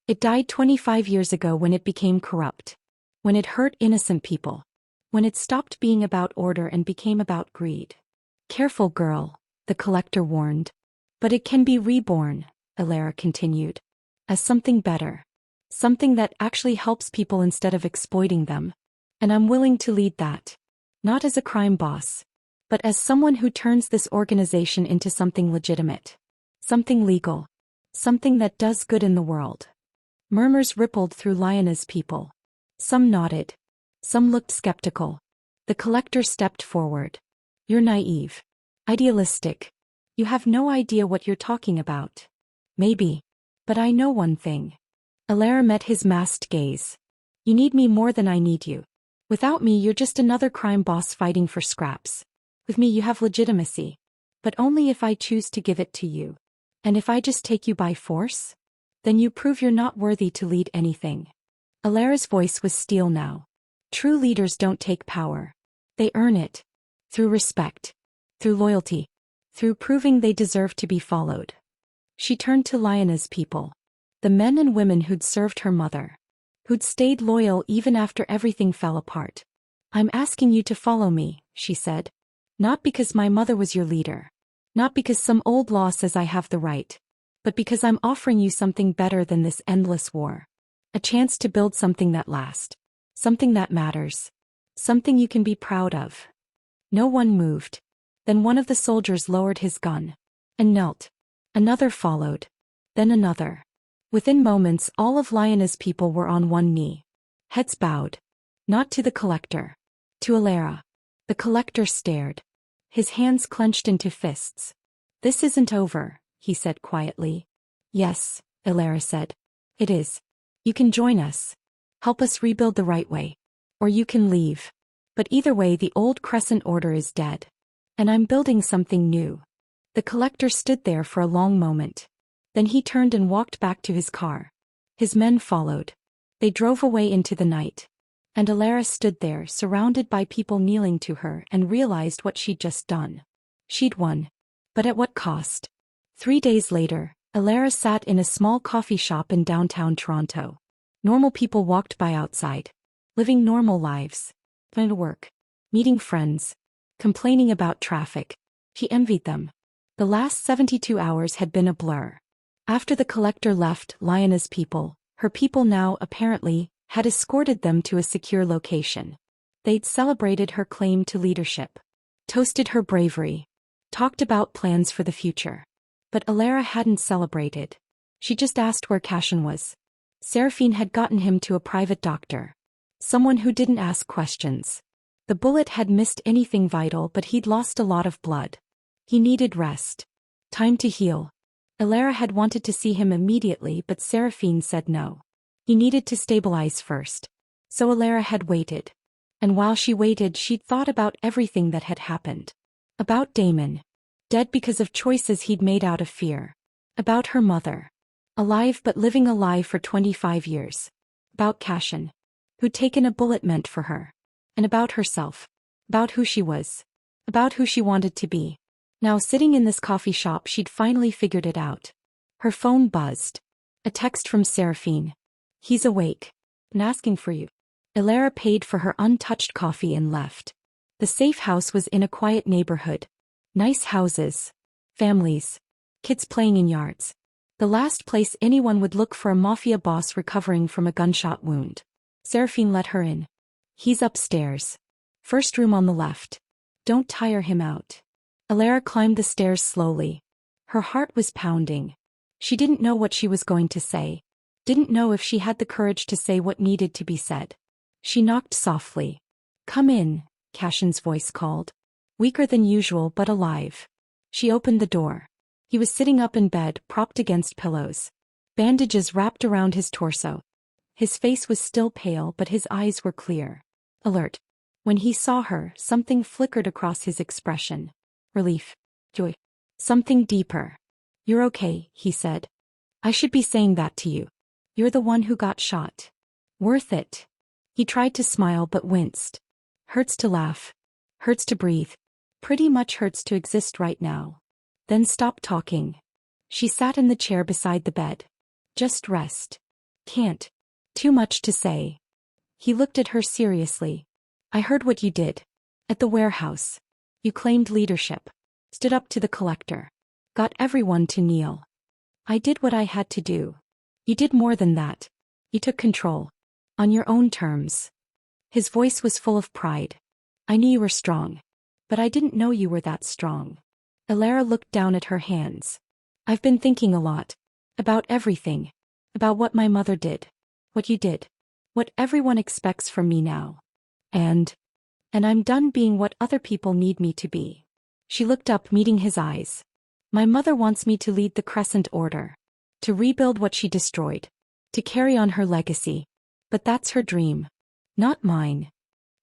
It died 25 years ago when it became corrupt. When it hurt innocent people. When it stopped being about order and became about greed. Careful, girl, the collector warned. But it can be reborn, Alara continued. As something better. Something that actually helps people instead of exploiting them. And I'm willing to lead that. Not as a crime boss. But as someone who turns this organization into something legitimate. Something legal. Something that does good in the world. Murmurs rippled through Lyanna's people. Some nodded. Some looked skeptical. The collector stepped forward. You're naive. Idealistic. You have no idea what you're talking about. Maybe. But I know one thing. Alara met his masked gaze. You need me more than I need you. Without me you're just another crime boss fighting for scraps. With me you have legitimacy. But only if I choose to give it to you. And if I just take you by force? Then you prove you're not worthy to lead anything. Alara's voice was steel now. True leaders don't take power. They earn it. Through respect. Through loyalty. Through proving they deserve to be followed. She turned to Lyanna's people. The men and women who'd served her mother. Who'd stayed loyal even after everything fell apart. I'm asking you to follow me, she said. Not because my mother was your leader. Not because some old law says I have the right. But because I'm offering you something better than this endless war. A chance to build something that lasts. Something that matters. Something you can be proud of. No one moved. Then one of the soldiers lowered his gun. And knelt. Another followed. Then another. Within moments all of Lyanna's people were on one knee. Heads bowed. Not to the collector. To Alara. The collector stared. His hands clenched into fists. This isn't over, he said quietly. Yes, Alara said. It is. You can join us. Help us rebuild the right way. Or you can leave. But either way the old Crescent Order is dead. And I'm building something new. The collector stood there for a long moment. Then he turned and walked back to his car. His men followed. They drove away into the night. And Alara stood there surrounded by people kneeling to her and realized what she'd just done. She'd won. But at what cost? 3 days later, Alara sat in a small coffee shop in downtown Toronto. Normal people walked by outside. Living normal lives. Going to work. Meeting friends. Complaining about traffic. She envied them. The last 72 hours had been a blur. After the collector left Lyanna's people, her people now, apparently, had escorted them to a secure location. They'd celebrated her claim to leadership. Toasted her bravery. Talked about plans for the future. But Alara hadn't celebrated. She just asked where Cashin was. Seraphine had gotten him to a private doctor. Someone who didn't ask questions. The bullet had missed anything vital but he'd lost a lot of blood. He needed rest. Time to heal. Alara had wanted to see him immediately but Seraphine said no. He needed to stabilize first. So Alara had waited. And while she waited she'd thought about everything that had happened. About Damon. Dead because of choices he'd made out of fear. About her mother. Alive but living a lie for 25 years. About Cashin. Who'd taken a bullet meant for her. And about herself. About who she was. About who she wanted to be. Now sitting in this coffee shop she'd finally figured it out. Her phone buzzed. A text from Seraphine. He's awake. And asking for you. Alara paid for her untouched coffee and left. The safe house was in a quiet neighborhood. Nice houses. Families. Kids playing in yards. The last place anyone would look for a mafia boss recovering from a gunshot wound. Seraphine let her in. He's upstairs. First room on the left. Don't tire him out. Alara climbed the stairs slowly. Her heart was pounding. She didn't know what she was going to say. Didn't know if she had the courage to say what needed to be said. She knocked softly. Come in, Cashin's voice called. Weaker than usual but alive. She opened the door. He was sitting up in bed, propped against pillows. Bandages wrapped around his torso. His face was still pale but his eyes were clear. Alert. When he saw her, something flickered across his expression. Relief. Joy. Something deeper. You're okay, he said. I should be saying that to you. You're the one who got shot. Worth it. He tried to smile but winced. Hurts to laugh. Hurts to breathe. Pretty much hurts to exist right now. Then stop talking. She sat in the chair beside the bed. Just rest. Can't. Too much to say. He looked at her seriously. I heard what you did. At the warehouse. You claimed leadership. Stood up to the collector. Got everyone to kneel. I did what I had to do. You did more than that. You took control. On your own terms. His voice was full of pride. I knew you were strong. But I didn't know you were that strong. Elara looked down at her hands. I've been thinking a lot. About everything. About what my mother did. What you did. What everyone expects from me now. And I'm done being what other people need me to be. She looked up, meeting his eyes. My mother wants me to lead the Crescent Order. To rebuild what she destroyed. To carry on her legacy. But that's her dream. Not mine.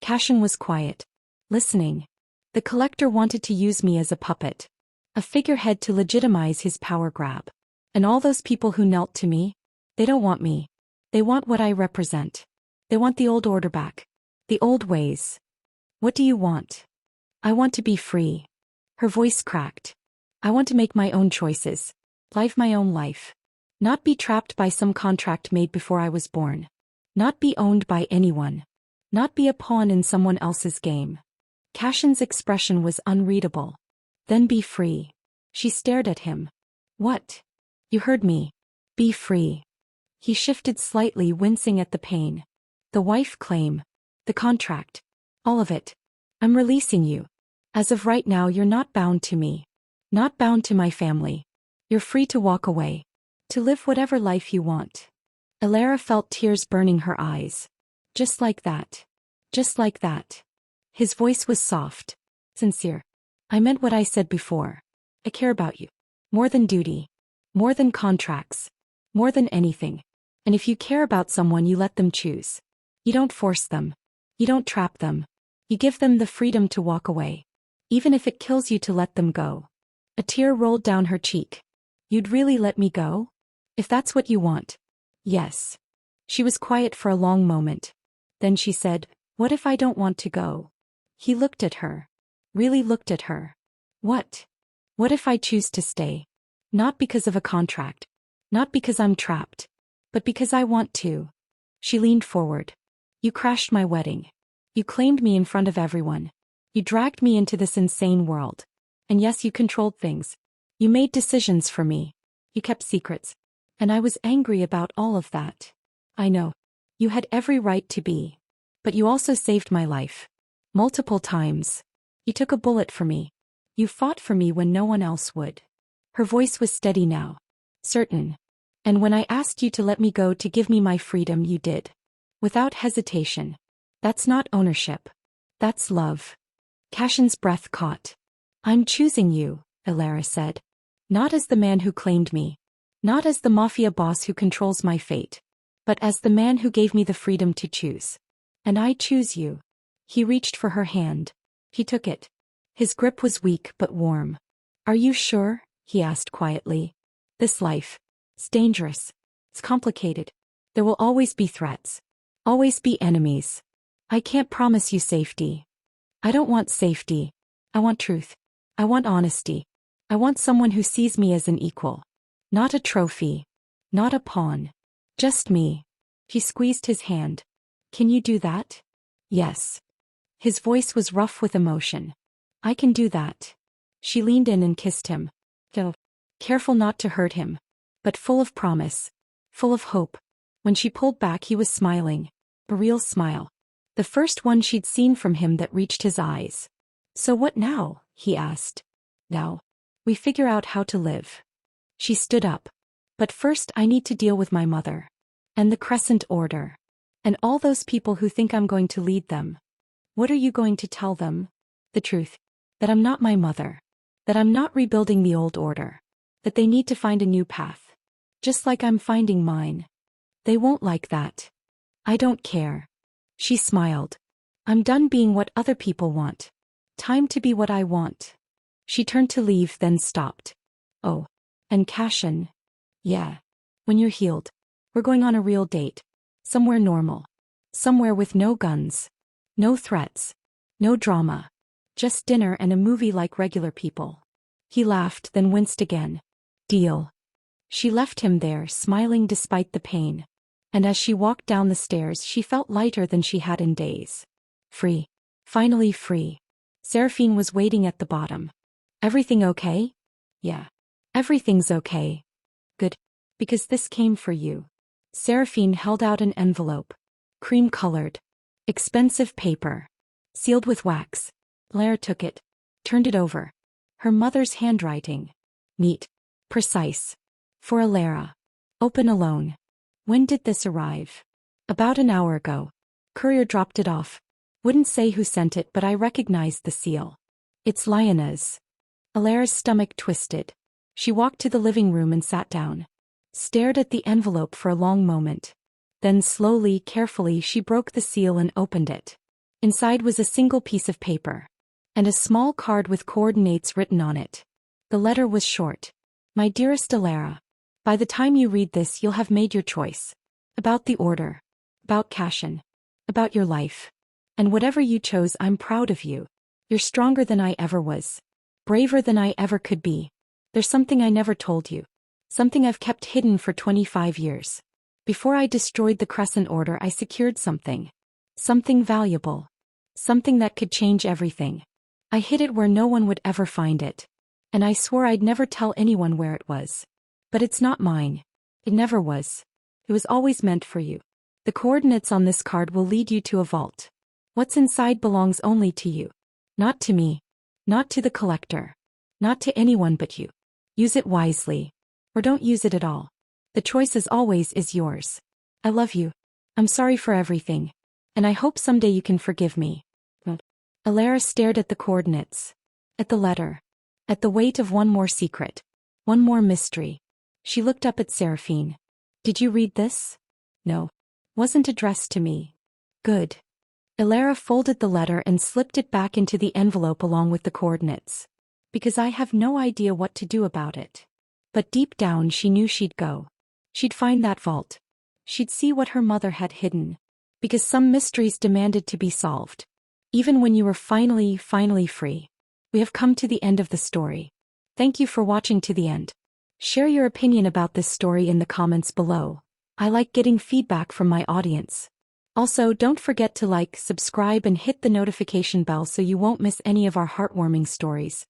Cashin was quiet. Listening. The collector wanted to use me as a puppet. A figurehead to legitimize his power grab. And all those people who knelt to me? They don't want me. They want what I represent. They want the old order back. The old ways. What do you want? I want to be free. Her voice cracked. I want to make my own choices. Live my own life. Not be trapped by some contract made before I was born. Not be owned by anyone. Not be a pawn in someone else's game. Cashin's expression was unreadable. Then be free. She stared at him. What? You heard me. Be free. He shifted slightly, wincing at the pain. The wife claim. The contract. All of it. I'm releasing you. As of right now, you're not bound to me. Not bound to my family. You're free to walk away. To live whatever life you want. Elara felt tears burning her eyes. Just like that. Just like that. His voice was soft. Sincere. I meant what I said before. I care about you. More than duty. More than contracts. More than anything. And if you care about someone, you let them choose. You don't force them. You don't trap them. You give them the freedom to walk away. Even if it kills you to let them go. A tear rolled down her cheek. You'd really let me go? If that's what you want. Yes. She was quiet for a long moment. Then she said, what if I don't want to go? He looked at her. Really looked at her. What? What if I choose to stay? Not because of a contract. Not because I'm trapped. But because I want to. She leaned forward. You crashed my wedding. You claimed me in front of everyone. You dragged me into this insane world. And yes, you controlled things. You made decisions for me. You kept secrets. And I was angry about all of that. I know. You had every right to be. But you also saved my life. Multiple times. You took a bullet for me. You fought for me when no one else would. Her voice was steady now. Certain. And when I asked you to let me go to give me my freedom, you did. Without hesitation. That's not ownership. That's love. Cashin's breath caught. I'm choosing you, Elara said. Not as the man who claimed me. Not as the Mafia boss who controls my fate. But as the man who gave me the freedom to choose. And I choose you. He reached for her hand. He took it. His grip was weak but warm. Are you sure? He asked quietly. This life. It's dangerous. It's complicated. There will always be threats. Always be enemies. I can't promise you safety. I don't want safety. I want truth. I want honesty. I want someone who sees me as an equal. Not a trophy. Not a pawn. Just me. He squeezed his hand. Can you do that? Yes. His voice was rough with emotion. I can do that. She leaned in and kissed him. Careful not to hurt him. But full of promise. Full of hope. When she pulled back, he was smiling. A real smile. The first one she'd seen from him that reached his eyes. So what now? He asked. Now. We figure out how to live. She stood up. But first I need to deal with my mother. And the Crescent Order. And all those people who think I'm going to lead them. What are you going to tell them? The truth. That I'm not my mother. That I'm not rebuilding the old order. That they need to find a new path. Just like I'm finding mine. They won't like that. I don't care. She smiled. I'm done being what other people want. Time to be what I want. She turned to leave, then stopped. Oh. And Cashin. Yeah. When you're healed. We're going on a real date. Somewhere normal. Somewhere with no guns. No threats. No drama. Just dinner and a movie like regular people. He laughed, then winced again. Deal. She left him there, smiling despite the pain. And as she walked down the stairs, she felt lighter than she had in days. Free. Finally free. Seraphine was waiting at the bottom. Everything okay? Yeah. Everything's okay. Good. Because this came for you. Seraphine held out an envelope. Cream-colored. Expensive paper. Sealed with wax. Blair took it. Turned it over. Her mother's handwriting. Neat. Precise. For Alara. Open alone. When did this arrive? About an hour ago. Courier dropped it off. Wouldn't say who sent it, but I recognized the seal. It's Lionel's. Alara's stomach twisted. She walked to the living room and sat down. Stared at the envelope for a long moment. Then slowly, carefully, she broke the seal and opened it. Inside was a single piece of paper. And a small card with coordinates written on it. The letter was short. My dearest Alara. By the time you read this, you'll have made your choice. About the order. About Cashin. About your life. And whatever you chose, I'm proud of you. You're stronger than I ever was. Braver than I ever could be. There's something I never told you. Something I've kept hidden for 25 years. Before I destroyed the Crescent Order, I secured something. Something valuable. Something that could change everything. I hid it where no one would ever find it. And I swore I'd never tell anyone where it was. But it's not mine. It never was. It was always meant for you. The coordinates on this card will lead you to a vault. What's inside belongs only to you. Not to me. Not to the collector. Not to anyone but you. Use it wisely. Or don't use it at all. The choice as always is yours. I love you. I'm sorry for everything. And I hope someday you can forgive me. Alara stared at the coordinates. At the letter. At the weight of one more secret. One more mystery. She looked up at Seraphine. Did you read this? No. Wasn't addressed to me. Good. Alara folded the letter and slipped it back into the envelope along with the coordinates. Because I have no idea what to do about it. But deep down she knew she'd go. She'd find that vault. She'd see what her mother had hidden. Because some mysteries demanded to be solved. Even when you were finally free. We have come to the end of the story. Thank you for watching to the end. Share your opinion about this story in the comments below. I like getting feedback from my audience. Also, don't forget to like, subscribe and hit the notification bell so you won't miss any of our heartwarming stories.